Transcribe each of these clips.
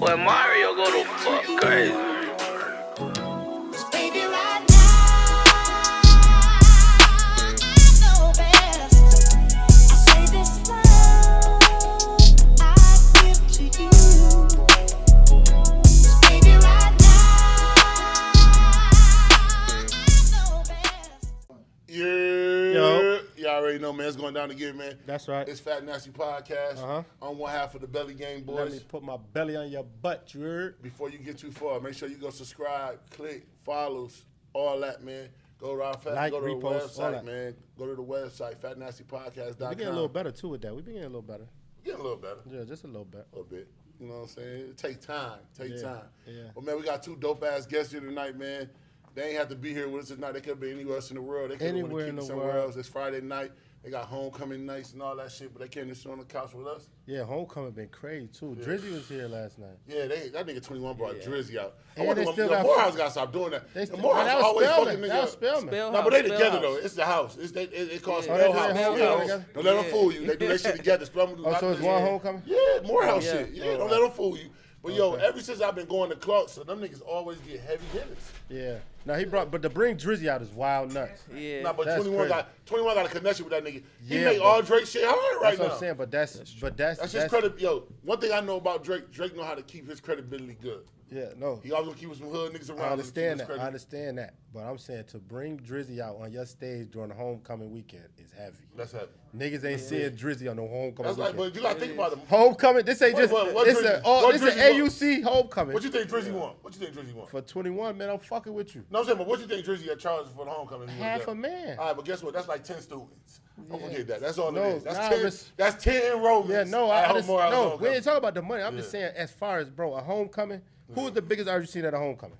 Boy, Mario go to fuck crazy. Already know, man. It's going down again, man. That's right. It's Fat Nasty Podcast. I'm one half of the Belly Gang Boys. Let me put my belly on your butt, you heard? Before you get too far, make sure you go subscribe, click, follows, all that, man. Go to our go to repost, the website, man. Go to the website, fatnastypodcast.com. We're getting a little better, too, with that. We've been getting a little better. Getting a little better. Yeah, just a little bit. A little bit. You know what I'm saying? It takes time. Time. Yeah. Well, man, we got two dope-ass guests here tonight, man. They ain't have to be here with us tonight. They could be anywhere else in the world. They could Anywhere in the somewhere world. else. It's Friday night. They got homecoming nights and all that shit, but they came to sit on the couch with us. Yeah, homecoming been crazy, too. Yeah. Drizzy was here last night. Yeah, that nigga 21 brought Drizzy out. And they still got Morehouse got to stop doing that. That Morehouse was always Spellman. fucking That was nigga. Spellman. No, but they together, though. It's the house. It's called Yeah. Spell Oh, House. they do that together? Don't let them fool you. They do that shit together. Spellman do So it's one homecoming? Yeah, Morehouse Yeah. shit. Yeah, don't let them fool you. But yo, ever since I've been going to Clarksville, them niggas always get heavy hitters. Yeah. Now but to bring Drizzy out is wild nuts. Yeah. Nah, but That's 21 crazy. got a connection with that nigga. He Yeah, make but- all Drake shit hard right That's now. what I'm saying, but that's That's credit. Yo, one thing I know about Drake know how to keep his credibility good. Yeah, no. He always gonna keep some hood niggas around. I understand him to keep his that. I credit. understand that. But I'm saying to bring Drizzy out on your stage during the homecoming weekend is heavy. That's heavy. Niggas ain't seeing Drizzy on the homecoming That's like, weekend. but you gotta think about it. Homecoming, this ain't What- just, what this Drizzy- an what this Drizzy an AUC homecoming. What you think Drizzy want? What you think Drizzy want? For 21, man, I'm fucking with you. No, I'm saying, but what you think Drizzy got charged for the homecoming? Half a man. All right, but guess what? That's like 10 students. Don't forget that. That's all No, it is. That's nah, 10. but- That's 10 enrollments. Yeah, no, at I just, Morehouse no, we homecoming. ain't talking about the money. I'm just Yeah. saying, as far as, bro, a homecoming, who was the biggest artist you seen at a homecoming?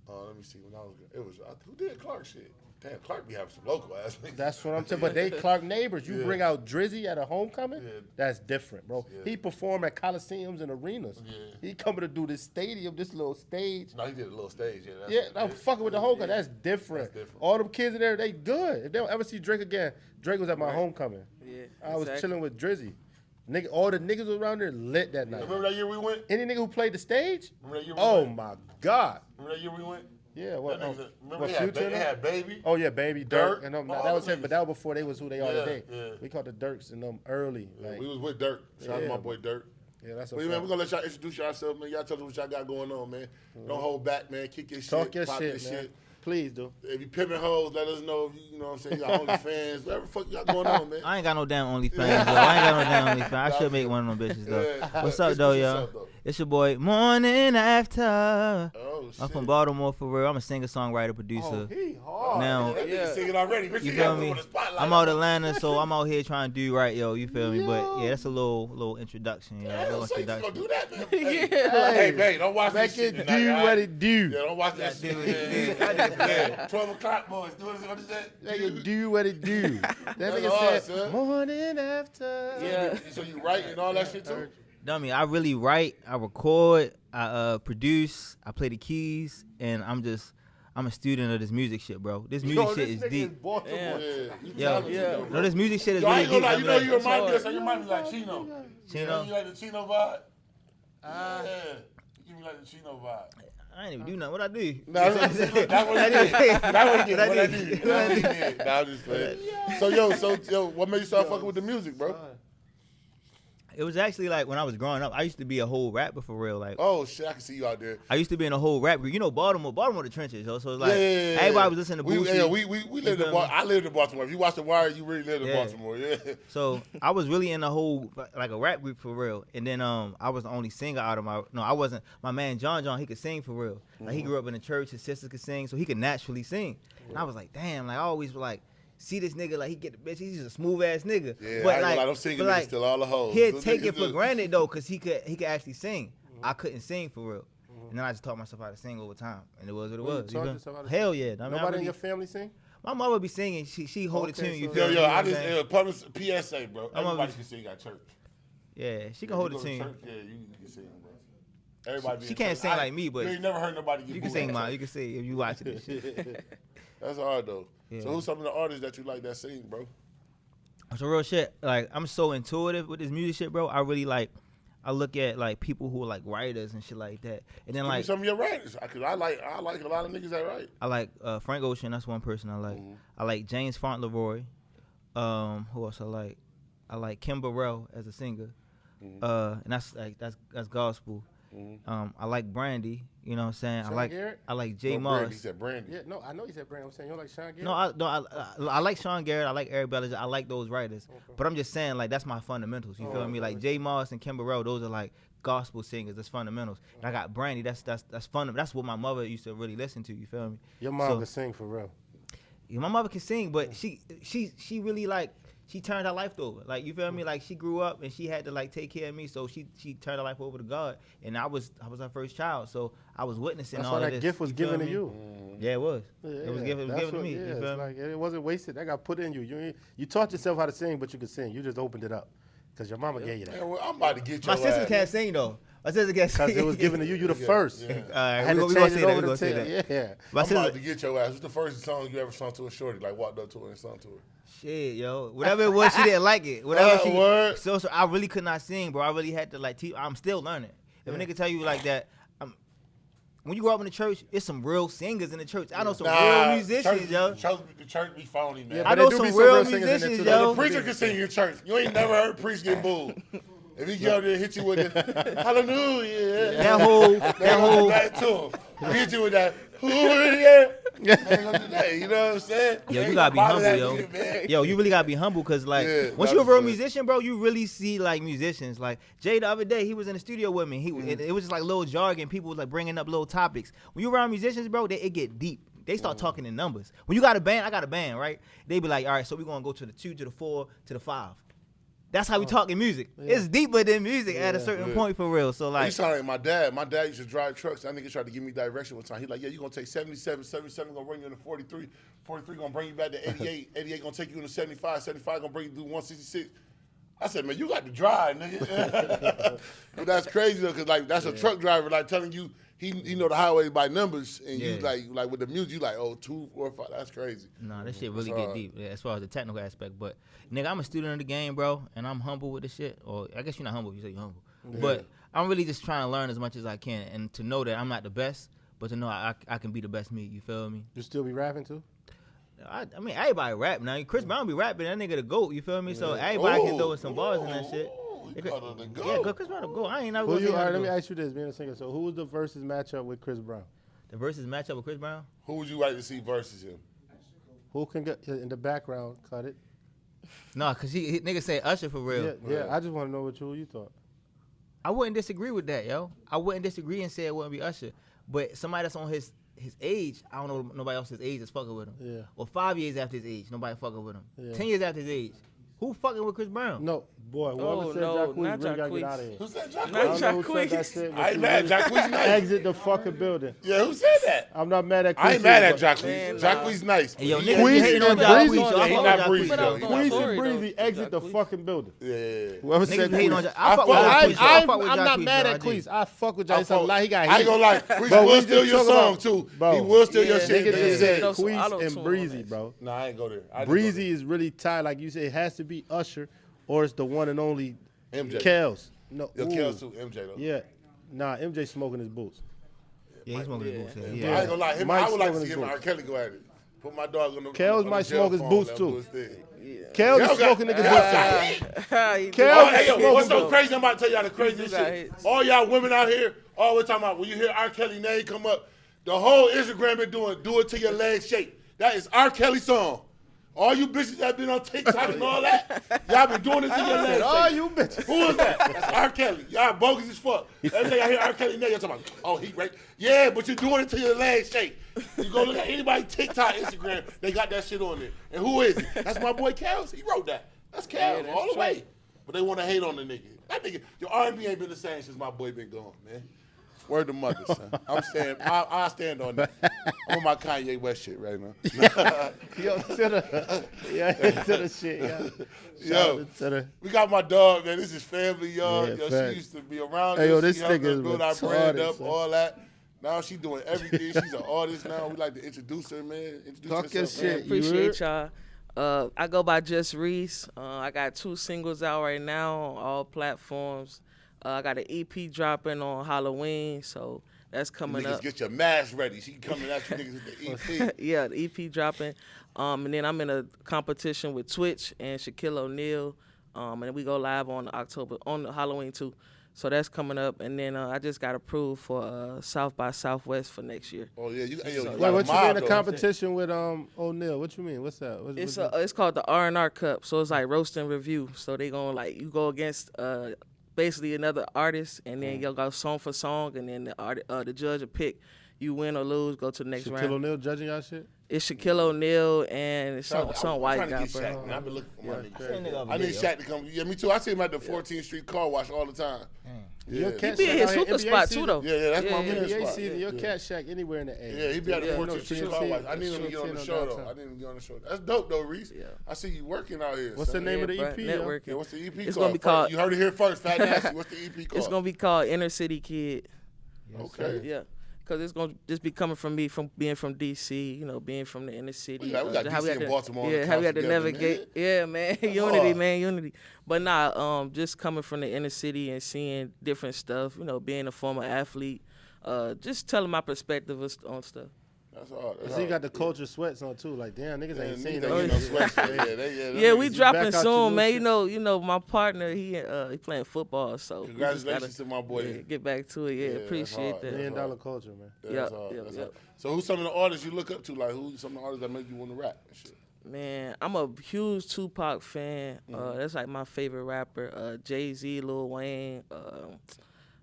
Let me see. When I was, it was who did Clark shit? Damn, Clark be having some local ass niggas. That's what I'm saying. But they Clark neighbors. You Yeah. bring out Drizzy at a homecoming, Yeah. that's different, bro. Yeah. He performed at coliseums and arenas. Yeah. He coming to do this stadium, this little stage. No, he did a little stage. Yeah, Yeah, I'm fucking with the homecoming. That's different. That's different. All them kids in there, they good. If they don't ever see Drake again, Drake was at my homecoming. Yeah, I was exactly. chilling with Drizzy. Nigga, all the niggas was around there lit that night. Remember that year we went? Any nigga who played the stage? Remember that year we Oh went? my God. Remember that year we went? Yeah, what? That niggas, remember what they had, Future? they had Baby? Oh yeah, Baby, Dirk, Dirk, and them. all That was them him, but that was before they was who they are Yeah, today. yeah. We caught the Dirks and them early. Like, We was with Dirk. Shout out to Yeah. my boy Dirk. yeah, that's a But man, fact. we're gonna let y'all introduce yourselves, man. Y'all tell us what y'all got going on, man. Don't hold back, man. Kick your Talk shit, your pop shit, your man. shit. Please do. If you pimping hoes, let us know. If you know what I'm saying? You got OnlyFans, whatever the fuck you got going on, man. I ain't got no damn OnlyFans, though. I ain't got no damn OnlyFans. I should make one of them bitches, though. Yeah. What's up, though, yo? It's your boy, Mornin Afta. Oh, shit. I'm from Baltimore, for real. I'm a singer-songwriter, producer. Oh, he hard. Now, That nigga singing already. Bitch, you you feel got me? on the spotlight. I'm out Atlanta, so I'm out here trying to do right, yo. You feel me? But yeah, that's a little introduction, yo. Yeah, Little don't say you gonna introduction. do that, man. Hey, man, don't watch Make this shit it tonight, do all what right? it do. Yeah, don't watch that shit. Yeah. 12 o'clock, boys. Do what is that? Make it do what it do. That That's nigga hard, said, son. morning after. Yeah. So you write and all that shit too? Dummy, I really write, I record, I produce, I play the keys, and I'm a student of this music shit, bro. This music Yo, shit this is nigga deep. is Baltimore. Yeah. You Yo, talented, yeah. though, bro. No, this music shit is Yo, I really ain't gonna deep. lie. I'm You know like, you remind me of hard. something. You remind me like Chino. Chino? You like the Chino vibe? Yeah. You give me like the Chino vibe. I ain't even do nothing. What I do? That's what he did. That's what he did. That's what he did. That's what he did. Nah, I'm just playing. So, what made you start fucking with the music, bro? It was actually like when I was growing up, I used to be a whole rapper for real. Like Oh, shit, I can see you out there. I used to be in a whole rap group. You know Baltimore the trenches, yo. So it's like Yeah. everybody was listening to we, Boosie. yeah, we lived in feel me? I lived in Baltimore. If you watch The Wire, you really lived in Yeah. Baltimore. Yeah. So I was really in a whole like a rap group for real. And then I was the only singer out of I wasn't. My man John, he could sing for real. Like he grew up in the church, his sisters could sing, so he could naturally sing. And I was like, damn, like I always was like, see this nigga, like he get the bitch, he's just a smooth ass nigga. Yeah, but I ain't like, gonna lie, them singing but, niggas like, still all the hoes. he'd Those take niggas it for just- granted though, cause he could actually sing. I couldn't sing for real. And then I just taught myself how to sing over time, and it was what it Well, you was. taught feel me? yourself how to Hell yeah! I mean, I Nobody in really- your family sing? my mother would be singing. She hold the Okay, tune. You so- feel me? Yo, You know I what I'm just saying? public PSA, bro. I'm Everybody always- can sing at church. Yeah, she can If hold you the go to tune. church, yeah, you can sing, bro. Everybody. She in can't church. sing like me, but you ain't never heard nobody get You can booed sing at mine. church. You can sing if you watch this shit. That's hard though. Yeah. So who's some of the artists that you like that sing, bro? So real shit. Like I'm so intuitive with this music shit, bro. I really like. I look at like people who are like writers and shit like that, and then Give me like some of your writers. Cause I like a lot of niggas that write. I like Frank Ocean. That's one person I like. Mm-hmm. I like James Fauntleroy. Who else I like? I like Kim Burrell as a singer. And that's like that's gospel. I like Brandy. You know what I'm saying? Sean Garrett? I like Jay No, Moss. Brandy, he said Brandy. Yeah, no, I know you said Brandon. I'm saying you don't like Sean Garrett. I like Sean Garrett. I like Eric Bellinger. I like those writers. Okay. But I'm just saying like that's my fundamentals. You feel me? Like Jay Moss and Kim Burrell, those are like gospel singers. That's fundamentals. And I got Brandy. That's fun. That's what my mother used to really listen to. You feel me? Your mom can sing for real. Yeah, my mother can sing, but she really like. She turned her life over. Like, you feel me? Like, she grew up and she had to like take care of me, so she turned her life over to God. And I was her first child, so I was witnessing That's all why of that this. given was given to you. Yeah, it was. Yeah, It was given to me. Yeah, You it's feel me? like it wasn't wasted. That got put in you. You taught yourself how to sing, but you could sing. You just opened it up because your mama gave you that. Man, well, I'm about to get your My sister ass. can't sing though. My sister can't sing. Because it was given to you. You the first. Yeah. All Had right, to we gonna change say it that. over We gonna to say that. Yeah. My I'm about sister, to get your ass. What's the first song you ever sung to a shorty? Like walked up to her and sung to her? shit, yo, whatever it was, she didn't like it. Whatever word. So I really could not sing, bro. I really had to like teach. I'm still learning. If a nigga tell you like that, when you grow up in the church, it's some real singers in the church. I know some real musicians, yo. The church be phony, man. Yeah, I but know they do some be real singers in there, musicians, too, The though. yo. preacher can sing in your church. You ain't never heard a priest get booed. If he get up there and hit you with the hallelujah, That whole that to him. He hit you with that, hallelujah. Ain't gonna do that, you know what I'm saying? Yo, you Ain't gotta be bother humble, that yo. nigga, man. Yo, you really gotta be humble, cause like Yeah, once you're a that's real good. musician, bro, you really see like musicians. Like Jay the other day, he was in the studio with me. It was just like little jargon. People was like bringing up little topics. When you around musicians, bro, it get deep. They start talking in numbers. When you got a band, I got a band, right? They be like, all right, so we're gonna go to the 2, to the 4, to the 5. That's how we talk in music. It's deeper than music at a certain point for real. So He like, sounded like my dad. My dad used to drive trucks. That nigga tried to give me direction one time. He like, yeah, you gonna take 77, 77 gonna bring you into 43, 43 gonna bring you back to 88, 88 gonna take you into 75, 75 gonna bring you to 166. I said, man, you got to drive, nigga. But that's crazy though, cause like that's a truck driver like telling you he know the highway by numbers, and you like with the music, you like 2, 4, 5. That's crazy. nah, this shit really That's get hard. deep as far as the technical aspect. But nigga, I'm a student of the game, bro, and I'm humble with this shit. Or I guess you're not humble if you say you're humble. But I'm really just trying to learn as much as I can, and to know that I'm not the best, but to know I can be the best me. You feel me? You still be rapping too? I mean, everybody rap now. Chris Brown be rapping. That nigga the GOAT. You feel me? So everybody can throw in some bars and that shit. You call her the Yeah, GOAT. go Chris Brown the GOAT. I ain't never Who gonna you? say All right, him let the me GOAT. ask you this, being a singer. So who was the versus matchup with Chris Brown? The versus matchup with Chris Brown. Who would you like to see versus him? Who can get in the background? Cut it. No, cause he nigga say Usher for real. Yeah. I just want to know who you thought. I wouldn't disagree with that, yo. I wouldn't disagree and say it wouldn't be Usher. But somebody that's on his age, I don't know nobody else's age is fucking with him. Yeah. Or 5 years after his age, nobody fucking with him. Yeah. 10 years after his age, who fucking with Chris Brown? No, boy. Whoever Oh, said no, Jacquees, not really gotta get Jacquees. out of here. Who said I Jacquees? don't know who said Jacquees. that shit. but I ain't you mad. really Jacquees nice. Exit the fucking building. Yeah, who said that? I'm not mad at Chris. I ain't mad at but Jacquees. Man, nah. Jacquees nice. Hey, yo, but niggas he- be Queasy hating on and Jacquees. Breezy. So I Yeah, fuck he with not Jacquees, Breezy, though. though. But Queasy sorry, and though. Breezy exit the Jacquees. fucking building. Yeah. Whoever Niggas said be hating on Queasy. I fuck with fuck- Jacquees. though. I fuck with I'm not Jacquees, mad though, at I do. Queasy. I fuck with I Jacquees. I'm like, he got I ain't heat. gonna lie. Queasy Bro, will we steal just your talking song about- too. Bro. He will steal your Yeah, shit. Nigga Yeah, just said no, so Queasy auto-tune and on Breezy, that. bro. Nah, I ain't go there. I didn't Breezy is really tied. Like you said, it has to be Usher or it's the one and only MJ. Kels. No, Yo, ooh. Kels too. MJ though. Yeah. Nah, MJ smoking his boots. Yeah, he's smoking his boots. I Yeah. ain't gonna lie. Him, Mike's I would like to smoking see his him and R. boots. Kelly go at it. Put my dog on the Kels on the might jail smoke his phone, boots, that too. was thing. Kels Yo, is smoking got- niggas' boots. He Kels Oh, is hey, yo, smoking what's so boots. crazy? I'm about to tell y'all the craziest got shit. hits. All y'all women out here, all we're talking about, when you hear R. Kelly name come up, the whole Instagram been doing "Do It Till Your Legs Shake." That is R. Kelly's song. All you bitches that been on TikTok and all that, y'all been doing it till your legs Oh, shake. you bitches. Who is that? That's R. Kelly. Y'all bogus as fuck. Every time I hear R. Kelly name, y'all talking about, oh, he right. Yeah, but you're doing it till your legs shake. You go look at anybody TikTok, Instagram, they got that shit on there. And who is it? That's my boy Kels. He wrote that. That's Kels that's all the true. way. But they want to hate on the nigga. That nigga, your R&B ain't been the same since my boy been gone, man. Word to mother, son. I stand on that. I'm on my Kanye West shit right now. Yo, to the shit, yo. Yo, To the, we got my dog, man. This is family, y'all. Yeah, Yo, facts. she used to be around Hey, yo, us. this She helped nigga us is build our brand retarded, up, son. all that. Now she doing everything. She's an artist now. We like to introduce her, man. Introduce Talk your yourself, man. shit. You Appreciate y'all. I go by Just Reese. I got 2 singles out right now on all platforms. I got an EP dropping on Halloween, so that's coming Niggas up. get your mask ready. She coming at you niggas with the EP. Yeah, the EP dropping. And then I'm in a competition with Twitch and Shaquille O'Neal. And we go live on Halloween too. So that's coming up. And then I just got approved for South by Southwest for next year. Oh yeah, you Wait, got what you mob, mean a though. competition with O'Neal? What you mean? What's that? It's called the R&R Cup. So it's like roast and review. So they gonna like you go against basically another artist, and then you'll go song for song, and then the judge will pick you win or lose, go to the next round. Shaquille O'Neal judging y'all shit? It's Shaquille O'Neal and some white guy, Shaq, bro. man. I've been looking for my nigga. I I need Shaq to come. Yeah, me too. I see him at the 14th Street car wash all the time. Yeah, Cat He be in Shack his out here, super NBA spot season? too, though. yeah, that's my Yeah, man NBA spot. season, your Cat Shack anywhere in the A. Yeah, he be at the Yeah. 14th Street car wash. I didn't even get on the show though. downtown. I didn't even get on the show. That's dope though, Reese. Yeah. I see you working out here. What's the son. name of the bro, EP? yo? networking. Yeah, what's the EP It's called? gonna be called- You heard it here first, Fat Nasty. What's the EP called? It's gonna be called Inner City Kid. Okay. Yeah. Cause it's gonna just be coming from me from being from DC, you know, being from the inner city. We got how DC had and to- Baltimore on the Yeah, how we had to together, navigate. man. Yeah, man, unity, man, unity. But nah, just coming from the inner city and seeing different stuff, you know, being a former athlete, just telling my perspective on stuff. That's hard. That's So you hard. got the culture sweats on too. Like damn, niggas ain't Yeah, seen niggas that. ain't get no sweats. Yeah, we niggas dropping back out your soon, new man. shit. You know, my partner, he playing football, so we just Congratulations gotta, to my boy. get back to it. Yeah, that's appreciate hard. that. $1 million culture, man. That's Yep, hard. yep, That's yep. hard. So who's some of the artists you look up to? Like who's some of the artists that make you want to rap and shit? Man, I'm a huge Tupac fan. That's like my favorite rapper. Jay-Z, Lil Wayne.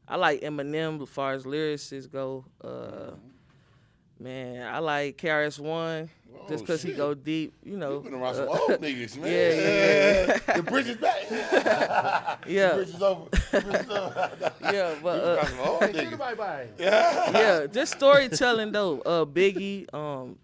I like Eminem as far as lyricists go. Man, I like KRS-One just because he shit. go deep, you know. You been around some old niggas, man. Yeah. The bridge is back. Yeah. The bridge is over. The bridge is over. Yeah, You been around some old niggas. Bye-bye. yeah, just storytelling though. Biggie,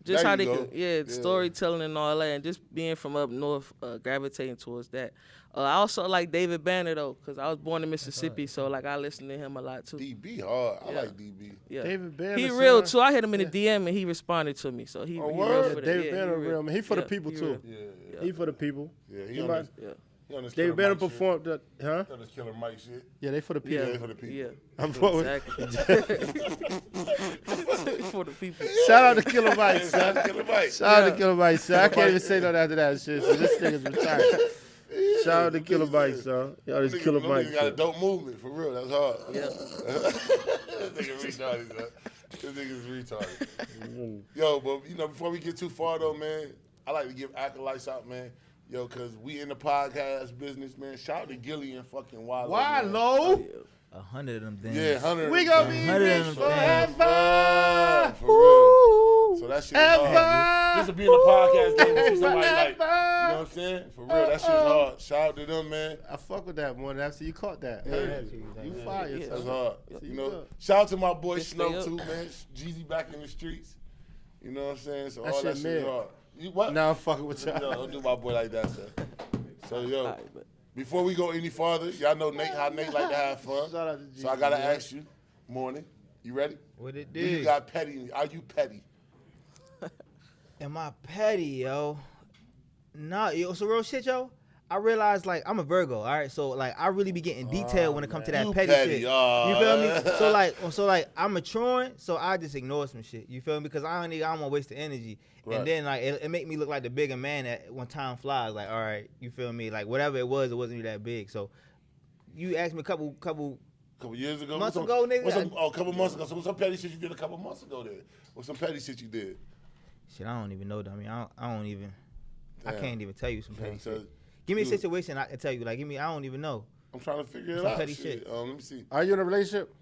just There how you they go. could, yeah, storytelling and all that, and just being from up north, gravitating towards that. I also like David Banner though, cause I was born in Mississippi, so like I listen to him a lot too. DB hard. I like DB. Yeah, David Banner, he real son. too. I hit him in the DM and he responded to me, so he real word? for that. David Yeah, Banner he real, man. He for the Yeah, people he too. real. Yeah. He for the people. Yeah, he You on like- this, Yeah, he on this David Killer Banner Mike shit. performed that, huh? He on this Killer Mike shit. Yeah, they for the people. yeah, Yeah, for the people. yeah. I'm for Exactly. For the people. Shout out to Killer Mike, son. Killer Mike. Shout out to Killer Mike, son. I can't even say nothing after that shit. So this nigga's retired. Shout out to Killer Mike, son. Y'all this Killer Mike Nigga got a shit. dope movement, for real. That's hard. Yeah. This nigga retarded, son. This nigga's retarded. Yo, but you know, before we get too far though, man, I like to give acolytes out, man. Yo, cause we in the podcast business, man. Shout out to Gilly and fucking Wallow. Why man. low? 100 of them things. Yeah, 100. We gonna be 100 rich of them forever. For real. So that shit is hard. Ever. Just to be in the podcast game and see somebody like, you know Forever. what I'm saying? For real, that shit's hard. Shout out to them, man. I fuck with that more than after you caught that. Yeah. You fire Yeah. That's yourself. hard. See, You you know, good. shout out to my boy Just Snow stay up. too, man. Jeezy back in the streets. You know what I'm saying? So That all that shit shit is mid. hard. You what? Now I'm fucking with No, y'all. don't do my boy like that, sir. So yo, All right, but before we go any farther, y'all know Nate how Nate like to have fun. Shout out to So I Jeezy, gotta man. ask you, Morning, you ready? What it Do you did? got petty? Are you petty? Am I petty, yo? Nah, yo, so real shit, yo. I realized like I'm a Virgo, all right. So like I really be getting detailed when it comes to that You petty, petty, shit. aw. You feel me? So like I'm maturing, so I just ignore some shit. You feel me? Because I don't want to waste the energy. Right. And then like it make me look like the bigger man that when time flies. Like all right, you feel me? Like whatever it wasn't really that big. So you asked me a couple Couple years ago? Months What's ago, nigga, a couple months ago. So what's some petty shit you did a couple months ago then? What's some petty shit you did? shit. I don't even know. I mean, I don't even. I Damn. can't even tell you some petty Can't tell- shit. Give me a you- situation I can tell you. Like give me. I don't even know. I'm trying to figure it Some out. petty shit. Let me see. Are you in a relationship?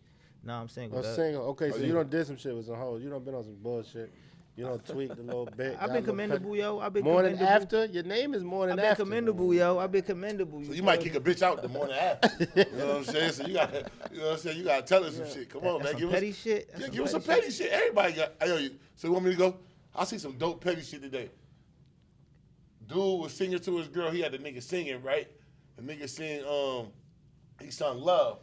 No, I'm single. Or dog. single? Okay, so yeah. you done did some shit with some hoes. You done been on some bullshit. You done tweaked a little bit. I've got a been little commendable, petty. yo. I've been Morning commendable. after? Your name is Morning I've been After. commendable, yo. I've been commendable. So you might kick a bitch out the morning after. You know what I'm saying? So you got, you know what I'm saying? You got to tell us some shit. Come on, man. That's some Give petty us, shit. yeah, give us some petty shit. Everybody got. So you want me to go? I see some dope petty shit today. Dude was singing to his girl. He had the nigga singing, right? The nigga sing, he sung Love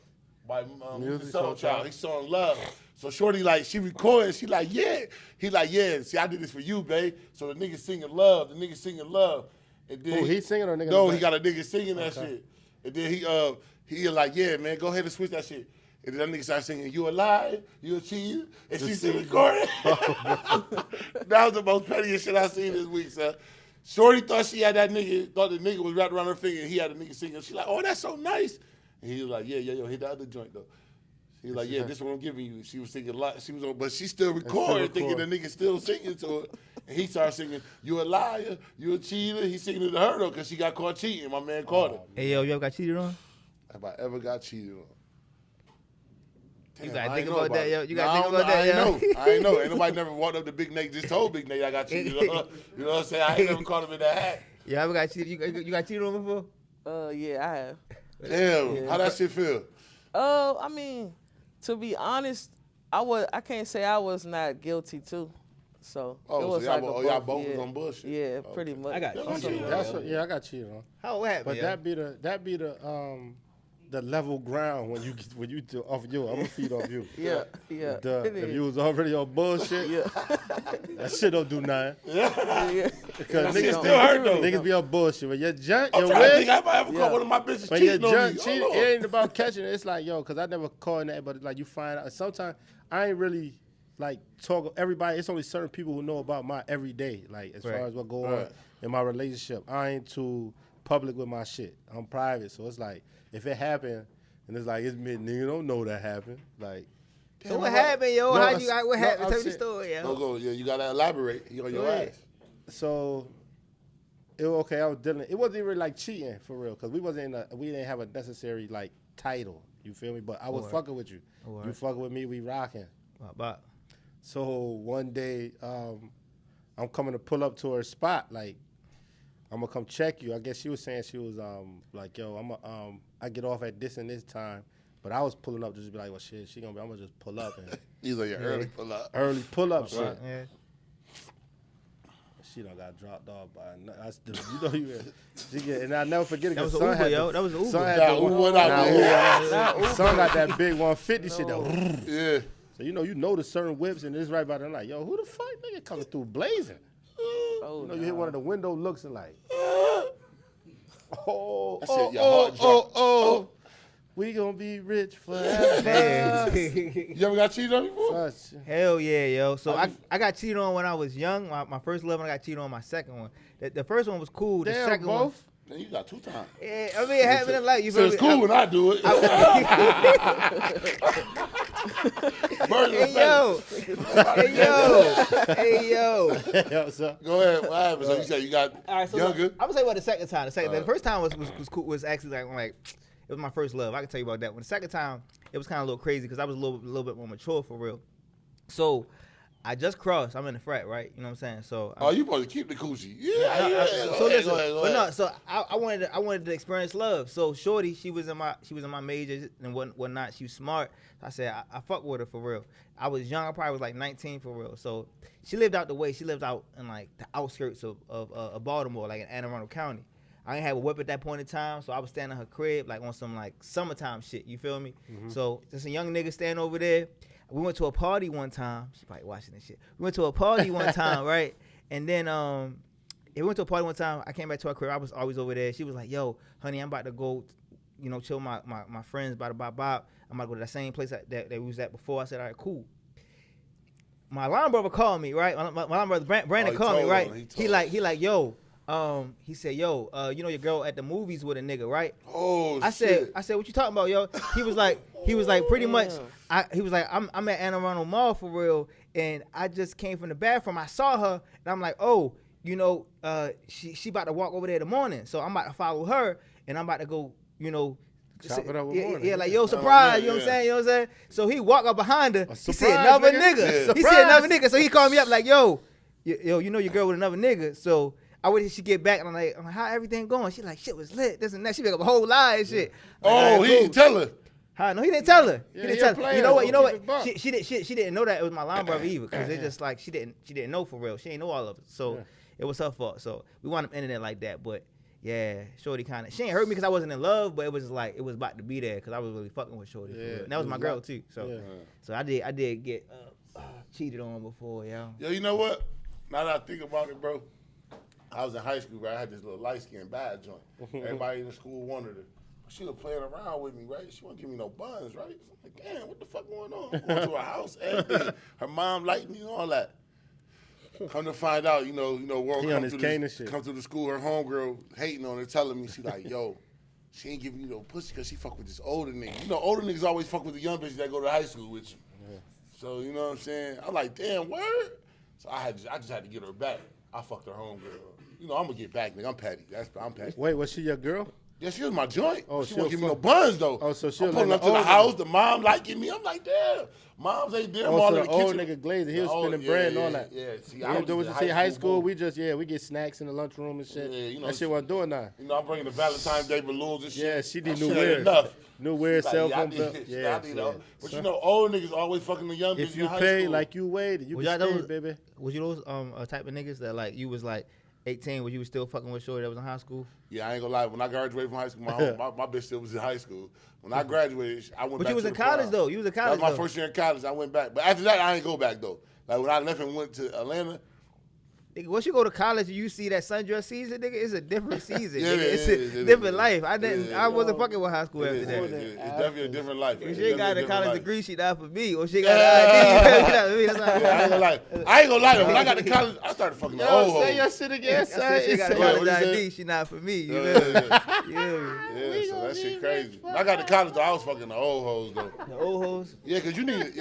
by Music Soul Soul Child. Child. He sung Love. So Shorty, like, she recording. She like, yeah. He like, yeah. See, I did this for you, babe. So the nigga singing Love. The nigga singing Love. And then Who, he singing or nigga? No, in the he back? got a nigga singing that shit. And then He like, yeah, man, go ahead and switch that shit. And then that nigga started singing, you a lie, you a cheater, and she still recording. That was the most pettiest shit I seen this week, son. Shorty thought she had that nigga, thought the nigga was wrapped around her finger, and he had a nigga singing. She like, oh, that's so nice. And he was like, yeah, hit the other joint though. He was like, yeah, this one I'm giving you. She was singing a lot. She was on, but she still recording, thinking the nigga still singing to her. And he started singing, you a liar, you a cheater. He singing it to her though, because she got caught cheating. My man caught her. Hey, yo, you ever got cheated on? Have I ever got cheated on? You Damn, gotta I think ain't about know that, yo. You gotta Nah, think about that, yo. I ain't know. Ain't nobody never walked up to Big Nate, just told Big Nate I got cheated on. You know what I'm saying? I ain't never caught him in that hat. You ever got cheated? You got cheated on before? Yeah, I have. Damn, how that shit feel? I mean, to be honest, I can't say I was not guilty too. So it was so like y'all both was on bullshit. Yeah, pretty much. I got cheated on. I got cheated on. How what happened? But yo? that be the level ground when you off you. I'm gonna feed off you. Yeah. If you was already on bullshit, that shit don't do nothing. Yeah. Because That shit niggas still hurt though. Niggas be on bullshit. When your junk, I'm your trying to think whip, have I ever caught one of my bitches when your cheating on junk me. cheating, Hold it on. ain't about catching it. It's like, yo, because I never caught that, but like you find out. Sometimes I ain't really like talk. Everybody, it's only certain people who know about my everyday, like as far as what go on in my relationship. I ain't too public with my shit. I'm private, so it's like if it happened. And it's like, it's me, nigga, don't know that happened. Like, So what happened, yo? No, What happened? I'm Tell me the saying- story, yo. Go. Yeah, you gotta elaborate. You on your ass. So, it okay. I was dealing. It wasn't even like cheating for real, cause we didn't have a necessary like title. You feel me? But I was fucking with you. You fucking with me. We rocking. But So one day, I'm coming to pull up to her spot. Like, I'm gonna come check you. I guess she was saying she was like, yo, I get off at this and this time. But I was pulling up just to be like, well, shit, I'm gonna just pull up and These are your early pull up. early pull up shit. yeah. She done got dropped off by. I still, you know, she get, and I never forget it. That was Cause an son Uber, had yo. the- That was an Uber. son had Nah, the Uber one- went out nah, there. Uber- Son got that big 150 shit. That, Yeah. so you know the certain whips and it's right by the like, yo, who the fuck nigga coming through blazing? Oh, You know, you hit one of the window looks and like, That shit, your heart dropped. we gonna be rich forever. You ever got cheated on before? Such- Hell yeah, yo. So I got cheated on when I was young. My first love, and I got cheated on my second one. The first one was cool. The Damn, second one, both. Man, you got 2 times. yeah, I mean, it happened in life. You So feel it's me? cool when I do it. Burn Hey yo. Yo, so, Go ahead. What happened? So you said you got All right, so younger. I'm gonna say about the second time. The first time was cool. Was actually like it was my first love. I can tell you about that one. The second time it was kind of a little crazy because I was a little bit more mature for real. So I just crossed. I'm in the frat, right? You know what I'm saying? So Oh, you supposed to keep the coochie. Yeah. so listen, Go ahead. but no, so I wanted to experience love. So shorty, she was in my major and whatnot. She was smart. I said I fuck with her for real. I was young. I probably was like 19 for real. So she lived out the way. She lived out in like the outskirts of Baltimore, like in Anne Arundel County. I ain't have a whip at that point in time, so I was standing in her crib like on some like summertime shit. You feel me? So just a young nigga standing over there. We went to a party one time. She probably watching this shit. We went to a party one time, right? And then we went to a party one time. I came back to her crib. I was always over there. She was like, "Yo, honey, I'm about to go, chill my friends by the Bob. I'm about to go to that same place that we was at before." I said, "All right, cool." My line brother called me, right? My line brother Brandon called me, right? He like, "Yo." He said, "Yo, you know your girl at the movies with a nigga, right?" Oh, I said, "What you talking about, yo?" He was like, pretty much. He was like, I'm at Anne Arundel Mall for real, and I just came from the bathroom. I saw her, and I'm like, oh, she about to walk over there in the morning, so I'm about to follow her, and I'm about to go, Chop it up with yeah, Mornin. yeah, like yo, surprise, man, you know what I'm saying? So he walked up behind her. He said surprise, another nigga. nigga. Yeah. He said another nigga. So he called me up like, yo, you know your girl with another nigga. So I waited till she get back, and I'm like, how everything going? She like, shit was lit, this and that. She make up a whole lie and shit. I'm like, Oh, all right, he didn't tell her. Huh? No, he didn't tell her. Yeah, He didn't he tell a her. player, You know what? so You know keep it buck. what? She didn't know that it was my line brother either, because it's just like she didn't know for real. She ain't know all of it, so it was her fault. So we wound up ending it like that. But yeah, shorty she ain't hurt me because I wasn't in love, but it was just like it was about to be there because I was really fucking with shorty. For real. And that was my girl too. So so I did get cheated on before, yo. Yo, you know what? Now that I think about it, bro, I was in high school, right? I had this little light-skinned bad joint. Everybody in the school wanted her. she was playing around with me, right? She wouldn't give me no buns, right? So I'm like, damn, what the fuck going on? I'm going to her house, everything. Her mom liked me and all that. Come to find out, world He on his cane and shit. come through the school, her homegirl hating on her, telling me, she like, yo, she ain't giving you no pussy because she fuck with this older nigga. You know, older niggas always fuck with the young bitches that go to high school with you. Yeah. So, you know what I'm saying? I'm like, damn, word? So I just had to get her back. I fucked her homegirl. I'm going to get back, nigga. I'm petty. I'm petty. Wait, was she your girl? Yeah, she was my joint. Oh, she won't give me no buns, though. Oh, so she I'm was pulling like up to the house, the mom liking me. I'm like, damn. Moms ain't there. I'm all so in the the old kitchen. nigga Glazer, he was spending bread and all that. Yeah, see, I was just say high school, we get snacks in the lunchroom and shit. Yeah, that shit wasn't doing that. I'm bringing the Valentine's Day balloons and shit. Yeah, she need new weird. Enough. New weird cell phone bill. Yeah, but old niggas always fucking the young bitches. If you pay like you waited, you can stay, baby. Was you those type of niggas that like you was like 18 when you was still fucking with shorty that was in high school? Yeah, I ain't gonna lie. When I graduated from high school, my bitch still was in high school. When I graduated, I went back. But you was to in the college prom. though. You was in college. That was my first year in college. I went back, but after that, I ain't go back though. Like when I left and went to Atlanta. Nigga, once you go to college and you see that sundress season, nigga, it's a different season. Yeah, nigga. It's a different life. I wasn't fucking with high school after that. It's definitely a different life. If she got a college degree, she not for me. Or she got an ID. That's not I ain't gonna lie. I ain't gonna lie. When I got to college, I started fucking the old hoes. Say your shit again, son. She got a college ID. She not for me. You feel me? Yeah, so that shit crazy. When I got to college, though, I was fucking the old hoes though. The old hoes? Yeah, cause you need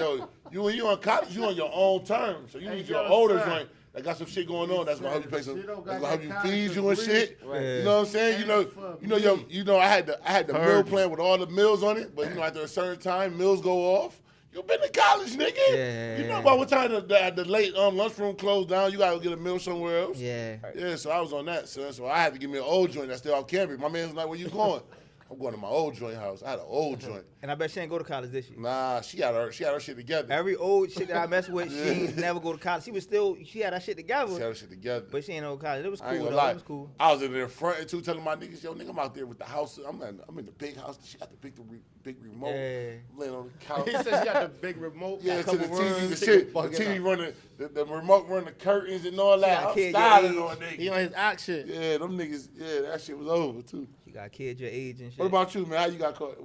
when you in college, you on your own terms. So you need your older joint. I got some shit going on. That's gonna help you pay some. That's gonna help you feed you and shit. Right. You know what I'm saying? I had the meal plan with all the meals on it. But after a certain time, meals go off. You been to college, nigga. Yeah. You know about what time the late lunchroom closed down. You gotta get a meal somewhere else. Yeah. Yeah. So I was on that, son. So I had to give me an old joint that's still on campus. My man's like, "Where you going?" I'm going to my old joint house. I had an old joint. And I bet she ain't go to college this year. Nah, she had her shit together. Every old shit that I messed with, she ain't never go to college. She had her shit together. She had her shit together. But she ain't no college. It was cool, I ain't gonna though. lie. It was cool. I was in the front and telling my niggas, yo, nigga, I'm out there with the house. I'm in the big house. She got the big remote. Yeah. I'm laying on the couch. He said she got the big remote. Yeah, to the TV, the shit. The TV running, the remote running the curtains and all that. I'm kid styling on niggas. He on his action. Yeah, them niggas, that shit was over too. You got kids your age and shit. What about you, man? How you got caught?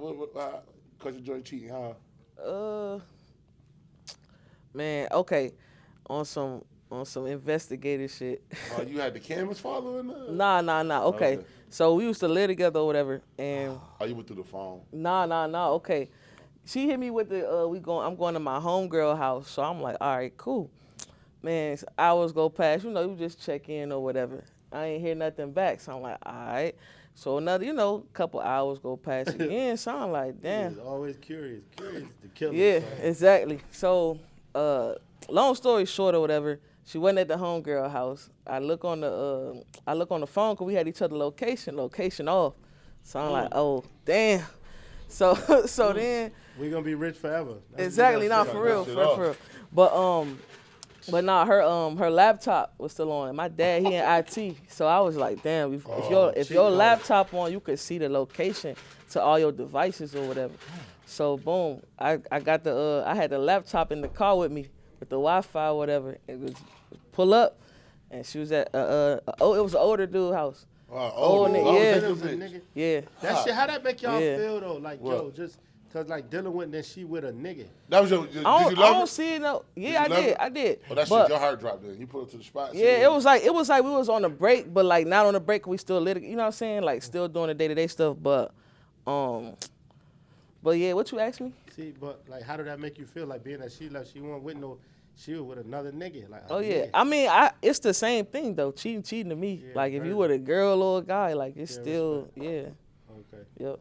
Caught your joint cheating, huh? Man, okay. On some investigative shit. Oh, you had the cameras following her? Nah. Okay. So we used to live together or whatever, and oh, you went through the phone? Nah. Okay. She hit me with the I'm going to my homegirl house, so I'm like, all right, cool. Man, hours go past, you just check in or whatever. I ain't hear nothing back, so I'm like, all right. So another, couple hours go past again, so I'm like, damn. He's always curious to kill Yeah, him, exactly. So, long story short or whatever, she wasn't at the homegirl house. I look on the phone because we had each other location off. So I'm like, oh, damn. So then we gonna be rich forever. Exactly, not for real. But nah, her laptop was still on. And my dad, he in IT, so I was like, damn, if your laptop on, you could see the location to all your devices or whatever. So boom, I got I had the laptop in the car with me with the Wi-Fi or whatever. It was pull up, and she was at it was an older dude house. Old nigga, yeah. That shit, how that make y'all Yeah. feel though? Like, yo, just cause like dealing with, then she with a nigga. That was your. Did you I love don't her? see it. No, yeah, I did. Oh, that But- shit, your heart dropped. Then you put it to the spot. Yeah, it was like we was on a break, but like not on a break. We still lit. You know what I'm saying? Like still doing the day-to-day stuff, but yeah. What you asked me? See, but like, how did that make you feel? Like being that she left, she wasn't with she was with another nigga. Like, Oh yeah. I mean, it's the same thing though. Cheating to me. Yeah, like if right. you were a girl or a guy, like it's Yeah, still Okay. Yep.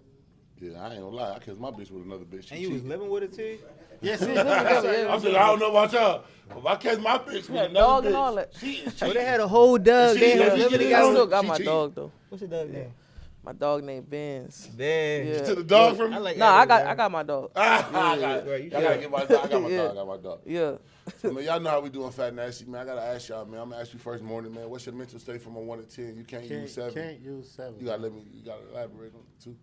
Yeah, I ain't gonna lie. I kissed my bitch with another bitch. And you was living with it too? Yeah, see, I'm saying, I don't know about y'all. If I catch my bitch with Yeah, another dog bitch, and all that. she is Oh, cheating. they had a whole dog. They had She- living I got- still together. got she my cheated. dog though. What's your dog name? My dog named Benz. Ben. Yeah. You took the dog from me? I like Nah, I Adam, got my dog. I got it. Right, you I gotta should. get my dog. I got my Yeah. dog. I got my dog. Yeah. So, man, y'all know how we doing Fat Nasty, man. I gotta ask y'all, man. I'm gonna ask you first, Morning, man. What's your mental state from a 1 to 10? You can't use 7. Can't use 7. You gotta elaborate on it too.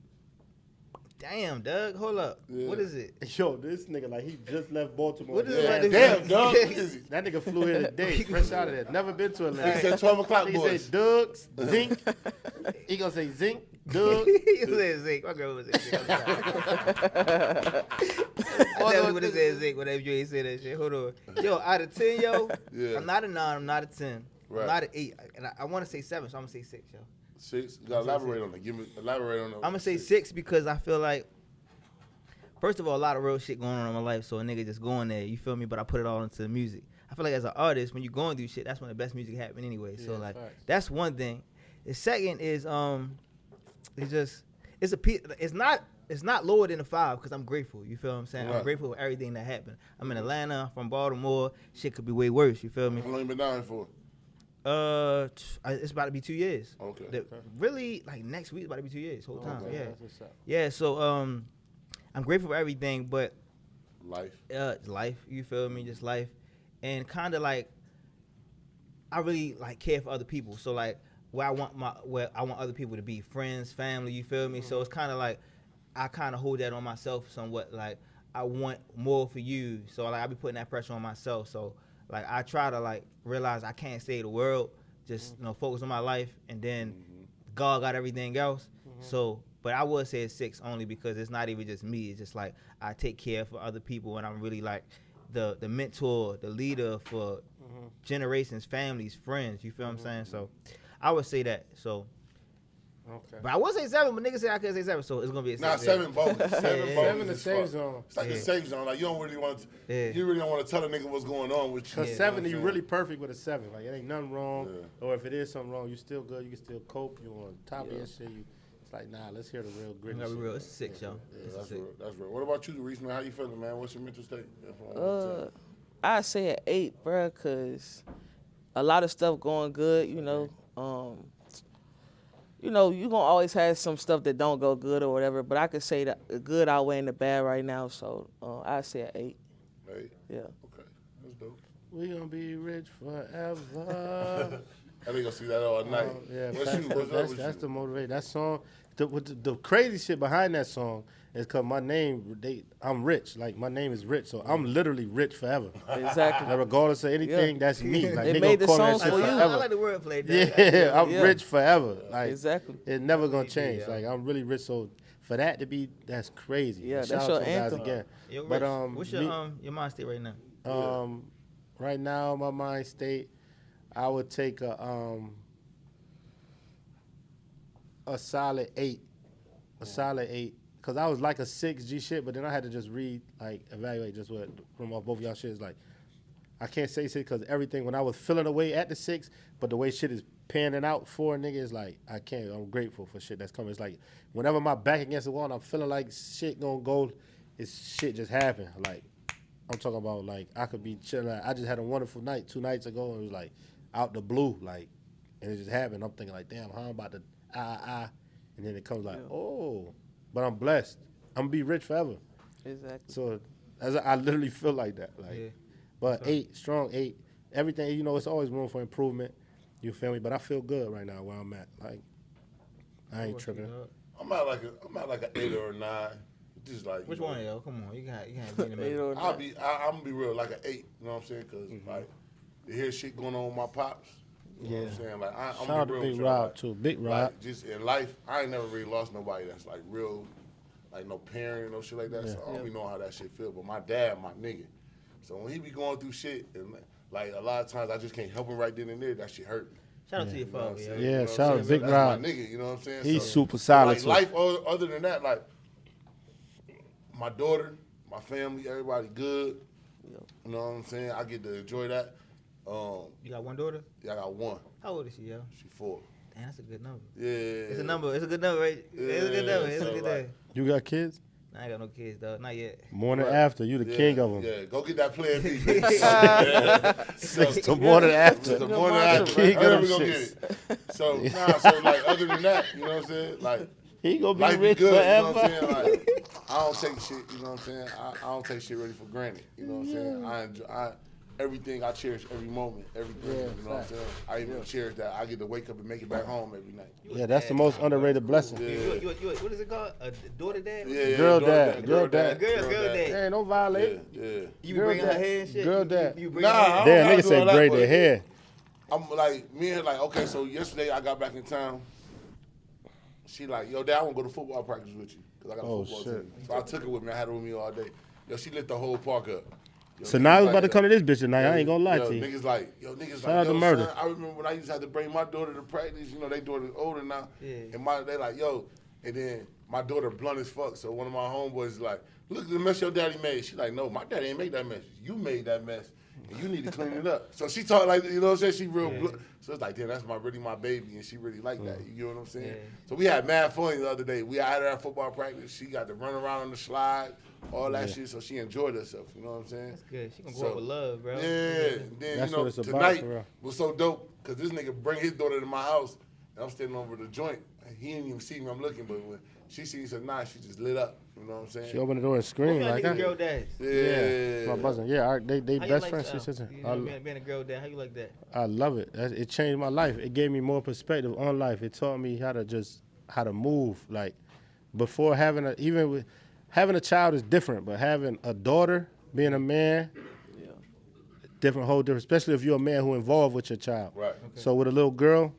Damn, Doug. Hold up. Yeah. What is it? Yo, this nigga, like, he just left Baltimore. What is it Yeah, like this? damn, dog. What is it? That nigga flew here today, fresh out of there. Never been to He Atlanta. said 12 o'clock, He boys. say Doug's, zinc. He gonna say zinc, Dude. You said Zeke. My girl was saying Zeke. I definitely would have said Zeke whenever you ain't say that shit. Hold on. Yo, out of 10, yo, Yeah. I'm not a 9, I'm not a 10. Right. I'm not an 8. And I want to say 7, so I'm going to say 6, yo. 6. You gotta elaborate on it. Elaborate on it. I'm going to say 6 because I feel like, first of all, a lot of real shit going on in my life, so a nigga just going there, you feel me? But I put it all into the music. I feel like as an artist, when you're going through shit, that's when the best music happen anyway. So like, facts. That's one thing. The second is it's not lower than a 5 because I'm grateful. You feel what I'm saying? Right. I'm grateful for everything that happened. I'm in Atlanta. I'm from Baltimore. Shit could be way worse. You feel me? How long you been down here for? It's about to be 2 years. Okay. Really, like next week, it's about to be 2 years. Whole time. Okay. Yeah. So I'm grateful for everything, but life. You feel me? Just life, and kind of like I really like care for other people. So like where I want other people to be friends, family. You feel me? Mm-hmm. So it's kind of like I kind of hold that on myself somewhat. Like I want more for you. So like I be putting that pressure on myself. So like I try to like realize I can't save the world. Just focus on my life, and then God got everything else. Mm-hmm. So. But I would say it's 6 only because it's not even just me. It's just like I take care for other people, and I'm really like the mentor, the leader for generations, families, friends. You feel what I'm saying? So I would say that. So, okay. But I would say 7, but niggas say I couldn't say 7, so it's gonna be a 6. Nah, 7 bogus. 7 the safe zone. It's like the safe zone. Like you don't really want to. You really don't want to tell a nigga what's going on with you. Cause 7, you really perfect with a 7. Like it ain't nothing wrong, or if it is something wrong, you still good. You can still cope. You on top of your shit. It's like, nah, let's hear the real gritty shit. Real. It's a 6, yo. That's real. What about you, Reese, man? How you feeling, man? What's your mental state? I say an 8, bro, because a lot of stuff going good, you know. You gonna always have some stuff that don't go good or whatever, but I could say that the good outweighing the bad right now, so I say an 8. 8? Yeah. Okay, that's dope. We gonna be rich forever. I think I'll see that all night. That's the motivation. That song, the crazy shit behind that song is because my name, I'm rich. Like my name is Rich, so I'm literally rich forever. Exactly. Like, regardless of anything, that's me. Like they made the songs for you. I like the wordplay. Yeah, I'm rich forever. Like exactly. It's never gonna change. Like I'm really rich. So for that to be, that's crazy. Yeah, shout that's out your to anthem. guys again. Yo, Rich, but what's your mind state right now? Right now my mind state, I would take a solid 8. A solid 8. Because I was like a 6 G shit, but then I had to just evaluate just what from both of y'all shit is like. I can't say 6 because everything, when I was feeling away at the 6, but the way shit is panning out for a nigga is like, I can't, I'm grateful for shit that's coming. It's like, whenever my back against the wall and I'm feeling like shit gonna go, it's shit just happened. Like, I'm talking about like, I could be chilling. Like, I just had a wonderful night 2 nights ago, and it was like, out the blue, like, and it just happened. I'm thinking like, damn, how I'm about to, and then it comes like, oh, but I'm blessed. I'm gonna be rich forever. Exactly. So I literally feel like that. Like, but 8, strong 8. Everything, it's always room for improvement. You feel me? But I feel good right now where I'm at. Like, I ain't tripping. I'm at like an 8 or a 9. Just like which one, yo? Come on, you can't be in the middle. I'm gonna be real, like an 8. You know what I'm saying? Because like, to hear shit going on with my pops. You know what I'm saying? Like, I'm shout out to Big Rob too. Big Rob. Like, just in life, I ain't never really lost nobody that's like real, like no parent, no shit like that. So I don't be knowing how that shit feel. But my dad, my nigga. So when he be going through shit, and like a lot of times I just can't help him right then and there. That shit hurt me. Shout out to your father, yo. Yeah, shout out to Big Rob. My nigga, you know what I'm saying? He's super solid like, too. Life other than that, like my daughter, my family, everybody good. You know what I'm saying? I get to enjoy that. You got one daughter? Yeah, I got 1. How old is she, yo? She 4. Damn, that's a good number. Yeah. It's a number. It's a good number, right? Yeah, it's a good number. It's a good number. You got kids? I ain't got no kids, though. Not yet. Morning After. You the king of them. Yeah, go get that Plan B. 6 to Morning After. The Morning After. King of them Go get it. So like other than that, you know what I'm saying? Like, he gonna be life rich be good, forever. you know what I'm saying? Like, I don't take shit, you know what I'm saying? I don't take shit really for granted, you know what I'm saying? I enjoy everything. I cherish every moment, everything, you know what I'm saying? I even cherish that I get to wake up and make it back home every night. Yeah, that's the most underrated blessing. Yeah. What is it called? A daughter dad? Yeah, Girl dad. Girl dad. Hey, don't violate. Yeah. You be bringing her hair and shit? Girl dad. You bring Nah, her hair? I Damn, don't niggas say gotta do all braid that, their hair. I'm like, me and like, okay, so yesterday I got back in town. she like, yo, Dad, I want to go to football practice with you because I got a football shit. team. So I took her with me. I had her with me all day. Yo, she lit the whole park up. Yo, So now I was like, about to come to this bitch tonight. I ain't gonna lie yo, to you. Niggas like, Shout out to Murder. son, I remember when I used to have to bring my daughter to practice. You know, they daughter's older now. Yeah. And they like, yo, and then my daughter blunt as fuck. So one of my homeboys is like, look at the mess your daddy made. She like, no, my daddy ain't make that mess. You made that mess. And you need to clean it up. So she talk like, you know what I'm saying? She real so it's like, damn, that's really my baby, and she really like that. You know what I'm saying? Yeah. So we had mad fun the other day. We had her at football practice. She got to run around on the slide, all that shit, so she enjoyed herself. You know what I'm saying? That's good. She gonna grow up with love, bro. Yeah. And then, that's you know, what it's tonight about, was so dope because this nigga bring his daughter to my house, and I'm standing over the joint. He didn't even see me. I'm looking, but when she sees her now, she just lit up. You know what I'm saying? She opened the door and screamed like that. Girl dads. Yeah. My buzzing. Yeah, they best like, friends. Sister. Being a girl dad, how you like that? I love it. It changed my life. It gave me more perspective on life. It taught me how to move. Like before having having a child is different, but having a daughter, being a man, whole different. Especially if you're a man who involved with your child. Right. Okay. So with a little girl,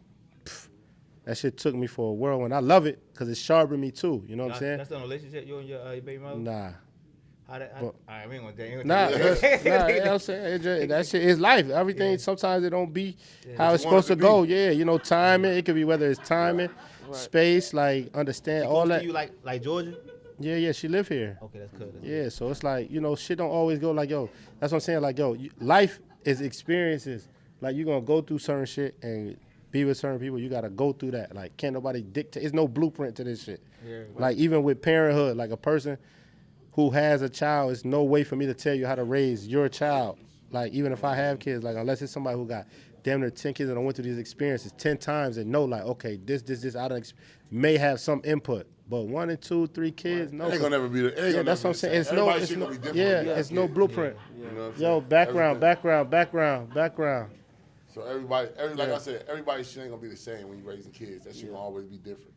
that shit took me for a whirlwind. I love it because it sharpened me too. You know what I'm saying? That's the relationship you and your baby mother? Nah. I mean, nah, you know what I'm saying? That shit is life. Everything, sometimes it don't be how it's supposed to go. Yeah, you know, timing. It could be whether it's timing, space, like understand all that. You like Georgia? Yeah, she live here. Okay, that's good. Yeah, so it's like, you know, shit don't always go like, yo, that's what I'm saying. Like, yo, life is experiences. Like, you're going to go through certain shit and be with certain people. You got to go through that. Like, can't nobody dictate. There's no blueprint to this shit. Yeah, right. Like, even with parenthood, like a person who has a child, it's no way for me to tell you how to raise your child. Like, even if I have kids, like, unless it's somebody who got damn near 10 kids and I went through these experiences 10 times and know, like, okay, this, I may have some input. But 1 and 2, 3 kids, no. It ain't gonna never be the. That's what I'm saying. It's no blueprint. You know what I'm saying? Yo, background. So everybody, like I said, everybody's shit ain't gonna be the same when you raising kids. That shit gonna always be different.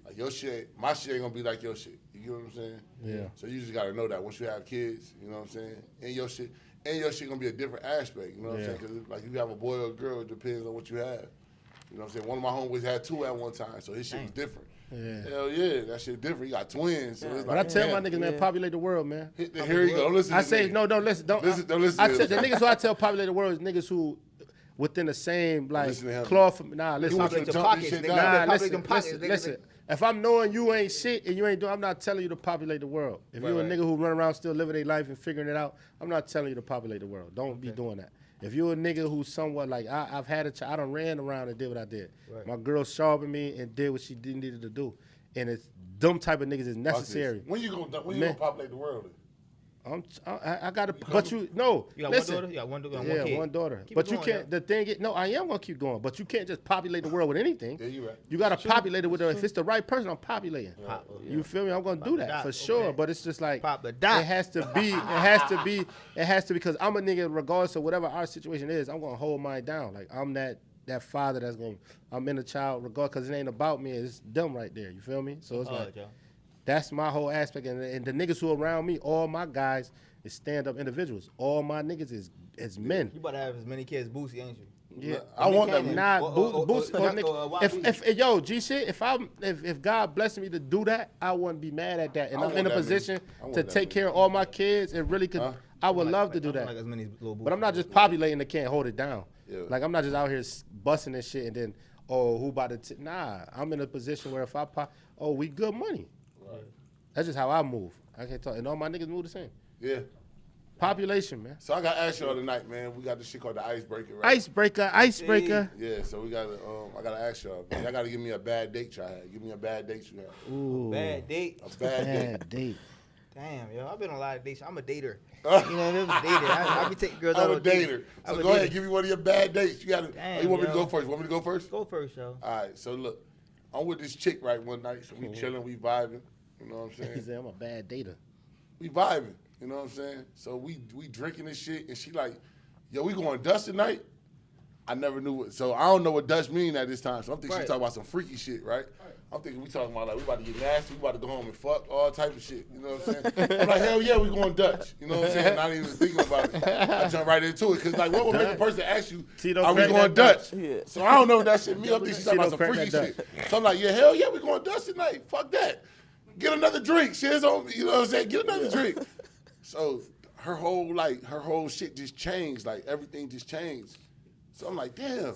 Like your shit, my shit ain't gonna be like your shit. You know what I'm saying? Yeah. So you just gotta know that once you have kids, you know what I'm saying? And your shit gonna be a different aspect. You know what I'm saying? Because like you have a boy or a girl, it depends on what you have. You know what I'm saying? One of my homeboys had 2 at one time, so his shit was different. Yeah. Hell yeah, that shit different. He got twins. So it's but I tell my niggas, man, populate the world, man. Here you go. Listen. I say no, don't listen. Don't listen. I tell the niggas who I tell populate the world is niggas who within the same like cloth. Nah, listen. Listen. If I'm knowing you ain't shit and you ain't doing, I'm not telling you to populate the world. If you a nigga who run around still living their life and figuring it out, I'm not telling you to populate the world. Don't be doing that. If you're a nigga who's somewhat like, I've had a child, I done ran around and did what I did. Right. My girl sharpened me and did what she needed to do. And it's them type of niggas is necessary. When you gonna populate the world? I got to, but you, no. You got listen. one daughter? You got one daughter? Yeah, one kid. one daughter. Keep but you going, can't, the thing is, no, I am going to keep going, but you can't just populate the world with anything. Yeah, you right. You got to populate it with, if it's the right person, I'm populating. You feel me? I'm going to do that for sure, but it's just like, it has to be, because I'm a nigga, regardless of whatever our situation is, I'm going to hold mine down. Like, I'm that father that's going to, I'm in a child, regardless, because it ain't about me, it's them right there. You feel me? So it's like, that's my whole aspect. And the niggas who are around me, all my guys, is stand-up individuals. All my niggas is men. You about to have as many kids as Boosie, ain't you? Yeah, I want that. Nah, Boosie. Yo, G shit. If God blessed me to do that, I wouldn't be mad at that. And I'm in a position to take care of all my kids. It really could. I would love to do that. But I'm not just populating that can't hold it down. Yeah. Like I'm not just out here busting this shit and then who about to? Nah, I'm in a position where if I we good money. Right. That's just how I move. I can't talk. And all my niggas move the same. Yeah. Population, man. So I got to ask y'all tonight, man. We got this shit called the icebreaker, right? Icebreaker. Yeah, so we got to, I got to ask y'all, man. Y'all got to give me a bad date y'all had. Give me a bad date you had. Ooh. Bad date? A bad date. Damn, yo. I've been on a lot of dates. I'm a dater. You know, I'm a dater. I be taking girls out on dates. I'm a dater. So go ahead, give me one of your bad dates. You got to, you want me to go first? Want me to go first? Go first, yo. All right, so look. I'm with this chick, right, one night. So we chilling, we vibing. You know what I'm saying? He said, I'm a bad dater. We vibing. You know what I'm saying? So we drinking this shit, and she like, yo, we going dust tonight? I never knew what. So I don't know what Dutch mean at this time. So I'm thinking Right. she talking about some freaky shit, right? I'm thinking we talking about like we about to get nasty, we about to go home and fuck, all type of shit. You know what I'm saying? I'm like, hell yeah, we going Dutch. You know what I'm saying? Not even thinking about it. I jump right into it because like, what would make a person ask you, Tito are we crack going that Dutch? Yeah. So I don't know what that shit mean. I'm thinking she talking about some Tito freaky crack shit. that So I'm like, yeah, hell yeah, we going Dutch tonight. Fuck that. Get another drink. Shit's on me. You know what I'm saying? Get another drink. So her whole shit just changed. Like everything just changed. So I'm like, damn.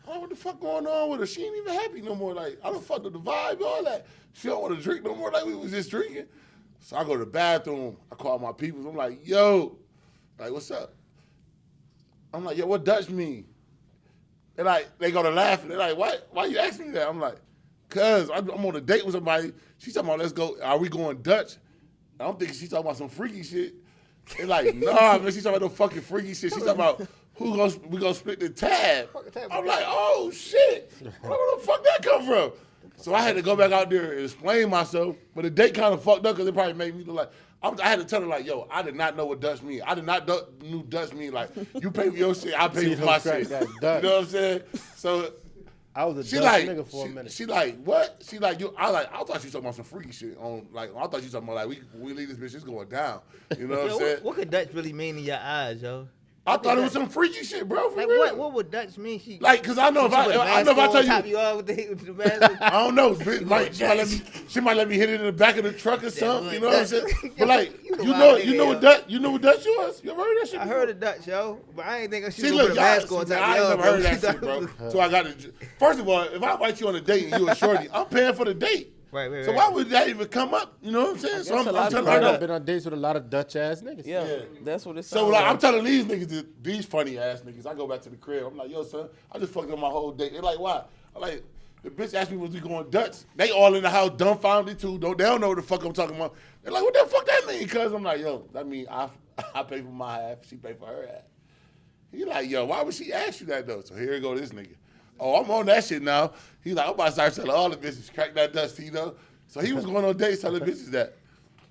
Oh, what the fuck going on with her? She ain't even happy no more. Like, I don't fuck with the vibe, all that. She don't want to drink no more like we was just drinking. So I go to the bathroom. I call my people. I'm like, yo. Like, what's up? I'm like, yo, what Dutch mean? And like, they go to laughing. They're like, why you asking me that? I'm like, cuz I'm on a date with somebody. She's talking about, let's go. Are we going Dutch? And I'm thinking she's talking about some freaky shit. They're like, nah, man, she's talking about no fucking freaky shit. She's talking about we gonna split the tab. I'm like, oh shit. Where the fuck that come from? So I had to go back out there and explain myself. But the date kind of fucked up because it probably made me look like, I had to tell her like, yo, I did not know what Dutch mean. I did not knew Dutch mean like, you pay for your shit, I pay for my shit. You know what I'm saying? So I was a she Dutch like, nigga for a minute. she like, what? She like, I thought she was talking about some freaky shit on, like, I thought she was talking about like, we leave this bitch, it's going down. You know what I'm saying? What could Dutch really mean in your eyes, yo? I thought it was some freaky shit, bro. For Like real. what would Dutch mean? She Like, cause I know if I tell top you, you off with the mask. I don't know. Like, she might let me hit it in the back of the truck or something. You know what I'm saying? But like, you know what Dutch was? You ever heard that shit? I heard of Dutch, yo, but I ain't think she See, was look, put a mask on. I ain't never heard that shit, bro. So I got to. First of all, if I invite you on a date and you a shorty, I'm paying for the date. Right. So why would that even come up? You know what I'm saying? So I'm telling her I've that. been on dates with a lot of Dutch ass niggas. Yeah, that's what it sounds So like, like. I'm telling these niggas, these funny ass niggas, I go back to the crib. I'm like, yo, son, I just fucked up my whole date. They're like, why? I'm like, the bitch asked me was we going Dutch. They all in the house dumbfounded too. They don't know what the fuck I'm talking about. They're like, what the fuck that mean? Cause I'm like, yo, that mean I pay for my half, she pay for her half. He like, yo, why would she ask you that though? So here go this nigga. Oh, I'm on that shit now. He like, I'm about to start telling all the bitches, crack that Dutch, Tito. So he was going on dates telling bitches that.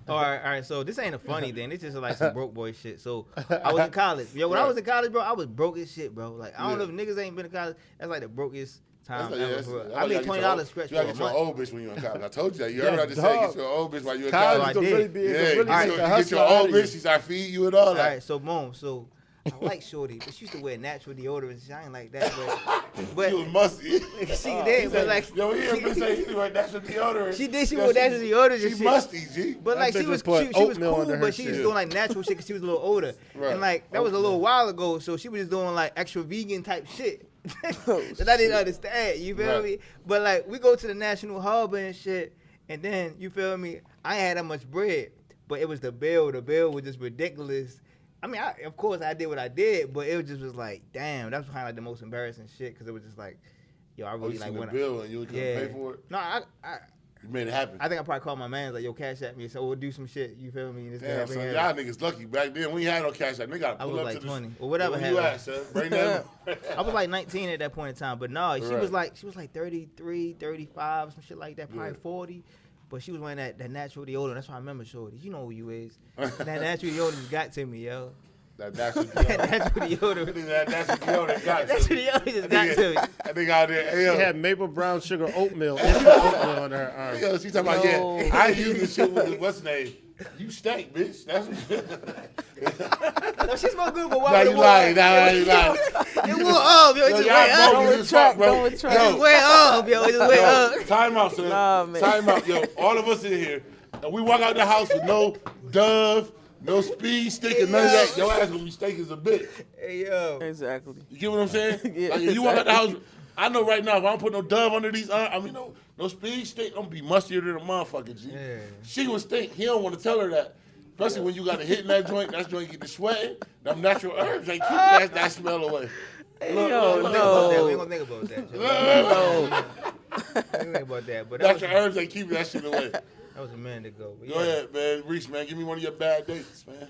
All right. So this ain't a funny thing. It's just like some broke boy shit. So I was in college. Yo, when I was in college, bro, I was broke as shit, bro. Like I don't know if niggas ain't been to college. That's like the brokest time ever. Bro. I made $20 stretch you for a gotta get your month. old bitch when you in college. I told you that. You heard what I just said? Get your old bitch while you in College college. I can did. really be, Yeah, can really make a get hustler your out old of you. bitch. She start feeding you and all All that. right, so boom. So I like shorty, but she used to wear natural deodorant. She ain't like that, but She was musty. she did. But like, Yo, we hear bitch say she wear natural deodorant. she did. She Yo, wore natural deodorant. and She shit. musty, G. But like That she bitch was just put she was oatmeal cool, under her but she was shit. doing like natural shit because she was a little older. Right. And like that was a little while ago, so she was just doing like extra vegan type shit that I didn't understand. You feel Right. me? But like we go to the National Harbor and shit, and then you feel me? I ain't had that much bread, but it was the bill. The bill was just ridiculous. I mean, of course I did what I did, but it just was like, damn, that's kind of like the most embarrassing shit because it was just like, yo, I really You like seen the when bill and you couldn't yeah. pay for it. No, You made it happen. I think I probably called my man like, yo, cash at me, so we'll do some shit. You feel me? This, Damn, that, son, that. y'all niggas lucky. Back then, we had no cash out. They got to I pull was up like to the 20 or whatever Where you happened. at, son? Bring that I was like 19 at that point in time, but no, she Right. was like 33, 35, some shit like that, probably Yeah. 40. But she was wearing that natural deodorant. That's why I remember shorty. You know who you is. That natural deodorant just got to me, yo. That natural That deodorant. natural deodorant. That natural deodorant got That natural deodorant just got to me. I think out there, She hey, had maple brown sugar oatmeal and oatmeal on her arm. yo, she talking about, yeah, I use this shit with the, what's the name? You stank, bitch. That's what No, she smelled good, but Nah, why you lying. Nah, you lying. It wore up, yo. It just y'all went up. bogus as fuck, bro. don't retract. It just went up, yo. It just went up. Time out, son. Nah, man. Time out, yo. All of us in here, and we walk out the house with no Dove, no speed stick, and none of that. Your ass gonna be stank as a bitch. Hey, yo. Exactly. You get what I'm saying? Yeah, Like, if you walk out the house, I know right now if I don't put no Dove under these, no speed stick, I'm gonna be mustier than a motherfucker, G. Yeah. She would stink. He don't want to tell her that. Especially when you got a hit in that joint get the sweating. Them natural herbs ain't keep that smell away. Yo, We no. ain't gonna think about that. Yo. No. We ain't think about that. But that was, Natural herbs ain't keeping that shit away. that was a minute ago. But Go yeah. ahead, man. Reese, man. Give me one of your bad dates, man.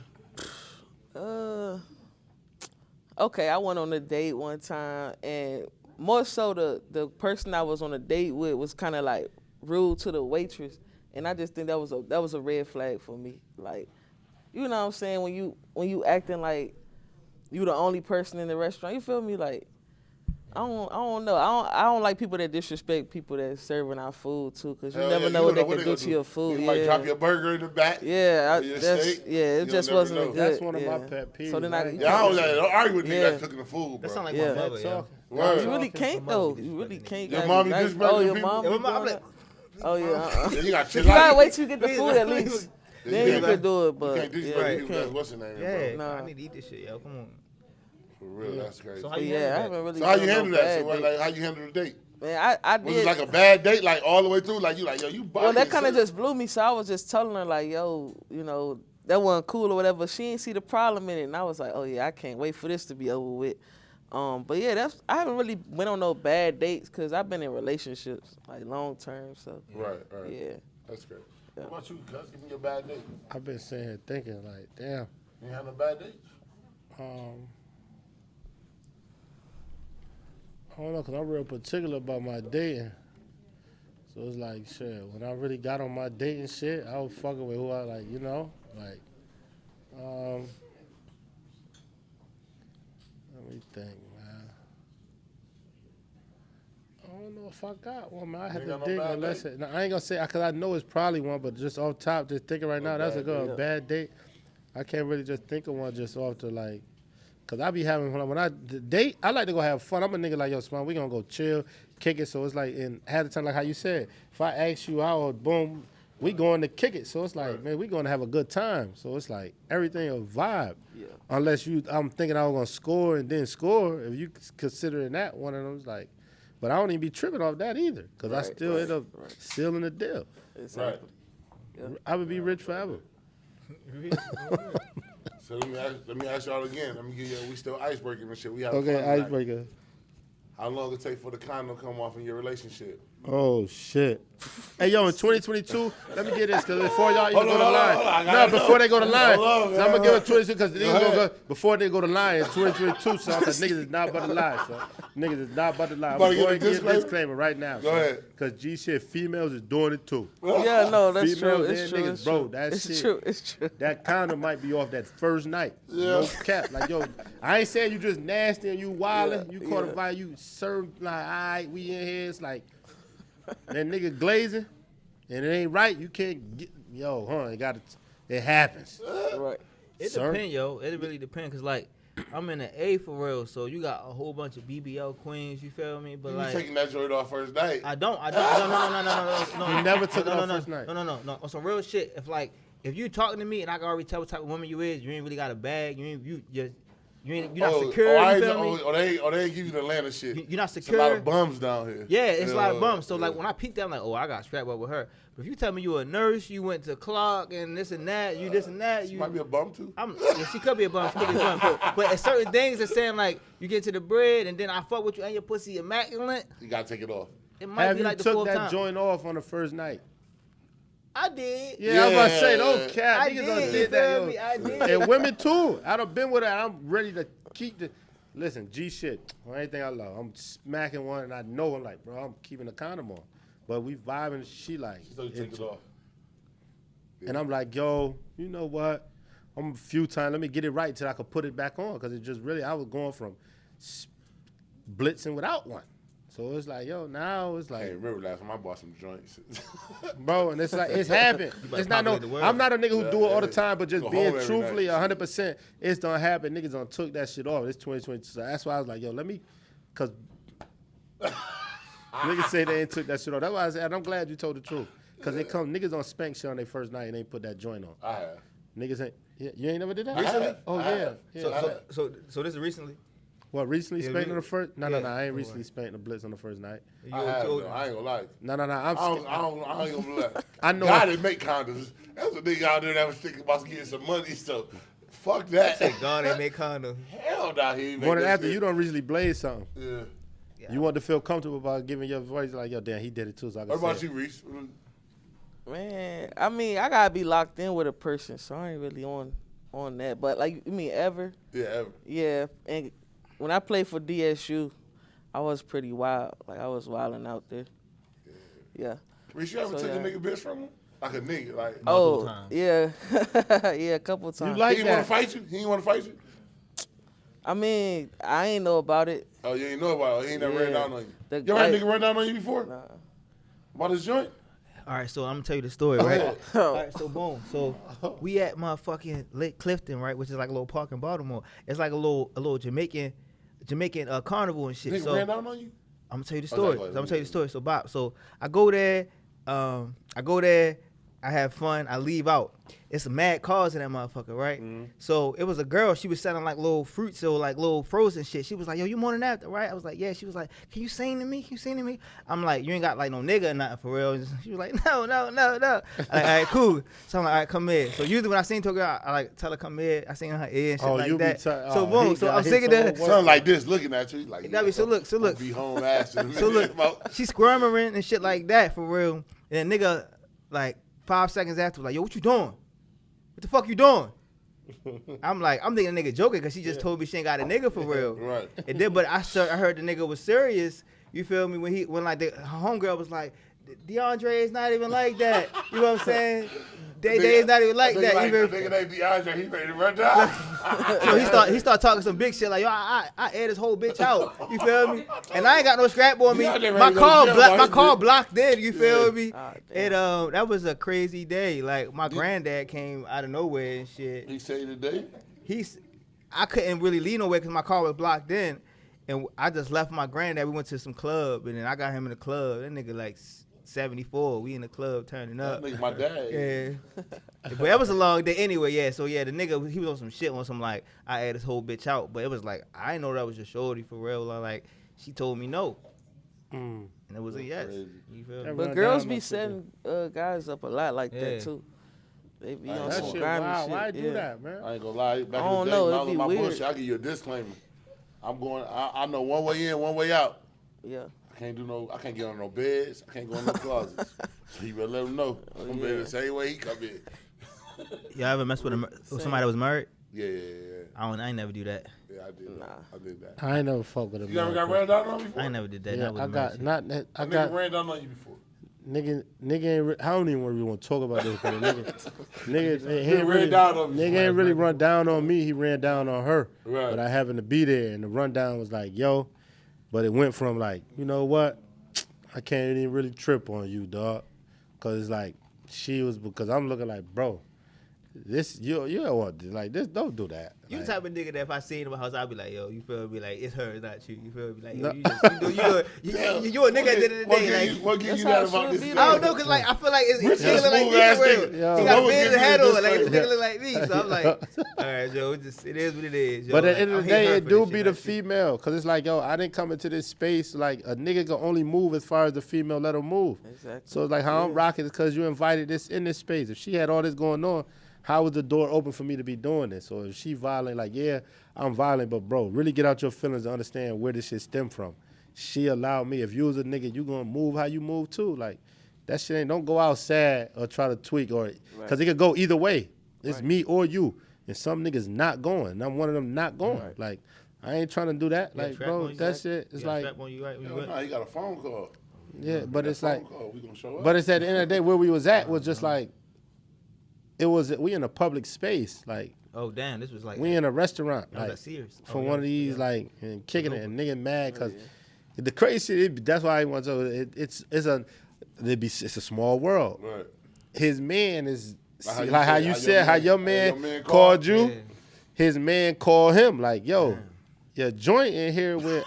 Okay, I went on a date one time, and more so the person I was on a date with was kind of like rude to the waitress, and I just think that was a red flag for me. Like, you know what I'm saying? When you acting like you the only person in the restaurant, you feel me? Like, I don't know. I don't like people that disrespect people that serving our food too, cause you never know you what they can do to your food. You might drop your burger in the back. Yeah, steak. It just wasn't good. That's one of my pet peeves. So then I don't argue with niggas that's cooking the food, bro. That sound like my mother, yo. You really can't though. You really can't. Your mommy disrespecting your people? mom. I'm like, Oh yeah. You got You gotta wait till you get the food at least. Yeah, Then you can do it, but you can't disrespect people. That's what's the name, yeah, bro. I need to eat this shit, yo. Come on. For real, that's crazy. So So how you I handle haven't really. how you done no handle that? bad So like, date. how you handle the date? Man, I Was did. it like a bad date, like all the way through? Like you like, yo, you body. Well, that kind of just blew me. So I was just telling her like, yo, that wasn't cool or whatever. She didn't see the problem in it, and I was like, oh yeah, I can't wait for this to be over with. But yeah, I haven't really went on no bad dates because I've been in relationships like long term. So Right. yeah. That's great. What about you, cuz? Give me your bad date. I've been sitting here thinking like, damn. You ain't had no bad dates? I don't know, cause I'm real particular about my dating. So it's like, shit, when I really got on my dating shit, I was fucking with who I like, like, let me think, man. I don't know if I got one, man. I had You to ain't got no dig bad unless date? it, I ain't gonna say, cause I know it's probably one, but just off top, just thinking right now, that's a good bad date. I can't really just think of one just off the like. Cause I be having when I date, I like to go have fun. I'm a nigga like, yo, Smile, we gonna go chill, kick it. So it's like, and half the time, like how you said, if I ask you out, boom, we going to kick it. So it's like, man, we gonna have a good time. So it's like everything a vibe. Yeah. Unless I'm thinking I was gonna score and then score. If you considering that one of them, it's like, but I don't even be tripping off that either. Cause I still end up sealing the deal. Exactly. I would be rich forever. So let me ask y'all again. Let me give you. We still icebreaking and shit. We have Okay, fun tonight. icebreaker. How long it take for the condom to come off in your relationship? Oh shit! Hey yo, in 2022, let me get this because before y'all even go to hold line, on, no, before they go to line, Hold on, so I'm gonna give it 22 because ahead. before they go to line in 2022, son, because niggas is not about to lie, son. Niggas is not about to lie. I'm about to going give a to give a disclaimer right now. Go ahead. Because G shit, females is doing it too. Yeah, no, that's Females true. and It's true. niggas, It's bro, true. that It's shit. true. It's true. That condom might be off that first night. No cap. Like, yo, I ain't saying you just nasty and you wildin'. You caught a vibe, you serve like, all right, we in here. It's like, that nigga glazing, and it ain't right. You can't get, it happens. Right. It depends, yo. It really depends, cause like I'm in the A for real, so you got a whole bunch of BBL queens. You feel me? But You like, taking that joint off first night? I don't. No. You never took it off first night. No. On some real shit. If you talking to me and I can already tell what type of woman you is, you ain't really got a bag. You're not secure. You feel me? Or they give you the Atlanta shit. You're not It's a secure. lot of bums down here. Yeah, it's a lot of bums. So like when I peeked that, I'm like, oh, I got strapped up with her. But if you tell me you a nurse, you went to Clark and this and that, you this and that, She you might be a bum too. she could be a bum. She could be a bum. But at certain things, it's saying like you get to the bread and then I fuck with you and your pussy immaculate. You gotta take it off. It might Have be you like the took fourth that time. joint off on the first night? I did. Yeah, I was about to say, don't Yeah. cap. I Niggas did, done you did that, feel me? I did. And women too. I done been with her. I'm ready to keep the. Listen, G shit on anything I love. I'm smacking one and I know I'm like, bro, I'm keeping the condom on. But we vibing. She like, So you take it off. and I'm like, yo, you know what? I'm a few times. Let me get it right till I could put it back on because it just really. I was going from blitzing without one. So it's like, yo, now it's like, Hey, remember last time I bought some joints? bro, and it's like it's happened. It's not no. populate the world. I'm not a nigga who do it all the time, but just Go being home every truthfully, night. 100%, it's done happen. Niggas done took that shit off. It's 2022, so that's why I was like, yo, let me, cause niggas say they ain't took that shit off. That's why I said, and I'm glad you told the truth, cause they come niggas on spank shit on their first night and they put that joint on. I have. Niggas ain't. You ain't never did that? I have. Oh I yeah. have. Yeah. So this is recently. What, recently Yeah, spanked we- on the first? No, yeah. I ain't recently spanked the blitz on the first night. I have. Though. I ain't gonna lie. No, I'm I ain't gonna lie. I know. God didn't make condoms. That's a nigga out there that was thinking about getting some money. So, fuck that. Say God ain't make condom. Hell nah, he ain't make Morning that After, shit. you don't recently blaze something. Yeah. You want to feel comfortable about giving your voice like, yo, damn, he did it too, so I can What about say it. you, Reese? Man, I mean, I gotta be locked in with a person, so I ain't really on that. But like, you mean ever? Yeah, ever. Yeah. And when I played for DSU, I was pretty wild. Like I was wilding out there. Yeah. Reese, you ever So, took a yeah. nigga bitch from him? Like a nigga, like. Oh, times. yeah. Yeah, a couple times. like He didn't want that. to fight you? He didn't want to fight you? I mean, I ain't know about it. Oh, you ain't know about it. He ain't never ran down on you. The You ever had a like- nigga run down on you before? Nah. About his joint? All right, so I'm gonna tell you the story, right? ahead. All right, so boom, so we at motherfucking Lake Clifton, right, which is like a little park in Baltimore. It's like a little Jamaican carnival and shit. Nigga So ran down on you? I'm gonna tell you the Okay, story. go ahead. I'm gonna tell you the story. So Bob, so I go there, I have fun, I leave out. It's mad cars in that motherfucker, right? Mm-hmm. So it was a girl, she was selling like little fruits or like little frozen shit. She was like, yo, you Mornin Afta, right? I was like, yeah. She was like, can you sing to me? Can you sing to me? I'm like, you ain't got like no nigga or nothing for real. She was like, no. I'm like, all right, cool. So I'm like, all right, come here. So usually when I sing to a girl, I like tell her come here. I sing in her ear and shit like that. So boom, so I'm singing to her. Something like this, looking at you. He's like, So look. Be home ass. So look, she squirming and shit like that for real. And nigga, like 5 seconds after, like, yo, what you doing? What the fuck you doing? I'm thinking the nigga joking because she just told me she ain't got a nigga for real. Right. And then, but I heard the nigga was serious. You feel me? When like her homegirl was like, DeAndre is not even like that. You know what I'm saying? Day is not even like that. Nigga named DeAndre, he ready to run down. So he start talking some big shit like, yo, I air this whole bitch out. You feel me? And I ain't got no scrap on me. My car blocked in. You feel me? And that was a crazy day. Like my granddad came out of nowhere and shit. He say today? I couldn't really leave nowhere because my car was blocked in, and I just left my granddad. We went to some club, and then I got him in the club. That nigga like 74. We in the club turning up. That nigga my dad. Yeah. But that was a long day anyway, yeah. So yeah, the nigga, he was on some shit on some like, I had this whole bitch out. But it was like, I didn't know that was your shorty for real. Like, she told me no. And it was a yes. You feel me? But girls be setting guys up a lot like that too. They be on That some shit grimy Wow, shit. why do that, man? I ain't gonna lie. Back I in don't the day, know, when I it'd was be on my weird. bullshit, I'll give you a disclaimer. I know one way in, one way out. Yeah. I can't get on no beds. I can't go in no closets. So you better let them know. I'm the same way he come in. Y'all ever mess with somebody that was married? Yeah. I ain't never do that. Yeah, I did. I did that. I ain't never fuck with him. You never got ran down on before? I ain't never did that. Yeah, not with I the got shit. not that. I Nigga got ran down on you before. nigga ain't. I don't even really want to talk about this. But nigga He ran down on me. Nigga ain't really run down on me. He ran down on her. Right. But I happened to be there, and the rundown was like, yo. But it went from like, you know what? I can't even really trip on you, dog. Cause it's like because I'm looking like, bro, this you don't want this, like this. Don't do that. You like, the type of nigga that if I see him in my house, I'll be like, yo, you feel me? Like, it's her, it's not you. You feel me? Like, yo, you a nigga at the end of the day. Like, What give you how that it about should this? be, I don't know, cause like I feel like it's Rich nigga is look like smooth me ass for real. nigga. He Yo. got a What would big give you head this on, like this nigga? nigga look like me. So I'm like, all right, yo, it is what it is. Yo. But at Like, the end of I the hate day, her it for do this be shit, the like, female, cause it's like, yo, I didn't come into this space like a nigga can only move as far as the female let him move. Exactly. So it's like how I'm rocking is cause you invited this in this space. If she had all this going on, how was the door open for me to be doing this? So if she violent, like, yeah, I'm violent, but bro, really get out your feelings and understand where this shit stem from. She allowed me. If you was a nigga, you gonna move how you move too. Like that shit ain't. Don't go out sad or try to tweak or because it could go either way. It's me or you, and some niggas not going. And I'm one of them not going. Like I ain't trying to do that. Yeah, Like trap bro, on you, that right? shit. It's You got a like strap on you, right? When you Hell went? no, he got a phone call. yeah, but it's like. We gonna show up. But it's at the end of the day where we was at was just like. It was we in a public space like. Oh damn, this was like We in a restaurant, that was like at Sears. from one of these, like and kicking it and nigga mad because the crazy shit. That's why I want to. It's a small world. Right. His man is Like how you said how your man called you. Yeah. His man called him like, yo, your joint in here with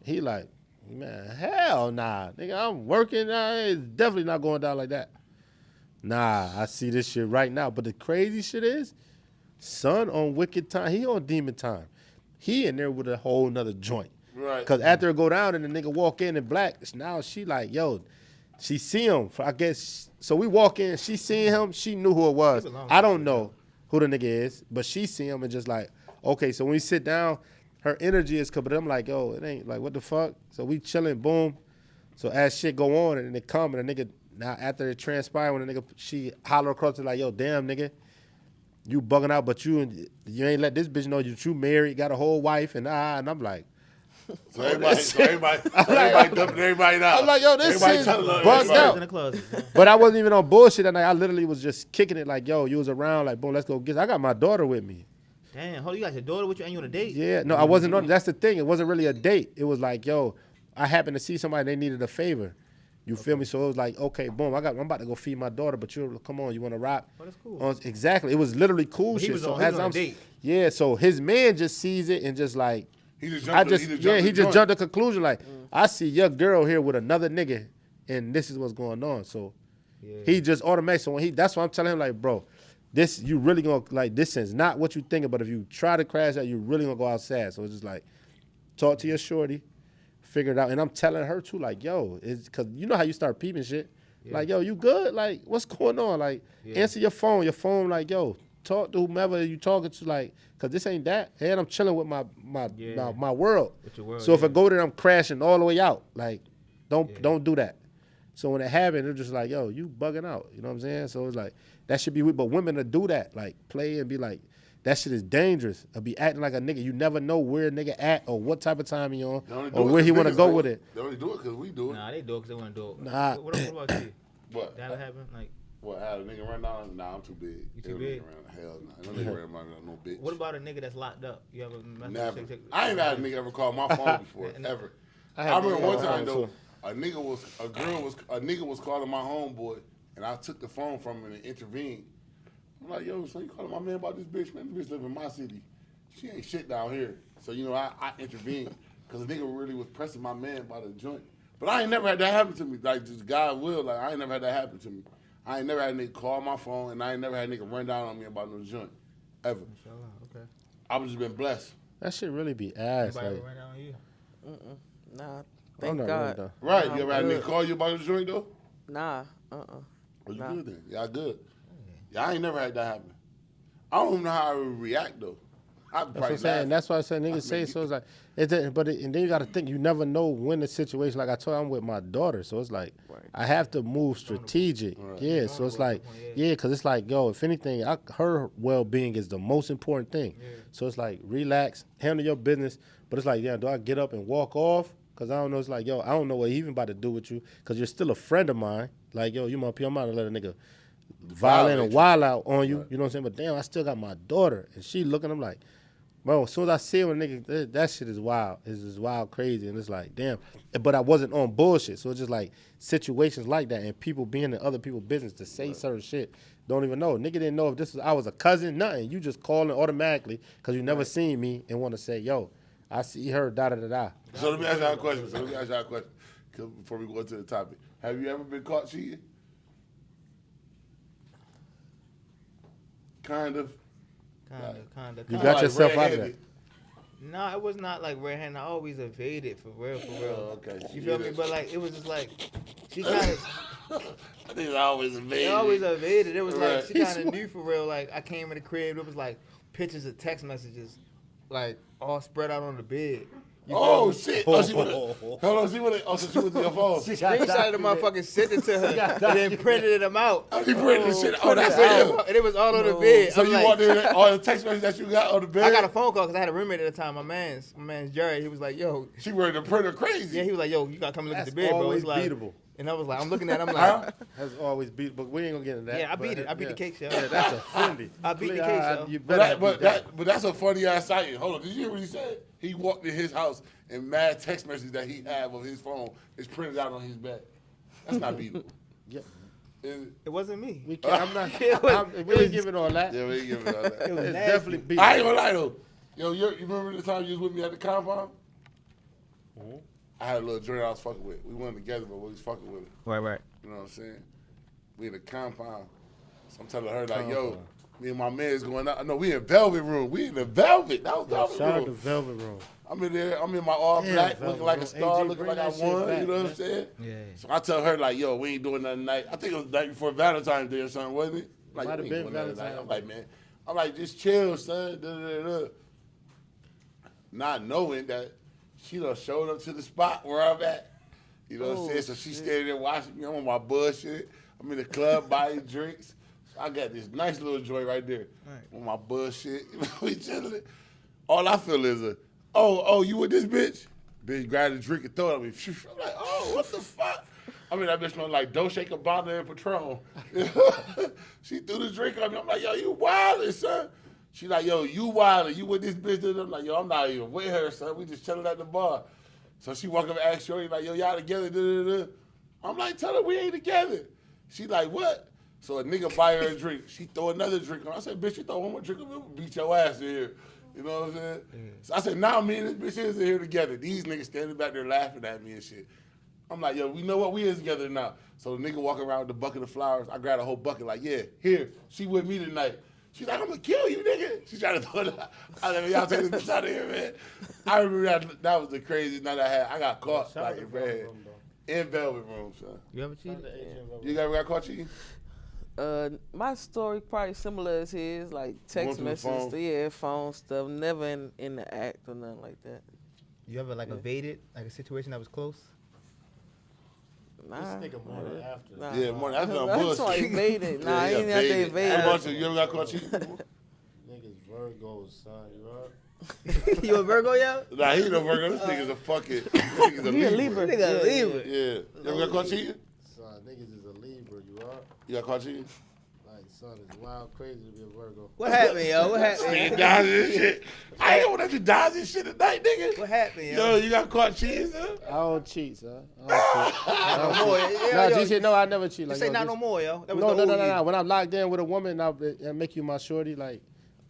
He like, man, hell nah, nigga, I'm working. It's definitely not going down like that. Nah, I see this shit right now. But the crazy shit is, son on wicked time, he on demon time. He in there with a whole nother joint. Right. Cause after it go down and the nigga walk in black, now she like, yo, she see him. I guess so. We walk in, she seen him. She knew who it was. I don't know who the nigga is, but she see him and just like, okay. So when we sit down, her energy is coming. I'm like, yo, it ain't like what the fuck. So we chilling, boom. So as shit go on and it come and the nigga. Now, after it transpired, when the nigga, she holler across it like, yo, damn, nigga, you bugging out, but you ain't let this bitch know that you married, got a whole wife, and I'm like. So everybody dumping everybody out. I'm like, yo, this Everybody shit telling her bugged everybody. out. in the closet. But I wasn't even on bullshit that night. I literally was just kicking it like, yo, you was around, like, boom, let's go get I got my daughter with me. Damn, hold on, you got your daughter with you and you on a date? Yeah, no, I wasn't on. That's the thing. It wasn't really a date. It was like, yo, I happened to see somebody, they needed a favor. You feel me? So it was like, okay, boom, I'm about to go feed my daughter, but come on, you want to rock? Oh, that's cool. Exactly. It was literally cool But he shit. was So on- he was as on a I'm, date. yeah, so his man just sees it and just like, He just he just jumped to conclusion like, I see your girl here with another nigga, and this is what's going on. So he just automatically. So that's why I'm telling him like, bro, this you really gonna like. This is not what you thinking, but if you try to crash out, you really gonna go outside. So it's just like, talk to your shorty, figure it out. And I'm telling her too, like, yo, it's because you know how you start peeping shit. Like, yo, you good? Like, what's going on? Like, answer your phone. Your phone, like, yo, talk to whomever you talking to, like, cause this ain't that. And I'm chilling with my world. With your world, So if I go there, I'm crashing all the way out. Like, don't do that. So when it happened, it's just like, yo, you bugging out. You know what I'm saying? So it's like that should be weird. But women to do that, like play and be like, that shit is dangerous. Or be acting like a nigga. You never know where a nigga at or what type of time he on or where he want to go with it. They only do it because we do it. Nah, they do it because they want to do it. Nah. What about you? What? That ever happen? Like, What, had a nigga run down? Nah, I'm too big. You too big? Hell no. No nigga ran around no bitch. what about a nigga that's locked up? You ever messed Never. with I ain't had a nigga ever call my phone before, ever. I remember one time though, a nigga was calling my homeboy, and I took the phone from him and intervened. I'm like, yo, so you calling my man about this bitch? Man, this bitch live in my city. She ain't shit down here. So, you know, I intervened because the nigga really was pressing my man by the joint. But I ain't never had that happen to me. Like, just God will, like, I ain't never had that happen to me. I ain't never had a nigga call my phone, and I ain't never had a nigga run down on me about no joint. Ever. Okay. I've just been blessed. That shit really be ass. Anybody Like, ever ran down on you? Nah, I'm thank not God. really done. Right. Nah, You ever had a good. nigga call you about no joint, though? Nah, Well, you Nah. good then. Y'all good. Yeah, I ain't never had that happen. I don't even know how I would react, though. I'd That's what probably I'm saying. laugh. That's why I said niggas say so. It's like, and then you got to think you never know when the situation. Like I told you, I'm with my daughter, so it's like I have to move strategic. Yeah, so it's like because it's like yo, if anything, her well being is the most important thing. So it's like relax, handle your business. But it's like yeah, do I get up and walk off? Cause I don't know. It's like yo, I don't know what he even about to do with you. Cause you're still a friend of mine. Like yo, you my P. I'm not gonna let a nigga violate and wild out on you. You know what I'm saying? But damn, I still got my daughter, and she looking. I'm like. Bro, as soon as I see it with a nigga, that shit is wild. It's just wild, crazy, and it's like, damn. But I wasn't on bullshit, so it's just like situations like that, and people being in other people's business to say certain shit. Don't even know. Nigga didn't know if I was a cousin, nothing. You just calling automatically because you never seen me and want to say, yo, I see her, da-da-da-da. So let me ask y'all a question. 'Cause before we go into the topic. Have you ever been caught cheating? Kind of. Kinda. You got yourself out of that. red-handed. No, it was not like red hand. I always evaded for real. Oh, okay. You feel me? But like it was just like she kind of. I think I always evaded. They always evaded. It was Right. like she kind of knew for real. Like I came in the crib, it was like pictures of text messages, like all spread out on the bed. You feel Oh me? shit! Oh, she would. Hold on, she would. Oh, so she was in your phone. Screenshotted the motherfucker, sent it to her, and then printed them out. Oh, she printed the shit. Oh, that's Printed real. and it was all on the bed. So I'm you like, want all the text messages that you got on the bed? I got a phone call because I had a roommate at the time. My man's Jerry. He was like, "Yo, She ready to print her crazy. yeah." He was like, "Yo, you gotta come look That's at the bed, bro." always It's like, beatable. and I was like, I'm looking at, it, I'm like, Huh? That's always beat, but we ain't gonna get into that. yeah, I But beat it. I beat the cake show. Yeah, that's a Fendi. I beat the cake show. You But, better but that's a funny ass sighting. Hold on, did you hear what he said? He walked in his house and mad text messages that he had on his phone is printed out on his bed. That's not beatable. Yeah. It wasn't me. We can't, I'm not. It was- we ain't giving all that. Yeah, we ain't giving all that. It's nasty. definitely beat. I ain't gonna lie though. Yo, you remember the time you was with me at the compound? Mm-hmm. I had a little joint I was fucking with. We went together, but we was fucking with it. Right. You know what I'm saying? We in the compound. So I'm telling her like, yo, me and my man's going out. No, we in Velvet Room. We in the Velvet. That was Velvet Shout out to Room. Velvet Room. I'm in there. I'm in my all Damn, black, Velvet looking like a Room. star, AG, looking bring like I that shit won. back, You know what man. I'm saying? Yeah. So I tell her like, yo, we ain't doing nothing tonight. I think it was the night before Valentine's Day or something, wasn't it? Like, Might we have ain't been doing nothing tonight. Valentine's I'm like, man. I'm like, just chill, son. Not knowing that she done showed up to the spot where I'm at. You know what I'm saying? So she's standing there watching me. I'm on my bullshit. I'm in the club buying drinks. So I got this nice little joint right there on my bullshit. We chilling. All I feel is oh, you with this bitch? Bitch grabbed a drink and throw it at me. I'm like, oh, what the fuck? I mean, that bitch smelled like Dolce & Gabbana and Patron. She threw the drink at me. I'm like, yo, you wildin', son. She like, yo, you wild, you with this bitch? I'm like, yo, I'm not even with her, son. We just chilling at the bar. So she walk up and ask Shorty, like, yo, y'all together? Da-da-da-da. I'm like, tell her we ain't together. She like, what? So a nigga buy her a drink. She throw another drink on. I said, bitch, you throw one more drink on me, beat your ass in here. You know what I'm saying? So I said, nah, me and this bitch is in here together. These niggas standing back there laughing at me and shit. I'm like, yo, we know what we is together now. So the nigga walking around with the bucket of flowers. I grabbed a whole bucket, like, yeah, here, she with me tonight. She's like, I'm gonna kill you, nigga. She trying to throw it out. I was like, y'all take this bitch out of here, man. I remember that was the craziest night I had. I got caught like in Velvet Room, son. You ever cheated? You ever got caught cheating? My story probably similar as his, like text messages, phone stuff. Never in the act or nothing like that. You ever like evaded like a situation that was close? Nah. This nigga Mornin Afta. Nah. Yeah, Mornin Afta. That's why I evaded. Nah, I ain't have to evade. You ever got caught cheating? Niggas Virgos, son. You heard? You a Virgo, yo? Nah, he no Virgo. This nigga's a fucking. This nigga's a He a Libra. Libra. Nigga, Libra. Yeah. You ever got caught cheating? Son, niggas is a Libra. You heard? You got caught cheating? Like, son, it's wild crazy to be a Virgo. What happened, yo? What happened? Nigga dies and shit. I ain't gonna let you die and shit tonight, nigga. What happened, yo? Yo, you got caught cheating, son? I don't cheat, son. I don't cheat. Not no more. Nah, Yo, G shit, no, I never cheat. you Like, say yo, not just- no more, yo. That was No, the no. old you. When I'm locked in with a woman, I make you my shorty. Like,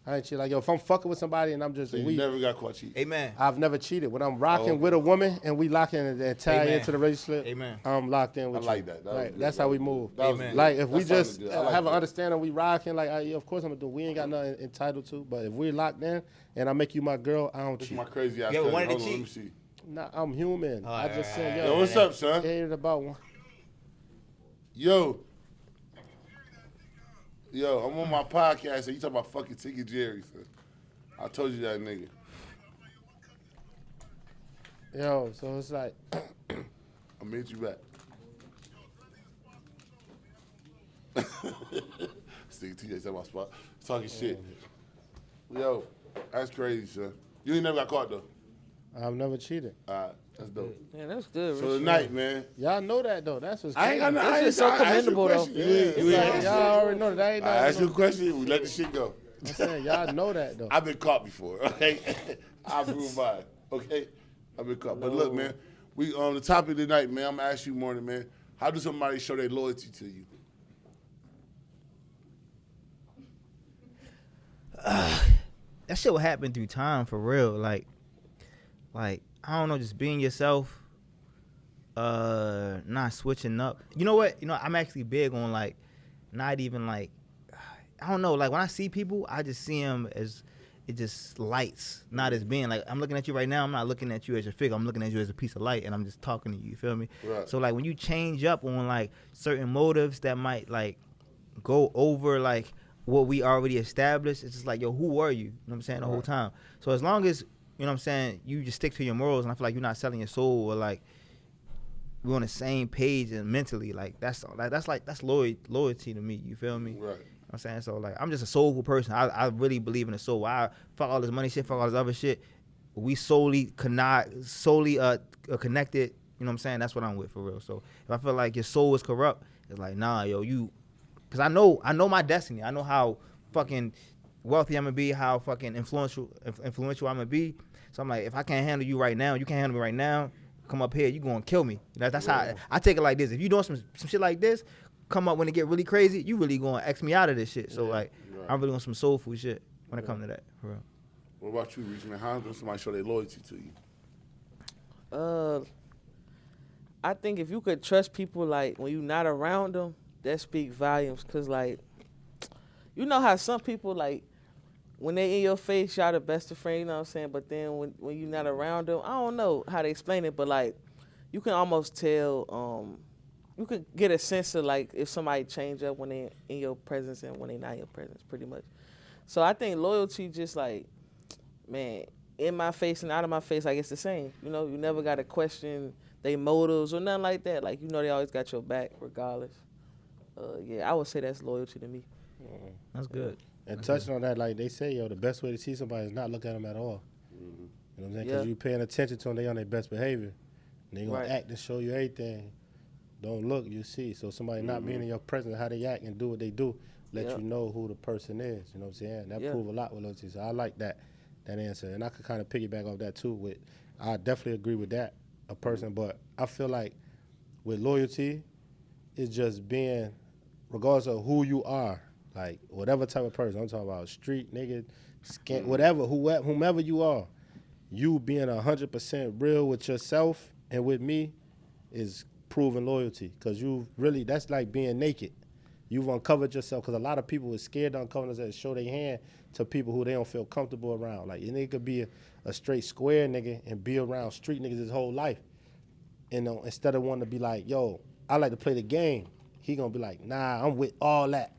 I ain't cheat. Like, yo, if I'm fucking with somebody and I'm just So you weak, never got caught cheating? Amen. I've never cheated. When I'm rocking with a woman and we lock in and tie Amen. into the relationship, Amen. I'm locked in with I you. like that. That was Right. good. That's how we move. That was Amen. good. Like, if we That sounded just good. I like have an that. understanding we rocking, like, of course I'm gonna do. We ain't got nothing entitled to. But if we're locked in and I make you my girl, I don't This is cheat. my crazy ass You ever cousin. wanted to Hold on, let me cheat? see. Nah, I'm human. I just said, Yo, what's up, son? It ain't about one. Yo, I'm on my podcast and you talking about fucking Tiki Jerry, son. I told you that, nigga. Yo, so it's like, I'll meet you back. Stick TJ at my spot. Talking shit. Yo, that's crazy, son. You ain't never got caught, though. I've never cheated. All right, that's dope. Yeah, that's good. So Reese. tonight, man. Y'all know that though. That's what's I ain't crazy. got no. That's I just so I asked you a commendable, though. question. You It's ain't like, answer. y'all already know that. That ain't I asked you a nothing. question. We let the shit go. I'm saying y'all know that though. I've been caught before. Okay, I prove mine. Okay, I've been caught. But look, man, we on the topic of the night, man. I'm gonna ask you, Morning, man. How do somebody show their loyalty to you? That shit will happen through time for real. Like I don't know, just being yourself, not switching up. You know what? You know, I'm actually big on like not even like I don't know, like when I see people, I just see them as it just lights, not as being like I'm looking at you right now. I'm not looking at you as your figure. I'm looking at you as a piece of light, and I'm just talking to you. You feel me? Right. So like when you change up on like certain motives that might like go over like what we already established, it's just like, yo, who are you? You know what I'm saying? The whole time. So as long as, you know what I'm saying, you just stick to your morals, and I feel like you're not selling your soul, or like we're on the same page and mentally, like that's loyalty to me. You feel me? Right. You know what I'm saying? So like I'm just a soulful person. I really believe in the soul. I fuck all this money shit, fuck all this other shit. We solely connected. You know what I'm saying? That's what I'm with for real. So if I feel like your soul is corrupt, it's like, nah, yo, you. Cause I know my destiny. I know how fucking wealthy I'm gonna be, how fucking influential I'm gonna be. So I'm like, if I can't handle you right now, you can't handle me right now. Come up here, you gonna kill me. That's how I take it like this. If you doing some shit like this, come up when it get really crazy, you really gonna X me out of this shit. So like, I'm really on some soulful shit when it comes to that, for real. What about you, Reese, man? How does somebody show their loyalty to you? I think if you could trust people, like when you're not around them, that speak volumes. Cause like, you know how some people like when they in your face, y'all the best of friends. You know what I'm saying? But then when you're not around them, I don't know how to explain it, but like, you can almost tell. You could get a sense of like if somebody change up when they in your presence and when they not in your presence, pretty much. So I think loyalty, just like, man, in my face and out of my face, like it's the same. You know, you never got to question their motives or nothing like that. Like, you know, they always got your back regardless. Yeah, I would say that's loyalty to me. That's good. And touching on that, like they say, yo, the best way to see somebody is not look at them at all. You know what I'm saying? Because Yeah. you paying attention to them, they on their best behavior. And they gonna Right. act and show you everything. Don't look, you see. So somebody not being in your presence, how they act and do what they do, let you know who the person is. You know what I'm saying? That prove a lot with loyalty. So I like that answer. And I could kind of piggyback off that too. I definitely agree with that, a person. But I feel like with loyalty, it's just being, regardless of who you are, like whatever type of person. I'm talking about street, nigga, whatever, whomever you are, you being 100% real with yourself and with me is proving loyalty. Because you really, that's like being naked. You've uncovered yourself, because a lot of people are scared to uncover themselves and show their hand to people who they don't feel comfortable around. Like, a nigga could be a straight square nigga and be around street niggas his whole life. And instead of wanting to be like, yo, I like to play the game, he gonna be like, nah, I'm with all that.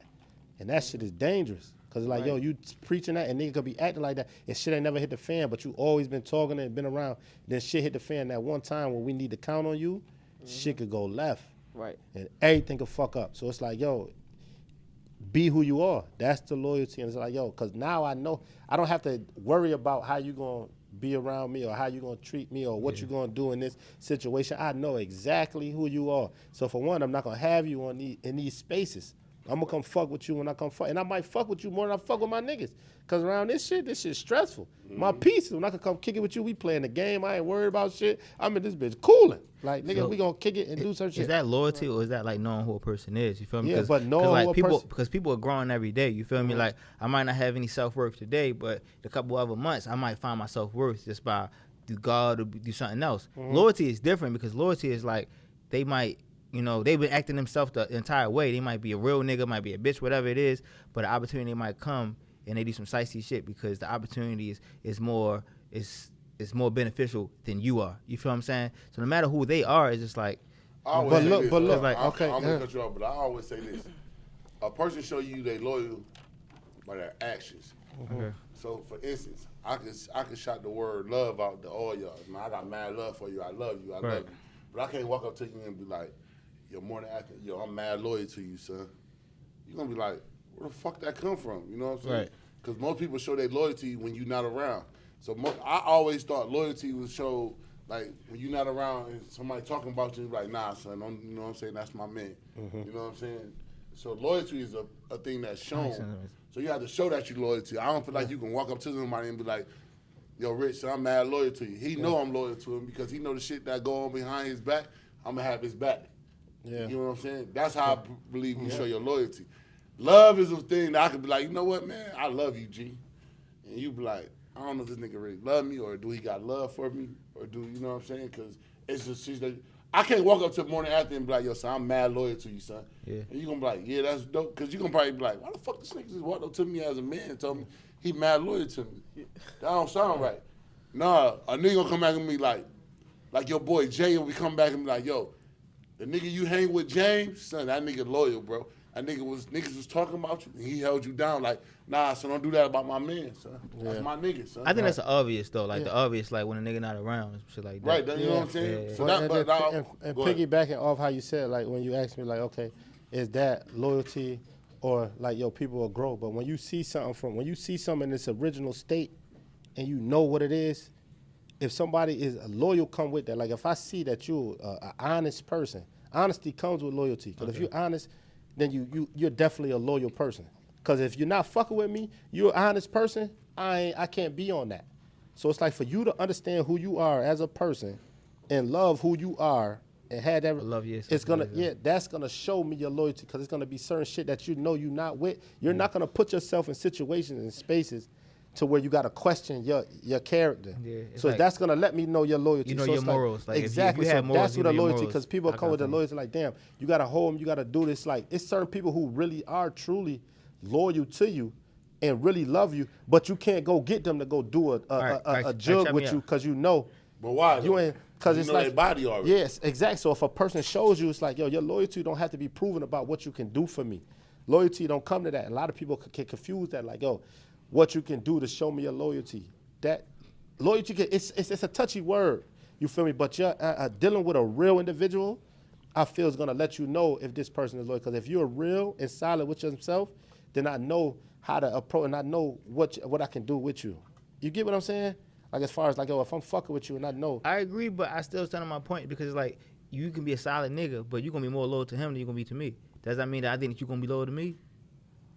And that shit is dangerous. Because like, yo, you preaching that and nigga could be acting like that and shit ain't never hit the fan, but you always been talking and been around. Then shit hit the fan that one time when we need to count on you, shit could go left. Right. And everything could fuck up. So it's like, yo, be who you are. That's the loyalty. And it's like, yo, because now I know I don't have to worry about how you going to be around me or how you going to treat me or what you going to do in this situation. I know exactly who you are. So for one, I'm not going to have you in these spaces. I'm going to come fuck with you when I come fuck. And I might fuck with you more than I fuck with my niggas. Because around this shit's stressful. My peace, when I can come kick it with you, we playing the game. I ain't worried about shit. I'm in this bitch cooling. Like, nigga, we going to kick it and do some shit. Is that loyalty or is that like knowing who a person is? You feel me? Yeah, but knowing like who a people, person... Because people are growing every day. You feel me? Like, I might not have any self-worth today, but a couple other months, I might find my self-worth just by do God or do something else. Loyalty is different because loyalty is like, they might... You know, they've been acting themselves the entire way. They might be a real nigga, might be a bitch, whatever it is, but the opportunity might come and they do some sightsee shit because the opportunity is more beneficial than you are. You feel what I'm saying? So no matter who they are, it's just like. But look, like, okay, I'm gonna cut you off, but I always say this: a person show you they loyal by their actions. Okay. So, for instance, I could shout the word love out to all y'all. Man, I got mad love for you. I love you. I love you. But I can't walk up to you and be like, yo, Mornin Afta, yo, I'm mad loyal to you, son. You're going to be like, where the fuck that come from? You know what I'm saying? Right. Because most people show their loyalty when you're not around. So I always thought loyalty was show, like, when you're not around and somebody talking about you, you're like, nah, son, you know what I'm saying? That's my man. You know what I'm saying? So loyalty is a thing that's shown. So you have to show that you're loyal to. I don't feel like you can walk up to somebody and be like, yo, Rich, son, I'm mad loyal to you. He know I'm loyal to him because he know the shit that go on behind his back, I'm going to have his back. Yeah. You know what I'm saying? That's how I believe you show your loyalty. Love is a thing that I could be like, you know what, man? I love you, G. And you be like, I don't know if this nigga really love me or do he got love for me or do, you know what I'm saying? Because it's just shit that I can't walk up to Mornin Afta and be like, yo, son, I'm mad loyal to you, son. Yeah. And you going to be like, yeah, that's dope. Because you going to probably be like, why the fuck this nigga just walked up to me as a man and told me he mad loyal to me? That don't sound right. Nah, a nigga going to come back and be like your boy Jay will be come back and be like, yo, the nigga you hang with James, son, that nigga loyal, bro. That niggas was talking about you, and he held you down like, nah, son, don't do that about my man, son. That's my nigga, son. I think that's obvious, though. Like, the obvious, like, when a nigga not around and shit like that. Right, you know what I'm saying? So and piggybacking off how you said, like, when you asked me, like, okay, is that loyalty or, like, yo, people will grow. But when you see something in its original state and you know what it is, if somebody is loyal, come with that. Like, if I see that you're an honest person, honesty comes with loyalty. Because if you're honest, then you're definitely a loyal person. Because if you're not fucking with me, you're an honest person, I can't be on that. So it's like for you to understand who you are as a person and love who you are and have that, love you. It's gonna, that's gonna show me your loyalty. Because it's gonna be certain shit that you know you're not with. You're not gonna put yourself in situations and spaces to where you got to question your character. Yeah, so like, that's going to let me know your loyalty. You know so your morals. Like, exactly. If you have morals, that's what the loyalty, because people come with the loyalty like, damn, you got to hold them, you got to do this. Like, it's certain people who really are truly loyal to you and really love you, but you can't go get them to go do a jug with you because you know. But why? You ain't, because it's like, their body already. Yes, exactly. So if a person shows you, it's like, yo, your loyalty don't have to be proven about what you can do for me. Loyalty don't come to that. A lot of people can confuse that, like, yo, what you can do to show me your loyalty. That loyalty, it's a touchy word, you feel me? But you're dealing with a real individual, I feel is gonna let you know if this person is loyal. Because if you're real and solid with yourself, then I know how to approach and I know what I can do with you. You get what I'm saying? Like as far as like, oh, if I'm fucking with you and I know. I agree, but I still stand on my point because like you can be a solid nigga, but you're gonna be more loyal to him than you're gonna be to me. Does that mean that I think that you're gonna be loyal to me?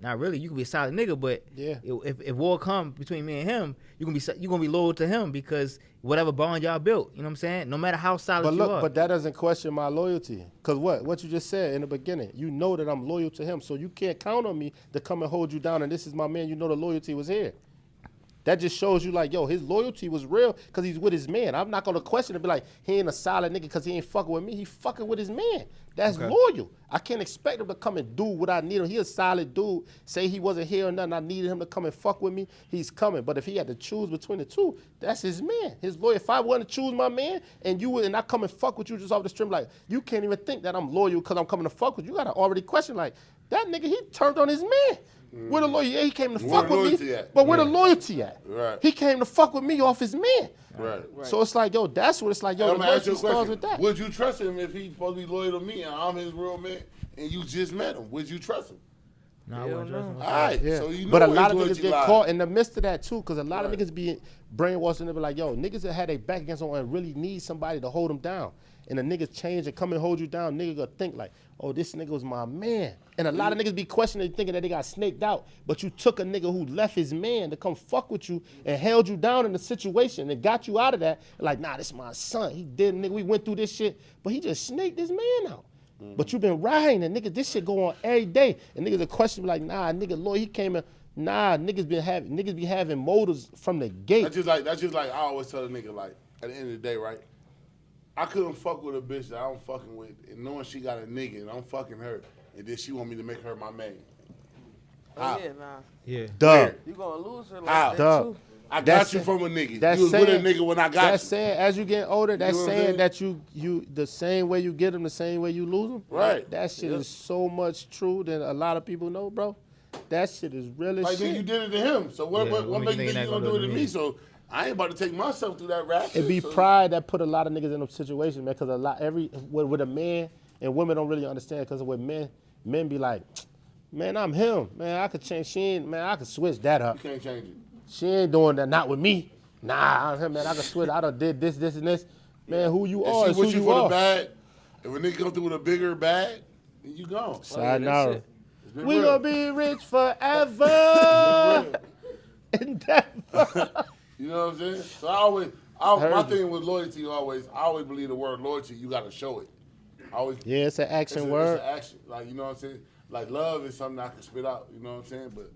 Not really. You can be a solid nigga, but if war come between me and him, you're gonna be loyal to him because whatever bond y'all built, you know what I'm saying? No matter how solid But you look, are. but that doesn't question my loyalty. Cause what you just said in the beginning, you know that I'm loyal to him, so you can't count on me to come and hold you down. And this is my man. You know the loyalty was here. That just shows you like, yo, his loyalty was real because he's with his man. I'm not gonna question and be like, he ain't a solid nigga because he ain't fucking with me. He fucking with his man. That's loyal. I can't expect him to come and do what I need him. He a solid dude. Say he wasn't here or nothing. I needed him to come and fuck with me. He's coming. But if he had to choose between the two, that's his man. His loyal. If I wanted to choose my man and I come and fuck with you just off the stream, like you can't even think that I'm loyal because I'm coming to fuck with you. You gotta already question like that nigga. He turned on his man. Where the loyalty? Yeah, he came to fuck with me. But where the loyalty at? Right. He came to fuck with me off his man. Right. So it's like, yo, that's what it's like, yo, the loyalty starts with that. Would you trust him if he's supposed to be loyal to me and I'm his real man and you just met him? Would you trust him? No, I wouldn't trust him. All right. Yeah. So you know but a lot of his niggas get loyalty caught lies. in the midst of that too, because a lot of niggas be brainwashed and they be like, yo, niggas that had their back against someone and really need somebody to hold them down. And the niggas change and come and hold you down, nigga gonna think like, oh, this nigga was my man. And a lot of niggas be questioning, thinking that they got snaked out. But you took a nigga who left his man to come fuck with you and held you down in the situation and got you out of that. Like, nah, this my son. He did, nigga. We went through this shit. But he just snaked his man out. But you been riding and nigga, this shit go on every day. And niggas a question like, nah, nigga, Lloyd, he came in. Nah, niggas be having motives from the gate. That's just like I always tell a nigga, like, at the end of the day, right? I couldn't fuck with a bitch that I'm fucking with and knowing she got a nigga and I'm fucking her and then she want me to make her my man. Oh, yeah, nah. Yeah. Duh. You gonna lose her like How? that Duh. too. I got That's you it. from a nigga. That's You was saying, with a nigga when I got that's you. saying as you get older, that's know what I'm saying saying? that you the same way you get them, the same way you lose them. Right. That shit is so much true than a lot of people know, bro. That shit is real as Like, shit. nigga, you did it to him. So what what makes make you you think you think gonna do it to me? me? So I ain't about to take myself through that rap. It be So- pride that put a lot of niggas in those situations, man. Because with a man and women don't really understand. Because with men be like, man, I'm him, man. I could change. I could switch that up. You can't change it. She ain't doing that. Not with me. Nah, I'm him, man. I could switch. I done did this, and this. Man, who you are If is she who with you you for the are. bag, if a nigga come through with a bigger bag, then you gone. Sayonara. it. It's been We real. gonna be rich forever. And that. You know what I'm saying? So my Heard you. thing with loyalty I always believe the word loyalty, you gotta show it. I always Yeah, it's an it's action a- word. It's an action. Like, you know what I'm saying? Like, love is something I can spit out, you know what I'm saying? But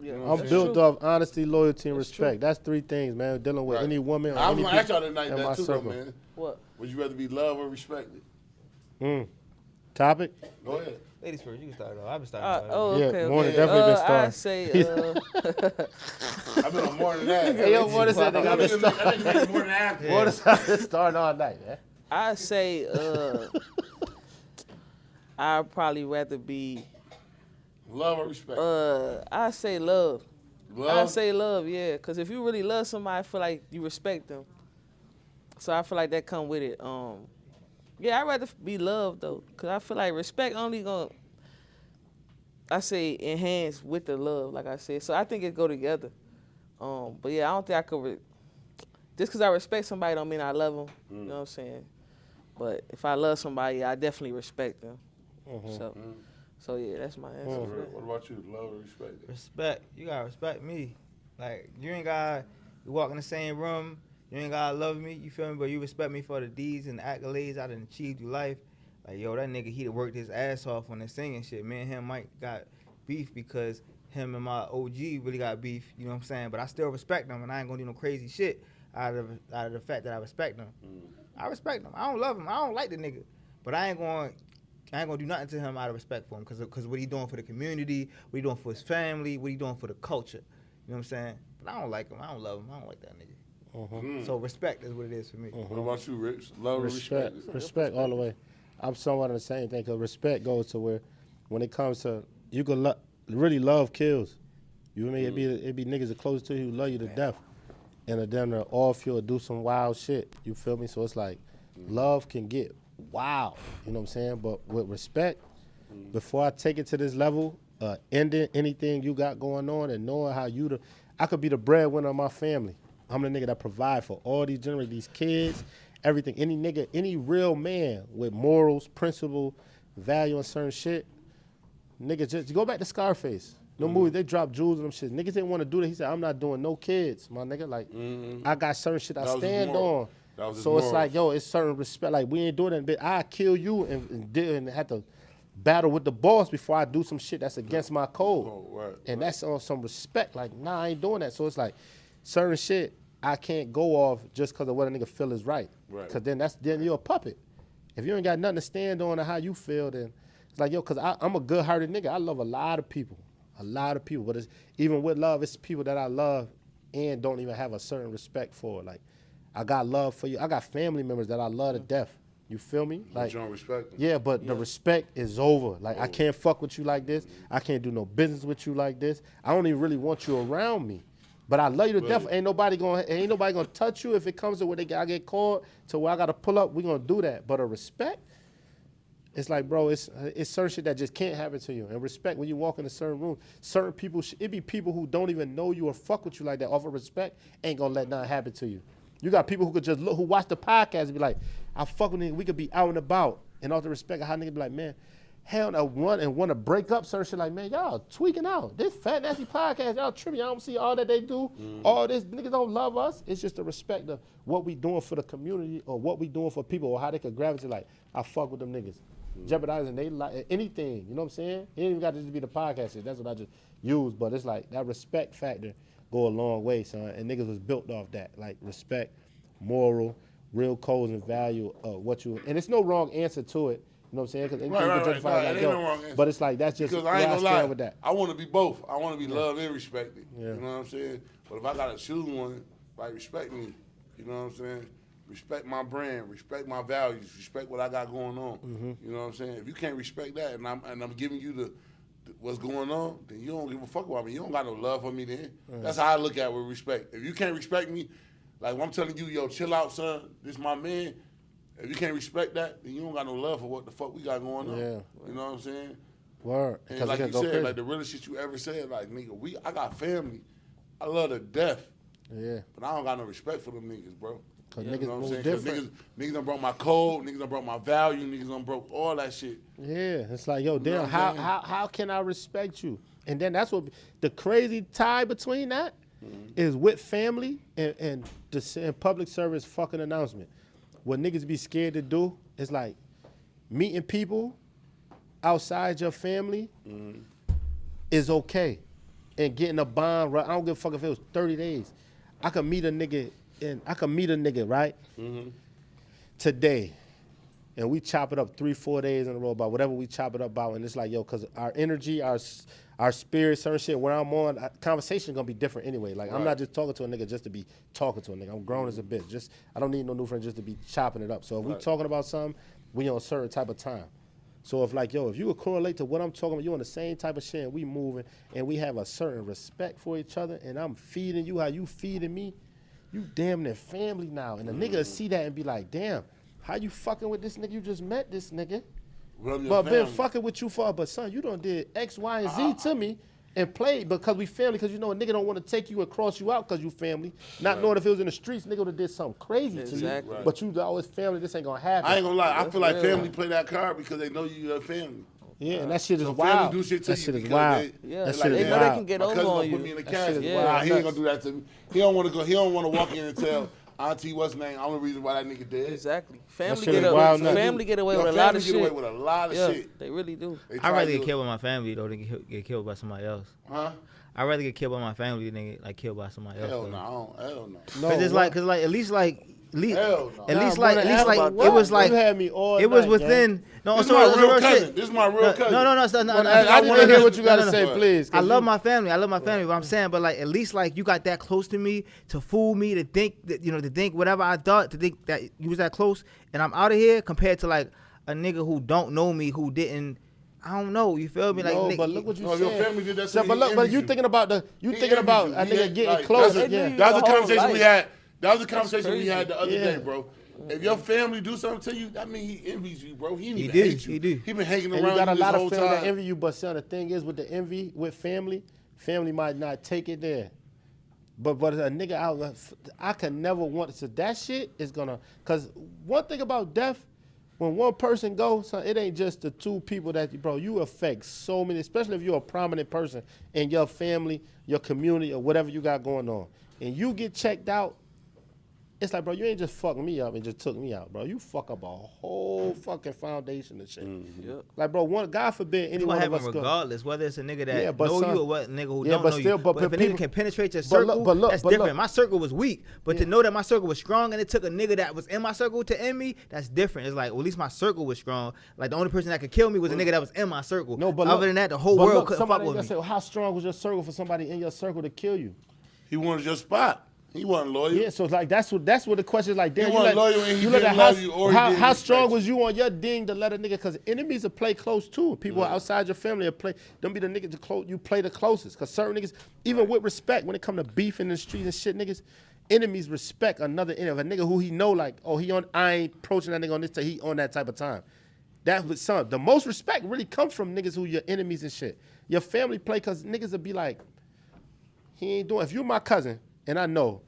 Yeah, know I'm what built true. off honesty, loyalty, and That's respect. That's three things, man. Dealing with Right. any woman or I was any gonna ask people y'all tonight in my that too, though, circle. man. What? Would you rather be loved or respected? Topic? Go ahead. Ladies first, you can start off. I've been starting off. Oh, Yeah, okay. Mornin okay. definitely been I starting. say, I've been on more than that. Hey, yo, Mornin said they got That to nigga start. make more than after. Mornin starting all night, man. I say, I'd probably rather be, Love or respect? I say love. I Love? say love, yeah. Because if you really love somebody, I feel like you respect them. So I feel like that come with it. Yeah, I'd rather be loved, though. Because I feel like respect only going to, I say, enhance with the love, like I said. So I think it go together. But yeah, I don't think I could, just because I respect somebody don't mean I love them. You know what I'm saying? But if I love somebody, I definitely respect them. So yeah, that's my answer. for that. What about you? Love or respect? Respect. You gotta respect me. Like, you ain't gotta walk in the same room. You ain't gotta love me. You feel me? But you respect me for the deeds and the accolades I done achieved through life. Like, yo, that nigga, he done worked his ass off on the singing shit. Me and him might got beef because him and my OG really got beef. You know what I'm saying? But I still respect him, and I ain't gonna do no crazy shit out of the fact that I respect him. I respect him. I don't love him. I don't like the nigga. But I ain't gonna do nothing to him out of respect for him, because what he doing for the community, what he doing for his family, what he doing for the culture. You know what I'm saying? But I don't like him. I don't love him. I don't like that nigga. So respect is what it is for me. What about you, Rich? Love or respect? Respect all the way. I'm somewhat on the same thing, because respect goes to where, when it comes to, you can really love kills. You know what I mean? It be niggas that close to you who love you to death. And then they're off you or do some wild shit. You feel me? So it's like, love can get wild. You know what I'm saying? But with respect, before I take it to this level, ending anything you got going on and knowing how I could be the breadwinner of my family. I'm the nigga that provide for all these kids everything. Any nigga, any real man with morals, principle, value, and certain shit, nigga, just go back to Scarface. No movie, they dropped jewels and them shit. Niggas didn't want to do that. He said, I'm not doing no kids, my nigga. Like, I got certain shit I stand on. So it's like, yo, it's certain respect. Like, we ain't doing that. But I kill you and have to battle with the boss before I do some shit that's against my code. And that's on some respect. Like, nah, I ain't doing that. So it's like, certain shit I can't go off just because of what a nigga feel is right. Because then you're a puppet. If you ain't got nothing to stand on or how you feel, then it's like, yo, because I'm a good-hearted nigga. I love a lot of people. But it's, even with love, it's people that I love and don't even have a certain respect for. Like, I got love for you. I got family members that I love to death. You feel me? Like, you don't respect them. Yeah, but the respect is over. Like, I can't fuck with you like this. I can't do no business with you like this. I don't even really want you around me. But I love you to death. Ain't nobody gonna touch you if it comes to where I get called to where I gotta pull up. We gonna do that. But a respect, it's like, bro, it's certain shit that just can't happen to you. And respect, when you walk in a certain room, certain people, it be people who don't even know you or fuck with you like that. Off of respect, ain't gonna let nothing happen to you. You got people who could just look, who watch the podcast and be like, I fuck with nigga, we could be out and about. And all the respect of how nigga be like, man, hell no, want to break up certain shit like, man, y'all tweaking out. This fat, nasty podcast, y'all tripping. Y'all don't see all that they do. All this, niggas don't love us. It's just the respect of what we doing for the community or what we doing for people or how they could gravitate like, I fuck with them niggas. Jeopardizing they like anything, you know what I'm saying? It ain't even got to just be the podcast shit. That's what I just use. But it's like that respect factor go a long way, son. And niggas was built off that. Like respect, moral, real codes and value of what you, and it's no wrong answer to it. You know what I'm saying? Because ain't no wrong answer. But it's like that's just because I ain't gonna lie. With that. I want to be both. I want to be loved and respected. You know what I'm saying? But if I gotta choose one, like respect me. You know what I'm saying? Respect my brand, respect my values, respect what I got going on. You know what I'm saying? If you can't respect that, and I'm giving you the what's going on, then you don't give a fuck about me. You don't got no love for me then. That's how I look at it with respect. If you can't respect me, like when I'm telling you, yo, chill out, son. This my man. If you can't respect that, then you don't got no love for what the fuck we got going on. You know what I'm saying? Word. And like you said, like the realest shit you ever said, like nigga, I got family. I love to death. Yeah. But I don't got no respect for them niggas, bro. Cause you niggas know what I'm saying? different. Niggas done broke my code, niggas done broke my value, niggas done broke all that shit. Yeah, it's like, yo, damn, how can I respect you? And then that's what the crazy tie between that is with family and public service fucking announcement. What niggas be scared to do is like meeting people outside your family is okay. And getting a bond, I don't give a fuck if it was 30 days. I could meet a nigga, right? Today. And we chop it up 3-4 days in a row about whatever we chop it up about. And it's like, yo, because our energy, our spirit, certain shit, where I'm on, conversation gonna be different anyway. Like, I'm not just talking to a nigga just to be talking to a nigga. I'm grown as a bitch. I don't need no new friend just to be chopping it up. So if we talking about something, we on a certain type of time. So if like, yo, if you would correlate to what I'm talking about, you on the same type of shit and we moving and we have a certain respect for each other and I'm feeding you how you feeding me, you damn near family now. And the nigga see that and be like, damn, how you fucking with this nigga? You just met this nigga. But been fucking with you for, but son, you done did X, Y, and Z to me and played because we family, because you know a nigga don't want to take you and cross you out because you family. Not knowing if it was in the streets, nigga would have did something crazy to you. But you always family, this ain't gonna happen. I ain't gonna lie, I feel like family play that card because they know you your family. Yeah, and that shit is so wild. Family do shit to that you shit is because wild. They shit is know wild. they can get My over cousin on gonna you. put me in the casket. wild. Nah, he ain't gonna do that to me. He don't want to go. He don't want to walk in and tell Auntie what's name. Only reason why that nigga dead. Exactly. Family shit get is wild nuts. family get away with a lot of shit. Family get away with a lot of shit. They really do. I'd rather get killed by my family though than get killed by somebody else. Huh? I'd rather get killed by my family than get killed by somebody else. Hell no. Hell no. Cause it's like, at least like Hell no. it was like you had me all it was night, within. gang. No, This is so my so real real cousin. shit. This is my real cousin. No. I want to hear what you got to say, please. I love my family. But I'm saying, but like at least like you got that close to me to fool me to think that to think whatever I thought to think that you was that close and I'm out of here compared to like a nigga who don't know me who didn't. I don't know. You feel me? Like, no, nigga, but look what you said. Your family did that. So, but you thinking about a nigga getting closer. That was a conversation we had. That was a conversation we had the other day, bro. If your family do something to you, that means he envies you, bro. He didn't hate you. He do. He been hanging And around you got a lot of family that time. envy you, but son, the thing is with the envy with family might not take it there. But a nigga out, I can never want. So that shit is gonna. Cause one thing about death, when one person goes, son, it ain't just the two people that you affect so many. Especially if you're a prominent person in your family, your community, or whatever you got going on, and you get checked out. It's like, bro, you ain't just fucking me up and just took me out, bro. You fuck up a whole fucking foundation and shit. Yep. Like, bro, God forbid any one of us regardless, whether it's a nigga that know you or what nigga who don't but know still, you. But if a nigga can penetrate your circle, that's different. My circle was weak, but to know that my circle was strong and it took a nigga that was in my circle to end me, that's different. It's like, well, at least my circle was strong. Like, the only person that could kill me was a nigga that was in my circle. No, but other than that, the whole world couldn't fuck with me. Say, well, how strong was your circle for somebody in your circle to kill you? He wanted your spot. He wasn't loyal. Yeah, so it's like that's what the question is like. Damn, he wasn't loyal and he didn't love you or how strong was you on your ding to let a nigga? Because enemies will play close too. People outside your family will play. Don't be the nigga you play the closest. Because certain niggas, even with respect, when it come to beef in the streets and shit, niggas, enemies respect another enemy. A nigga who he know like, oh, I ain't approaching that nigga on this till he on that type of time. That was the most respect really comes from niggas who your enemies and shit. Your family play because niggas will be like, he ain't doing. If you're my cousin. And I know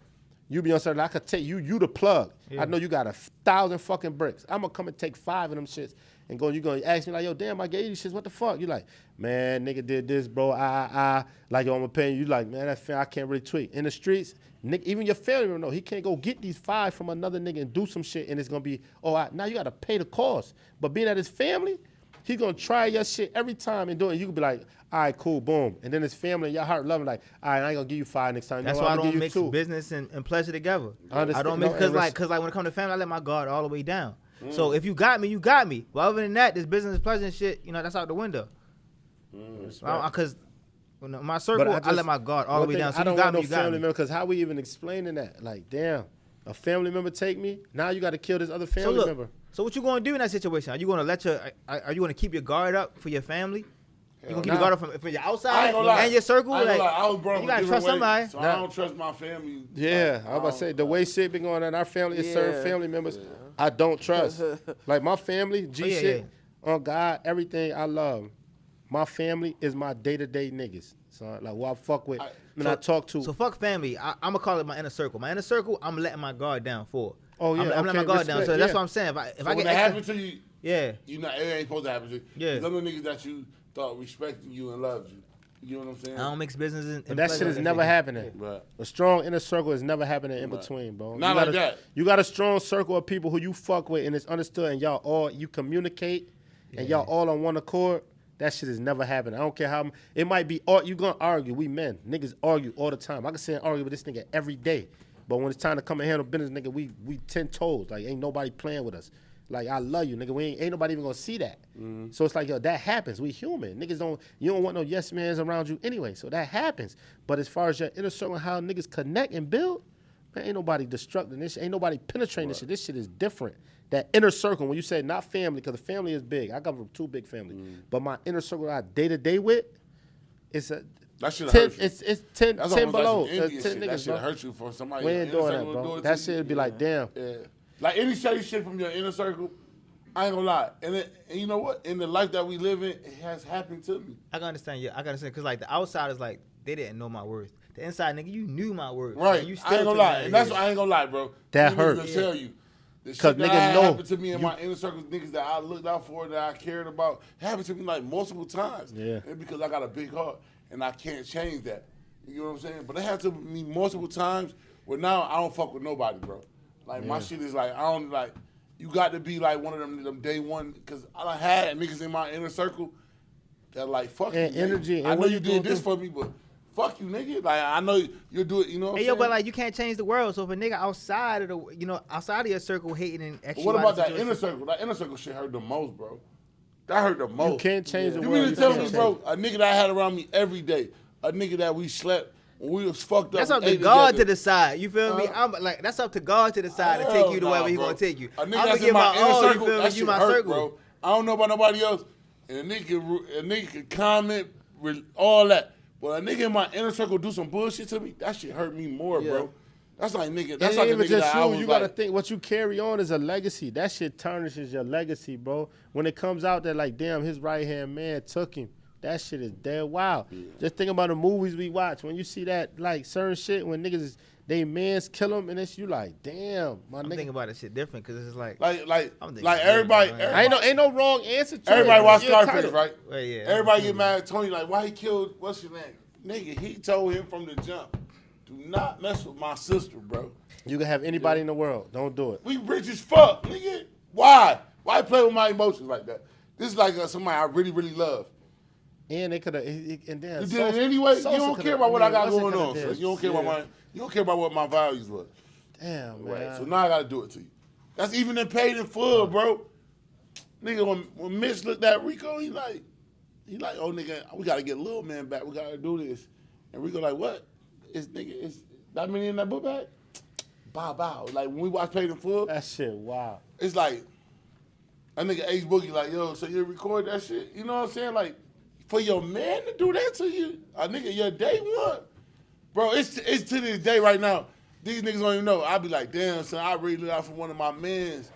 you be on certain, I could take you the plug. Yeah. I know you got 1,000 fucking bricks. I'm gonna come and take 5 of them shits and go, you gonna ask me like, yo, damn, I gave you shits, what the fuck? You like, man, nigga did this, bro, like, yo, I'm gonna pay you. You like, man, that's fair, I can't really tweak. In the streets, nigga, even your family don't know. He can't go get these 5 from another nigga and do some shit and it's gonna be, now you gotta pay the cost. But being at his family, he gonna try your shit every time and do it. You could be like, all right, cool, boom. And then his family, your heart loving, like, all right, I ain't gonna give you 5 next time. That's why I don't mix business and pleasure together. I don't mix because when it comes to family, I let my guard all the way down. So if you got me, you got me. But other than that, this business, pleasure and shit, that's out the window. Because my circle, I let my guard all the way down. So I don't you got want me, no family member, because how we even explaining that? Like, damn, a family member take me, now you got to kill this other family member. So what you gonna do in that situation? Are you gonna keep your guard up for your family? You gonna keep your guard up for your outside and your circle? I was brought you gotta trust somebody. So I don't trust my family. Yeah, I was about to say, the way shit been going on in our family, is certain family members I don't trust. Like my family, shit, on God, everything I love. My family is my day-to-day niggas. So like who I fuck with, I talk to. So fuck family. I'm gonna call it my inner circle. My inner circle, I'm letting my guard down for. Oh yeah, I'm letting my guard down. So that's what I'm saying. If I get that happen to you, it ain't supposed to happen to you. Yeah, some of the niggas that you thought respected you and loved you. You know what I'm saying? I don't mix business and that shit is never happening. Right. A strong inner circle is never happening in between, bro. Not like that. You got a strong circle of people who you fuck with and it's understood, and you communicate, and y'all all on one accord. That shit is never happening. I don't care how it might be. You gonna argue? We men, niggas argue all the time. I can sit and argue with this nigga every day, but when it's time to come and handle business, nigga, we 10 toes. Like ain't nobody playing with us. Like I love you, nigga. Ain't nobody even gonna see that. So it's like, yo, that happens. We human. Niggas you don't want no yes mans around you anyway. So that happens. But as far as your inner circle and how niggas connect and build, man, ain't nobody destructing this shit. Ain't nobody penetrating this shit. This shit is different. That inner circle, when you say not family, because the family is big. I come from 2 big families. But my inner circle I day-to-day with, it's a that shit 10, hurt you. it's 10 below. Like 10 niggas, that shit hurt you for somebody. We ain't doing that, bro. That shit would be like, damn. Yeah. Like any shady shit from your inner circle, I ain't gonna lie. And you know what? In the life that we live in, it has happened to me. I can understand. Yeah, I can understand. Because like the outside is like, they didn't know my worth. The inside, nigga, you knew my worth. Right. You I ain't gonna lie. And that's what I ain't gonna lie, bro. That hurt. To tell you. The shit that happened to me in my inner circle, niggas that I looked out for, that I cared about, happened to me like multiple times. Yeah. And because I got a big heart and I can't change that. You know what I'm saying? But it happened to me multiple times where now I don't fuck with nobody, bro. Like my shit is like, I don't like, you got to be like one of them day one, because I done had niggas in my inner circle that like, fuck and you, energy. I know you did this for me, but fuck you, nigga. Like, I know you'll do it, you know what I'm saying? But like, you can't change the world. So if a nigga outside of outside of your circle hating and extra. What about that inner circle? That inner circle shit hurt the most, bro. That hurt the most. You can't change the world. You mean to tell me, bro, a nigga that I had around me every day, a nigga that we slept when we was fucked up. That's up to God to decide. You feel me? I'm like, that's up to God to decide to take you to wherever He gonna take you. A nigga that's in my inner circle, that shit hurt, bro. I don't know about nobody else, and a nigga can comment all that. But a nigga in my inner circle do some bullshit to me, that shit hurt me more, bro. That's like nigga. That's like a nigga that I was you gotta think what you carry on is a legacy. That shit tarnishes your legacy, bro. When it comes out that like, damn, his right hand man took him. That shit is dead wild. Yeah. Just think about the movies we watch. When you see that, like, certain shit, when niggas, they mans kill them, and it's you like, damn, I'm thinking about this shit different, because it's like everybody. Ain't no wrong answer to everybody watch Scarface, right? Well, yeah. Everybody get mad at Tony, like, why he killed, what's your name? Nigga, he told him from the jump, do not mess with my sister, bro. You can have anybody in the world. Don't do it. We rich as fuck, nigga. Why? Why play with my emotions like that? This is like somebody I really, really love. And they could have, and then you did it anyway. You don't care about what I got going on. So you don't care about you don't care about what my values were. Damn, man. Right. So now I got to do it to you. That's even in paid in full, bro. Nigga, when Mitch looked at Rico, he like, oh nigga, we got to get Lil Man back. We got to do this. And Rico like, what? Is that many in that book bag? Bow. Like when we watch paid in full, that shit, wow. It's like, that nigga Ace Boogie like, yo, so you record that shit? You know what I'm saying? Like, for your man to do that to you, a nigga, your day one. Bro, it's to this day right now. These niggas don't even know. I be like, damn, son, I really look out for one of my mans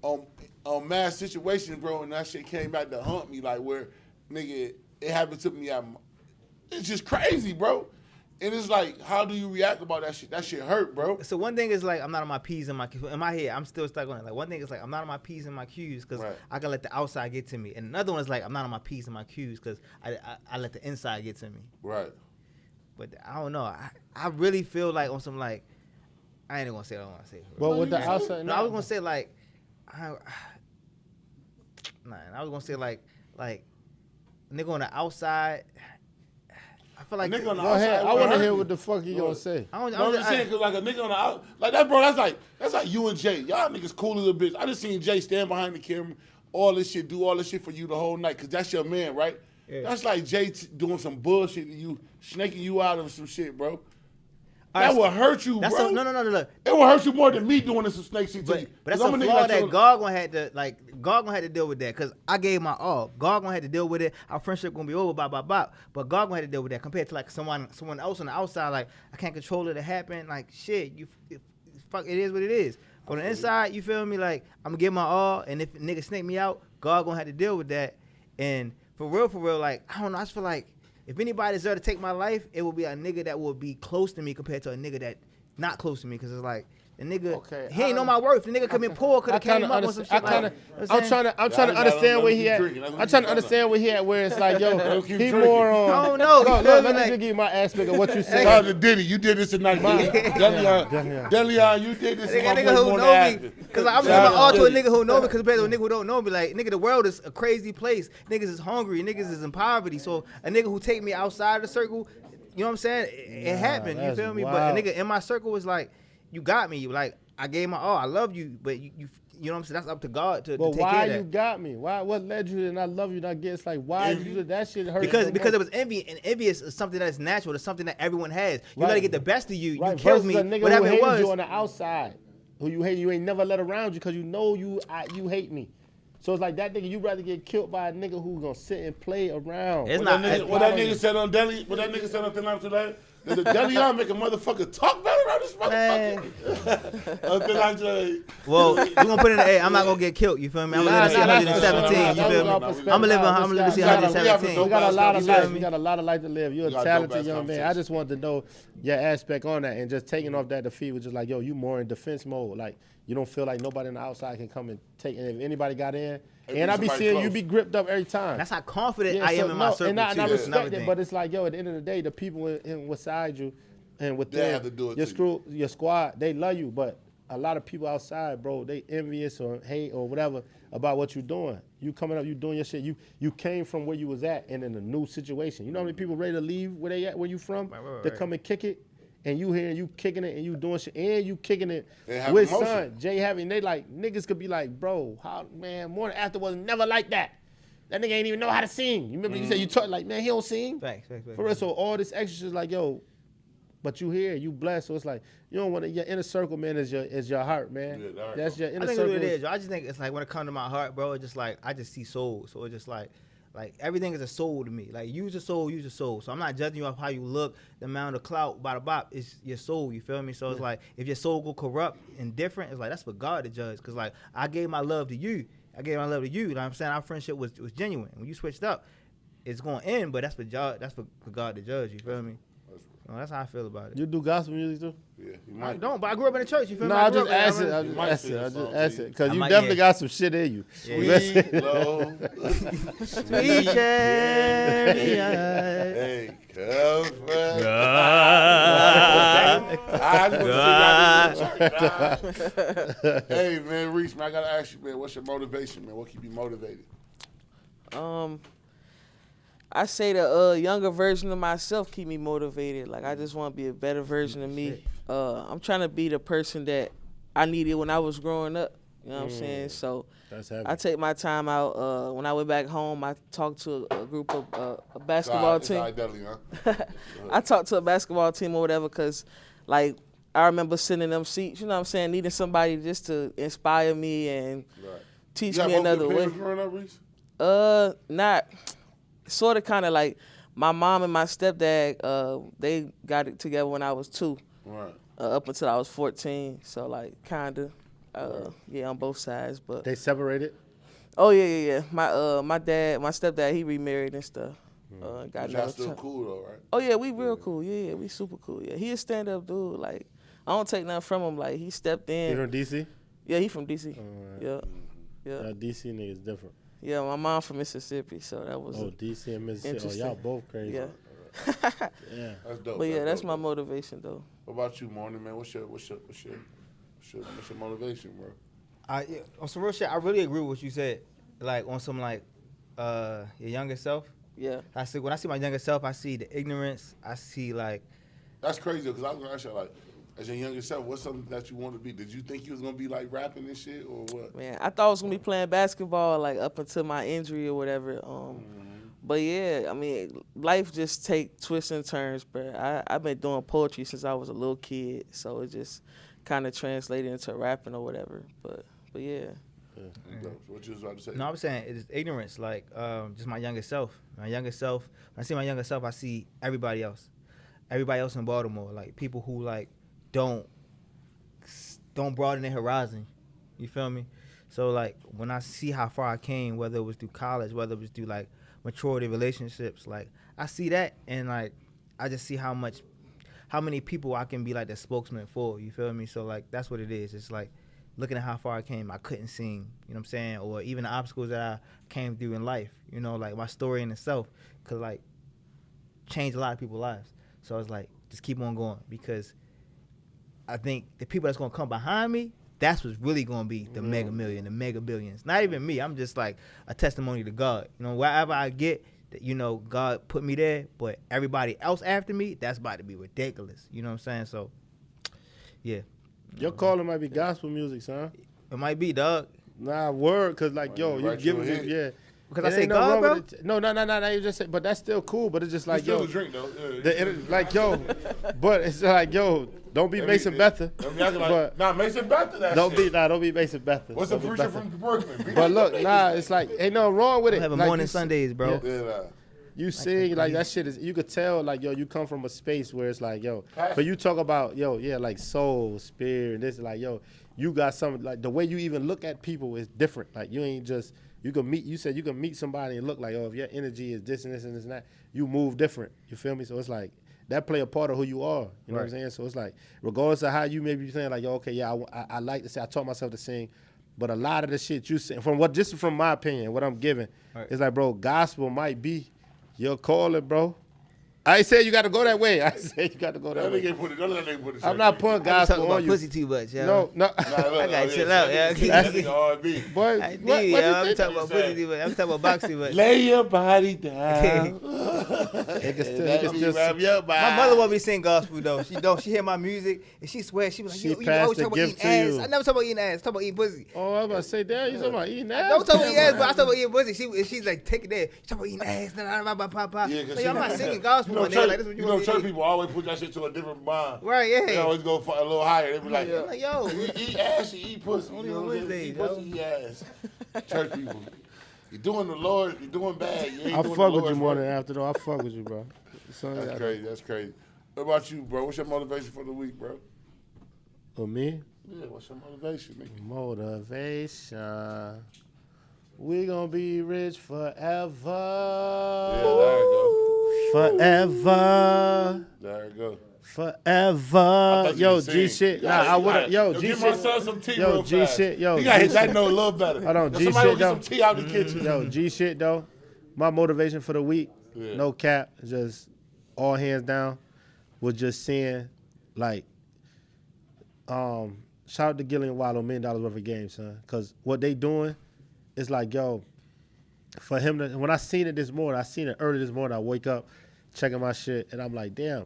on Mass Situations, bro, and that shit came back to haunt me, like where, nigga, it happened to me. It's just crazy, bro. And it's like, how do you react about that shit? That shit hurt, bro. So one thing is like, I'm not on my P's and my Q's. In my head, I'm still stuck on it. Like one thing is like, I'm not on my P's and my Q's because I can let the outside get to me. And another one is like, I'm not on my P's and my Q's because I let the inside get to me. Right. But I don't know. I really feel like on some like, I ain't gonna say what I want to say. Well, with the outside, no, I was gonna say like, I was gonna say like nigga on the outside. I feel like a nigga on the go outside. ahead. I want to hear what the fuck you gonna say. I'm just saying, cause like a nigga on the outside, like that, bro. That's like you and Jay. Y'all niggas cool as a bitch. I just seen Jay stand behind the camera, do all this shit for you the whole night, cause that's your man, right? Yeah. That's like Jay doing some bullshit to you, snaking you out of some shit, bro. That will hurt you, bro. No. It will hurt you more than me doing this some snake shit to you. But that's a flaw that God gonna have to deal with that. Cause I gave my all. God gonna have to deal with it. Our friendship gonna be over, blah. But God gonna have to deal with that. Compared to like someone else on the outside, like I can't control it to happen. Like shit, fuck, it is what it is. But on the inside, you feel me? Like I'm gonna give my all, and if nigga snake me out, God gonna have to deal with that. And for real, like I don't know. I just feel like. If anybody deserve to take my life, it will be a nigga that will be close to me compared to a nigga that not close to me. Because it's like, the nigga, he ain't know my worth. The nigga could be poor, could have came up with some shit like I'm trying to understand where he at. I'm trying to understand where he at, where it's like, yo, he more on. I don't know. Let me just give you my aspect of what you said. Shout out to Diddy. You did this tonight. Delion, you did this. Nigga who know me. Because I'm giving all to a nigga who know me compared to a nigga who don't know me. Like, nigga, the world is a crazy place. Niggas is hungry. Niggas is in poverty. So a nigga who take me outside of the circle, you know what I'm saying? It happened. You feel me? But a nigga in my circle was like, you got me. Like, I gave my all. I love you, but you know what I'm saying? That's up to God to take care of that. Why you got me? What led you to not love you? Not get? It's like why you that shit hurt. Because it was envy, and envy is something that is natural. It's something that everyone has. You gotta get the best of you. You killed me. A nigga whatever who it was. You on the outside, who you hate, you ain't never let around you because you know you hate me. So it's like that nigga. You rather get killed by a nigga who's gonna sit and play around. It's not. What that nigga said on Deli? What that nigga said on Tonight Today? Did the Delion make a motherfucker talk better around this motherfucker? Well, we're gonna put it in the A. I'm not gonna get killed. You feel me? I'm gonna live to see 117. You feel me? I'm gonna live to see 117. We got a lot of life. We got a lot of life to live. You're a talented young man. I just wanted to know your aspect on that, and just taking off that defeat was just like, yo, you more in defense mode. Like you don't feel like nobody on the outside can come and take. And if anybody got in. And I be seeing you be gripped up every time. That's how confident I am in my circle. And I respect it, but it's like, yo, at the end of the day, the people inside you and with your squad, they love you. But a lot of people outside, bro, they envious or hate or whatever about what you're doing. You coming up, you doing your shit. You came from where you was at and in a new situation. You know how many people ready to leave where they at, where you from, to come and kick it? And you here, you kicking it, and you doing shit, and you kicking it with son Jay Having. They like niggas could be like, bro, how man, Mornin Afta was never like that. That nigga ain't even know how to sing. You remember you said you talk like, man, he don't sing. Thanks. For real, so all this extra shit is like, yo, but you here, you blessed. So it's like you don't want to. Your inner circle, man, is your heart, man. Yeah, that's your inner circle. I think it is. I just think it's like when it comes to my heart, bro. It's just like I just see soul. So it's just like everything is a soul to me. Like use your soul. So I'm not judging you off how you look, the amount of clout, bada bop. It's your soul. You feel me? So it's like if your soul go corrupt and different, it's like that's for God to judge. Cause like I gave my love to you. You know what I'm saying? Our friendship was genuine. When you switched up, it's gonna end, but that's for God to judge. You feel me? That's how I feel about it. You do gospel music too? Yeah, you I might. don't, but I grew up in the church. You feel me? No, I grew just up in- asked it. I You just might asked sing it. a I song just asked to it because I you might, definitely yeah. got some shit in you. Sweet Lord. Sweet chariot. Hey, comfort. God. I just want to see y'all in church. Hey, man, Reese, man, I gotta ask you, man, what's your motivation, man? What keep you motivated? I say the younger version of myself keep me motivated. Like I just want to be a better version of me. I'm trying to be the person that I needed when I was growing up. You know what I'm saying? So That's heavy. I take my time out. When I went back home, I talked to a group of a basketball It's team. identity, huh? I talked to a basketball team or whatever because, like, I remember sending them seats. You know what I'm saying? Needing somebody just to inspire me and Right. teach You me got another both way. your parents growing up, Reese? Not sort of, kind of like my mom and my stepdad. They got it together when I was 2, Right. up until I was 14. So like, kinda, yeah, on both sides. But They separated. oh yeah. My stepdad, he remarried and stuff. Got But y'all another still child. cool, though, right? Oh yeah, we real cool. Yeah, we super cool. Yeah, he a stand up dude. Like I don't take nothing from him. Like he stepped You in. from DC? Yeah, he from DC. Alright. Yeah. DC niggas different. Yeah, my mom from Mississippi, so that was. Oh, DC and Mississippi. Oh, Interesting. y'all both crazy. Yeah. Yeah. That's dope. But yeah, that's dope, my though. motivation though. What about you, Morning, man? What's your motivation, bro? On some real shit, I really agree with what you said. Like on some like your younger self. Yeah. When I see my younger self, I see the ignorance. I see like That's crazy, because I was gonna ask you, like, as your younger self, what's something that you want to be? Did you think you was gonna be like rapping and shit, or what? Man, I thought I was gonna be playing basketball like up until my injury or whatever. But yeah, I mean, life just take twists and turns, bro. I've been doing poetry since I was a little kid, so it just kind of translated into rapping or whatever. But yeah. Dope. So what you was about to say? no, I'm saying it's ignorance. Like just my younger self. My younger self. When I see my younger self, I see everybody else. Everybody else in Baltimore, like people who like don't broaden their horizon. You feel me? So like when I see how far I came, whether it was through college, whether it was through like maturity relationships, like I see that, and like I just see how many people I can be like the spokesman for. You feel me? So like that's what it is. It's like looking at how far I came, I couldn't sing. You know what I'm saying? Or even the obstacles that I came through in life. You know, like my story in itself could like change a lot of people's lives. So it's like just keep on going, because I think the people that's gonna come behind me, that's what's really gonna be the mega million, the mega billions. Not even me. I'm just like a testimony to God. You know, wherever I get, you know, God put me there. But everybody else after me, that's about to be ridiculous. You know what I'm saying? So, yeah. Your calling might be gospel music, son. It might be, dog. Nah, word, cause like yo, you write give you a me hit. yeah. Because It I say ain't nothing God, wrong bro. with it. No. You just say, but that's still cool. But it's just like Still yo, a drink though. like yo, but it's like yo, don't be Mason Betha. But Nah, Mason Betha. That don't shit. be Mason Betha. What's the Don't be preacher Betha. from Brooklyn? But look, nah, it's like ain't no wrong with I'm it. having Like, morning you Sundays, bro. Yeah. Yeah, You sing like that shit is. You could tell like yo, you come from a space where it's like yo, but you talk about yo, yeah, like soul, spirit. This is like yo, you got something like the way you even look at people is different. Like you ain't just you can meet. You said you can meet somebody and look like oh, if your energy is this and this and this and that, you move different. You feel me? So it's like that play a part of who you are. You know what I'm saying? So it's like regardless of how you may be saying like yo, okay, yeah, I like to say I taught myself to sing. But a lot of the shit you say, just from my opinion, what I'm giving, it's like, bro, gospel might be your calling, bro. I ain't saying you got to go that way. I said you got to go that way. Don't let that nigga put it. I'm not putting I be talking gospel about on you. pussy too much, yo. No. I gotta chill out, yeah. That nigga R&B. Boy, I do, what yo. you I'm think? talking about pussy too much. I'm talking about boxing, but Lay your body down. It can still, Let me rub your body. my mother want me to sing gospel though. She hear my music and she swears she was like, She you always passed talk the about gift eating to ass. you. I never talk about eating ass. Talk about eating pussy. Oh, I was about to say, damn, you talking about eating ass? Don't talk about eating ass, but I talk about eating pussy. She's like, take it there. She talk about eating ass. Like, I'm not singing gospel, my nigga. Like, this is what you want me to church eat. people always put that shit to a different mind. Right, They yeah. always go a little higher. They be like, Like, yo. you eat ass, you eat pussy. Only You know on what I'm saying? Wednesdays, Eat pussy, eat ass. Church people. You're doing the Lord, you're doing bad. You ain't I doing fuck the with you Lord's more work. than after though. I fuck with you, bro. That's crazy. What about you, bro? What's your motivation for the week, bro? For me, Yeah, what's your motivation, nigga? motivation. We gonna be rich forever. Yeah, there you go. Forever. There you go. Forever. Yo, G shit. Nah, I would've. Yo, G give shit. my son some tea Yo, real G fast. shit. Yo, You gotta G hit that shit. note a little better. Hold on, G somebody shit, go get though. some tea out the kitchen. Yo, G shit though. My motivation for the week, Yeah. no cap, just all hands down, was just seeing like, shout out to Gillian Wallow, $1 million worth of games, son. Cause what they doing is like, yo, for him to, when I seen it this morning, I seen it early this morning, I wake up, checking my shit, and I'm like, damn.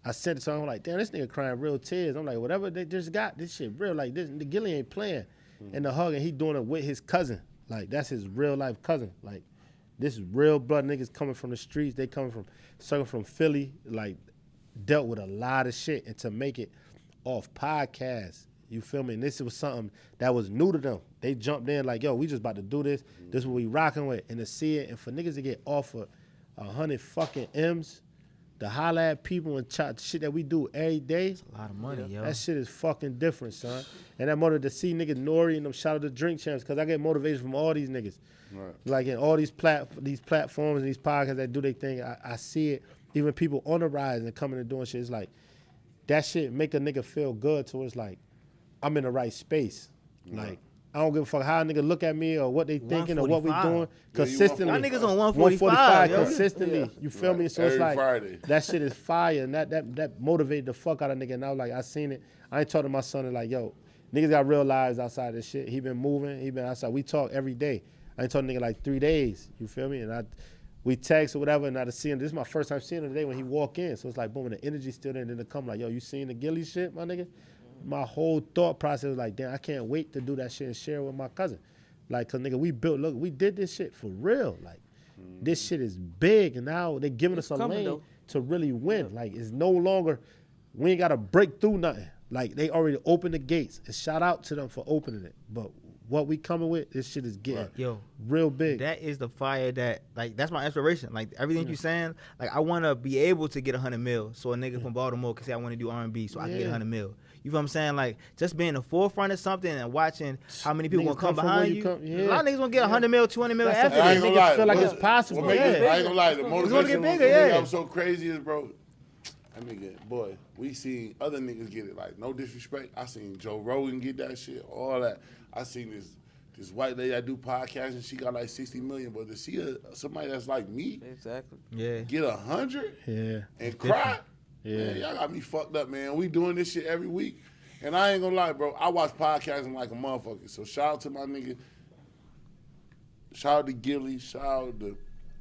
I sent it to him, I'm like, damn, this nigga crying real tears. I'm like, whatever they just got, this shit real. Like, this, the Gilly ain't playing. And the hug, and he doing it with his cousin. Like, that's his real life cousin. Like, this is real blood niggas coming from the streets. They coming from, circling from Philly, like, dealt with a lot of shit. And to make it off podcasts, you feel me? And this was something that was new to them. They jumped in like, yo, we just about to do this. This is what we rocking with. And to see it, and for niggas to get offered 100 fucking M's, to holler at people and shit that we do every day. A lot of money, yo. That shit is fucking different, son. And that motive to see niggas Nori and them shout out to Drink Champs, because I get motivation from all these niggas. Right. Like in all these platforms and these podcasts that do their thing, I see it. Even people on the rise and coming and doing shit, it's like, that shit make a nigga feel good to it's like, I'm in the right space. Like, I don't give a fuck how a nigga look at me or what they thinking or what we doing. Consistently. Y'all niggas on 145, yo. Consistently. Yeah. You feel me? So Every it's like, Friday. that shit is fire. And that motivated the fuck out of nigga. And I was like, I seen it. I ain't talking to my son and like, yo, niggas got real lives outside this shit. He been moving. He been outside. We talk every day. I ain't talking to nigga like 3 days. You feel me? And we text or whatever, and I just see him. This is my first time seeing him today when he walk in. So it's like, boom, and the energy still there. And then to come like, yo, you seen the Gilly shit, my nigga? My whole thought process was like, damn, I can't wait to do that shit and share it with my cousin. Like, cause nigga, we did this shit for real. Like, this shit is big, and now they giving us a lane to really win. Like, it's no longer, we ain't gotta break through nothing. Like, they already opened the gates, and shout out to them for opening it. But what we coming with, this shit is getting real big. That is the fire that, like, that's my inspiration. Like, everything you saying, like, I want to be able to get 100 mil so a nigga from Baltimore can say I want to do R&B so I can get 100 mil. You feel what I'm saying? Like, just being in the forefront of something and watching how many people gonna come behind you. A lot of niggas gonna get 100 mil, 200 mil after that. I ain't gonna lie. Feel like it's possible. I ain't gonna lie. The motivation get bigger, I'm so crazy is, bro, that nigga, boy, we seen other niggas get it. Like, no disrespect. I seen Joe Rogan get that shit, all that. I seen this white lady that do podcasts and she got like 60 million. But to see somebody that's like me, get 100, and cry. Yeah, man, y'all got me fucked up, man. We doing this shit every week. And I ain't gonna lie, bro. I watch podcasting like a motherfucker. So shout out to my nigga. Shout out to Gilly. Shout out to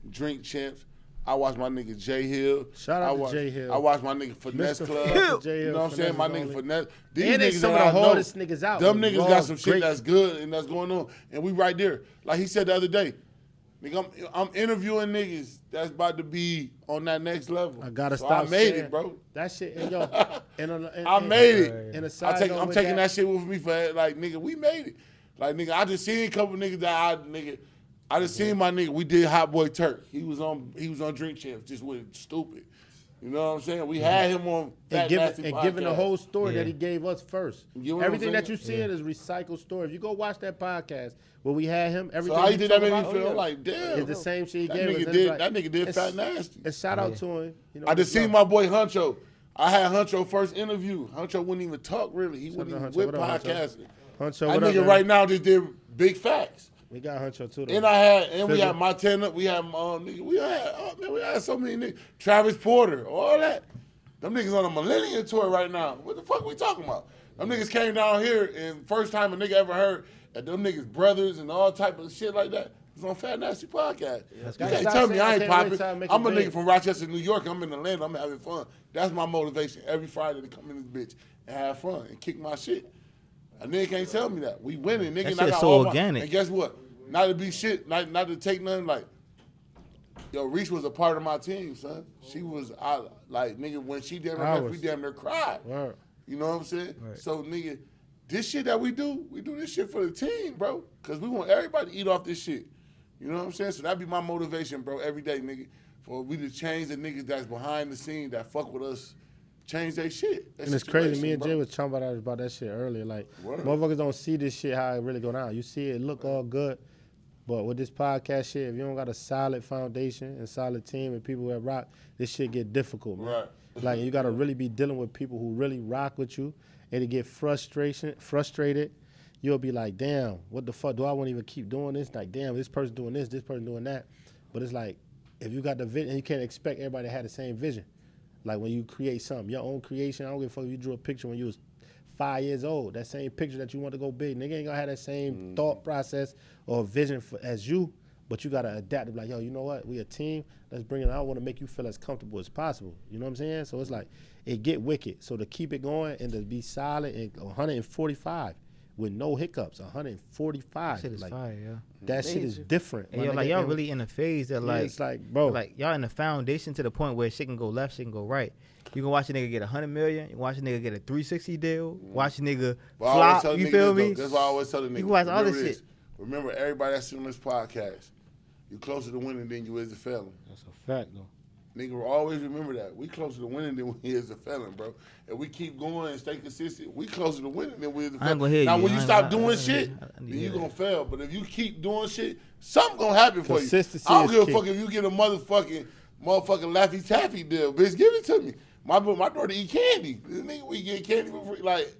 Drink Champs. I watch my nigga J Hill. Shout out to J Hill. I watch my nigga Finesse Mr. Club. J Hill, you know what I'm saying? My nigga Finesse. These and niggas some of the hardest niggas out. Them niggas got some shit that's good and that's going on. And we right there. Like he said the other day, nigga, I'm interviewing niggas that's about to be on that next level. I gotta so stop. I made it, bro. That shit, and yo, I made it. And I'm taking that shit with me for like, nigga, we made it. Like, nigga, I just seen a couple niggas that I just seen my nigga. We did Hot Boy Turk. He was on Drink Champs, just with stupid. You know what I'm saying? We had him on Fat Nasty Podcast. Giving the whole story that he gave us first. You know everything that you seeing is recycled story. If you go watch that podcast where we had him, everything. So how he did that made me feel like, damn. It's the same shit he gave us. That nigga did Fat Nasty. And shout out to him. You know, I just seen my boy Huncho. I had Huncho first interview. Huncho wouldn't even talk really. He wouldn't even whip podcasting. Huncho, that nigga right now just did Big Facts. We got Huncho too. Though. And we had Montana. We had nigga. We had so many niggas. Travis Porter, all that. Them niggas on a Millennium tour right now. What the fuck we talking about? Them niggas came down here and first time a nigga ever heard that them niggas brothers and all type of shit like that was on Fat Nasty Podcast. You can't tell me I ain't popping. I'm a nigga from Rochester, New York. I'm in Atlanta. I'm having fun. That's my motivation every Friday to come in this bitch and have fun and kick my shit. A nigga can't tell me that. We winning, nigga. That shit's so organic. And guess what? Not to be shit, not to take nothing like, yo, Reese was a part of my team, son. She was, nigga, when she damn near left, we damn near cried. Right. You know what I'm saying? Right. So, nigga, this shit that we do this shit for the team, bro. Because we want everybody to eat off this shit. You know what I'm saying? So that be my motivation, bro, every day, nigga. For we to change the niggas that's behind the scene that fuck with us, change their shit. And it's crazy. Me and Jay was talking about that shit earlier. Like, motherfuckers don't see this shit how it really go down. You see it look all good. But with this podcast shit, if you don't got a solid foundation and solid team and people that rock, this shit get difficult, man. Right. Like you gotta really be dealing with people who really rock with you, and to get frustrated, you'll be like, damn, what the fuck do I want to even keep doing this? Like, damn, this person doing this person doing that. But it's like, if you got the vision, you can't expect everybody to have the same vision. Like when you create something, your own creation, I don't give a fuck if you drew a picture when you was 5 years old. That same picture that you want to go big, nigga ain't gonna have that same thought process or vision as you, but you gotta adapt to be like, yo, you know what? We a team. Let's bring it. I want to make you feel as comfortable as possible. You know what I'm saying? So it's like, it get wicked. So to keep it going and to be solid and 145 with no hiccups, 145. That shit is like, fire, yeah. That shit is different. And yo, like y'all really in a phase that like, it's like, bro, like y'all in the foundation to the point where shit can go left, shit can go right. You can watch a nigga get 100 million. You can watch a nigga get a 360 deal. Watch a nigga flop. You feel me? That's why I always tell the niggas. You can watch all this shit. Remember, everybody that's on this podcast, you closer to winning than you is to failing. that's a fact though. Nigga, always remember that. We closer to winning than we is to failing, bro. If we keep going and stay consistent, we closer to winning than we is to I ain't gonna failing. hear Now, you. when you I stop ain't- doing I shit, need to then hear you that. gonna fail. But if you keep doing shit, something gonna happen for you. Consistency I don't is give a key. fuck if you get a motherfucking Laffy Taffy deal. Bitch, give it to me. My daughter eat candy. This nigga, we get candy for free. Like,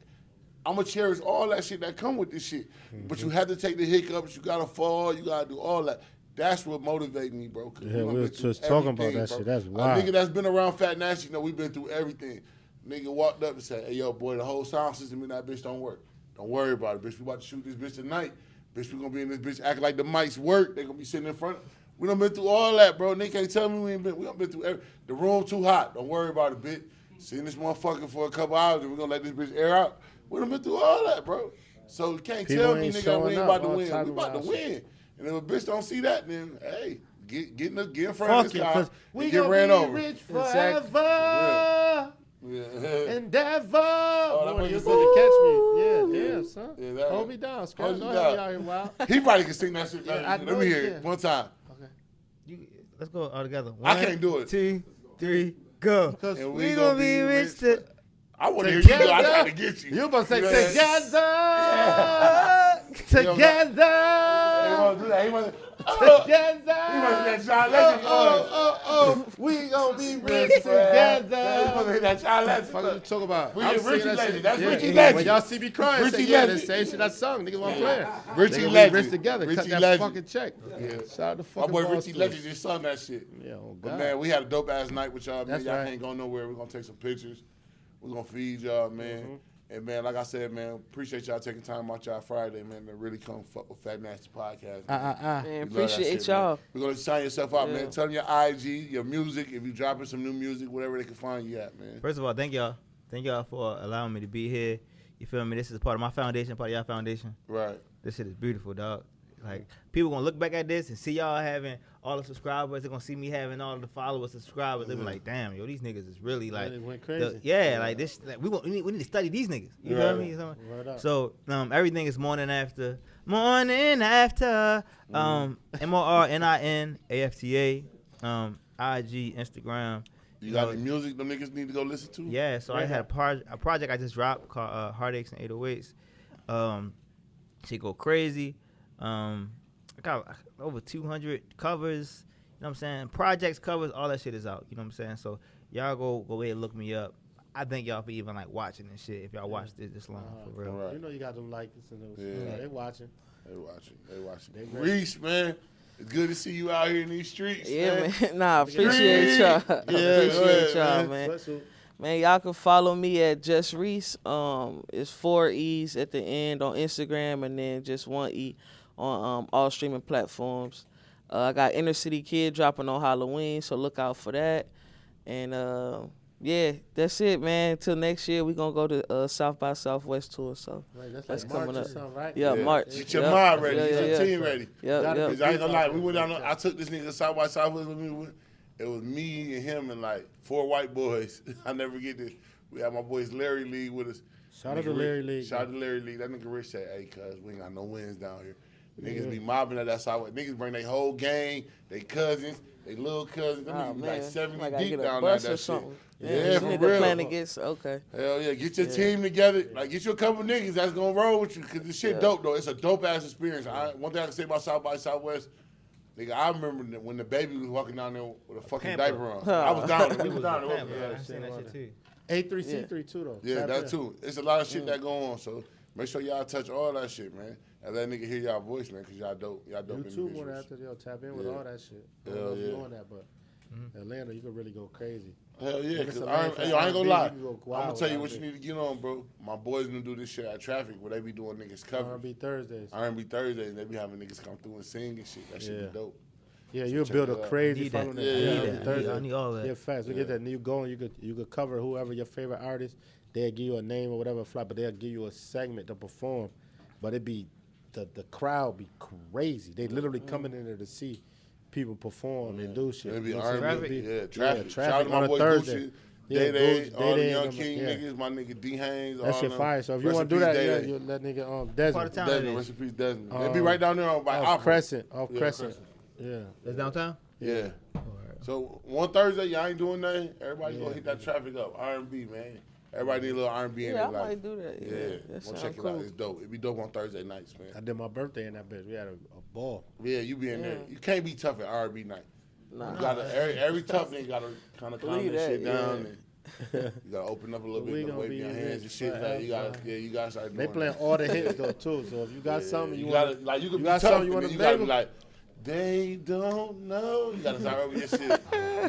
I'm gonna cherish all that shit that come with this shit. But you have to take the hiccups. You gotta fall. You gotta do all that. That's what motivates me, bro. Yeah, we was just talking about that shit. That's wild. A nigga that's been around Fat Nasty, you know, we been through everything. Nigga walked up and said, hey, yo, boy, the whole sound system in that bitch don't work. Don't worry about it, bitch. We about to shoot this bitch tonight. Bitch, we gonna be in this bitch acting like the mics work. They gonna be sitting in front. We done been through all that, bro. They can't tell me we ain't been. We done been through the room too hot. Don't worry about it, bitch. Sitting this motherfucker for a couple hours and we gonna let this bitch air out. We done been through all that, bro. So you can't People tell me, ain't nigga, showing we ain't up, about to all win. type We of about to wild win. And if a bitch don't see that, then hey, get in front of Fuck this it, guy cause and we get gonna ran be over. rich Exactly. forever. Yeah. Endeavor. that Boy, what you you better said? catch me. Yeah, damn, son. Yeah, that Hold right. me down, Scott. Hold you Don't down. have me out here wild. He probably can sing that shit. Yeah, I Let know me he hear it can. one time. Let's go all together. I 1, can't do it. 2, 3, go. Because And We gonna be rich. To, I want to hear you do it. I Together. try to get you. You about to say Yeah. together. He Together. want to do that. He want to. Together. He want to hit that John Legend. We gonna be rich He supposed to together. hit that John Legend. Fuck you talking about? We I'm get singing Richie that Legend. shit. That's Yeah. Richie When Legend. y'all see me crying, Richie say, yeah, Legend. the same shit I sung. Niggas want playing. Richie Nigga, we Legend. rich together. Cut Richie that Legend. fucking check. Yeah. Shout out to My fucking boy Boss Richie Stores. Legend just sung that shit. Yeah, oh But God. man, we had a dope ass night with y'all, man. That's Y'all right. can't go nowhere. We're gonna take some pictures. We're gonna feed y'all, man. And man, like I said, man, appreciate y'all taking time out y'all Friday, man, to really come fuck with Fat Nasty Podcast. Man. Man, We love that appreciate shit, y'all. man. We're gonna sign yourself out, Yeah. man. Tell them your IG, your music, if you dropping some new music, whatever they can find you at, man. First of all, thank y'all. Thank y'all for allowing me to be here. You feel me? This is part of my foundation, part of y'all foundation. Right. This shit is beautiful, dog. Like, people gonna look back at this and see y'all having all the subscribers. They're gonna see me having all the followers, subscribers. They be like, damn, yo, these niggas is really like, Really went crazy. like this. Like, we need to study these niggas. You feel Right. me? So, Word up. so everything is Mornin After. Mornin After. MorninAfta. IG, Instagram. You got any music them niggas need to go listen to? Yeah, so I had a project I just dropped called Heartaches and 808s. Shit go crazy. I got over 200 covers. You know what I'm saying? Projects, covers, all that shit is out. You know what I'm saying? So y'all go ahead and look me up. I thank y'all for even like watching this shit. If y'all watched it this long, for real. Right. You know you got them likes and those. Yeah. They watching. They watching. They watching. They ready. Reese, man, it's good to see you out here in these streets. Yeah, man. man. Nah, appreciate y'all. Yeah, Appreciate yeah, y'all, man. man. Sweatsuit. Man, y'all can follow me at Just Reese. It's 4 E's at the end on Instagram and then just 1 E on all streaming platforms. I got Inner City Kid dropping on Halloween, so look out for that. And yeah, that's it, man. Till next year, we gonna go to South by Southwest tour. So Right, that's That's like March coming or up. something, right? yeah, March. Get your Yep. mind ready. Yeah, Get yeah, your yeah. team ready. Yep, Gotta yep. Cause I ain't gonna lie, we went down. I took this nigga South by Southwest with me. It was me and him and like 4 white boys. I never get this. We had my boys Larry Lee with us. Shout out to Nigga Larry Rick- Lee. Shout out to Larry Lee. That nigga Rich said, "Hey, cuz we ain't got no wins down here." Niggas be mobbing at that side. Niggas bring their whole gang, they cousins, they little cousins. Them niggas be like 70 deep down there. That shit. Yeah, you for need real. to plan against. Okay. Hell yeah, get your team together. Like, get you a couple niggas that's gonna roll with you, cause this shit dope though. It's a dope ass experience. One thing I can say about South by Southwest, nigga, I remember when the baby was walking down there with a fucking diaper on. I was down there. We was down there. Yeah, I seen that shit too. A3C3 too though. Yeah, that too. It's a lot of shit that go on. So make sure y'all touch all that shit, man. And let nigga hear y'all voice, man, cause y'all dope. Y'all dope You too, individuals. more after y'all tap in with all that shit. Hell yeah. Doing that, but Atlanta, you could really go crazy. Hell yeah, If it's cause a I man ain't from gonna R&B, lie. you can go I'm wild gonna tell you with what you R&B. need to get on, bro. My boys gonna do this shit at Traffic where they be doing niggas cover. R&B Thursdays. R&B Thursdays, they be having niggas come through and sing and shit. That shit be dope. Yeah, you'll check build it a out. crazy Need that. following. Yeah, I need yeah, that. Thursday. I need all that. Yeah, fast. We get that. And you go and you could cover whoever your favorite artist. They'll give you a name or whatever fly, but they'll give you a segment to perform. But it be the crowd be crazy. They literally coming in there to see people perform and do shit. It be You know what I'm saying? R&B. It Yeah, be- Traffic. Shout out Traffic to my on a boy Thursday. Gucci, Yeah, Day, Gucci, all the Day-Day, Young them- King yeah. niggas, my nigga D Haynes. That all shit them. fire. So if you Rest want to in do peace, that, Day-Day. you that nigga Part of Desmond. town Desmond, it rest is. in peace, Desmond. They be right down there by Off Opera. Crescent. Yeah, Crescent. Yeah. That's downtown? Yeah. So one Thursday, y'all ain't doing nothing. Everybody go hit that traffic up. R&B, man. Everybody need a little R&B in Yeah, their I life. might do that. Yeah, That go sounds check it cool. out. It's dope. It be dope on Thursday nights, man. I did my birthday in that bitch. We had a ball. Yeah, you be in there. You can't be tough at R&B night. Nah. You gotta every tough nigga gotta kind of calm Believe that that, shit down. yeah. And you gotta open up a little We bit, gonna wave be your in hands it and shit. Like, forever. you gotta start doing They playing that. all the hits though too. So if you got something you you gotta want, like you can you be got tough, something you and wanna then you gotta be name like, they don't know. You gotta start over your shit. You know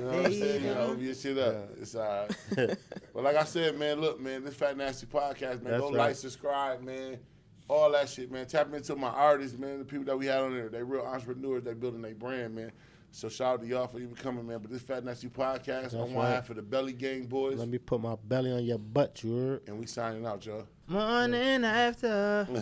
what I'm saying? You gotta over your shit up. It's all right. But like I said, man, look, man, this Fat Nasty Podcast, man, That's go right. like, subscribe, man. All that shit, man. Tap into my artists, man. The people that we had on there, they real entrepreneurs. They building their brand, man. So shout out to y'all for even coming, man. But this Fat Nasty Podcast, on one right. half of the Belly Gang boys, let me put my belly on your butt, you heard? and we signing out, y'all. Morning after. Yeah.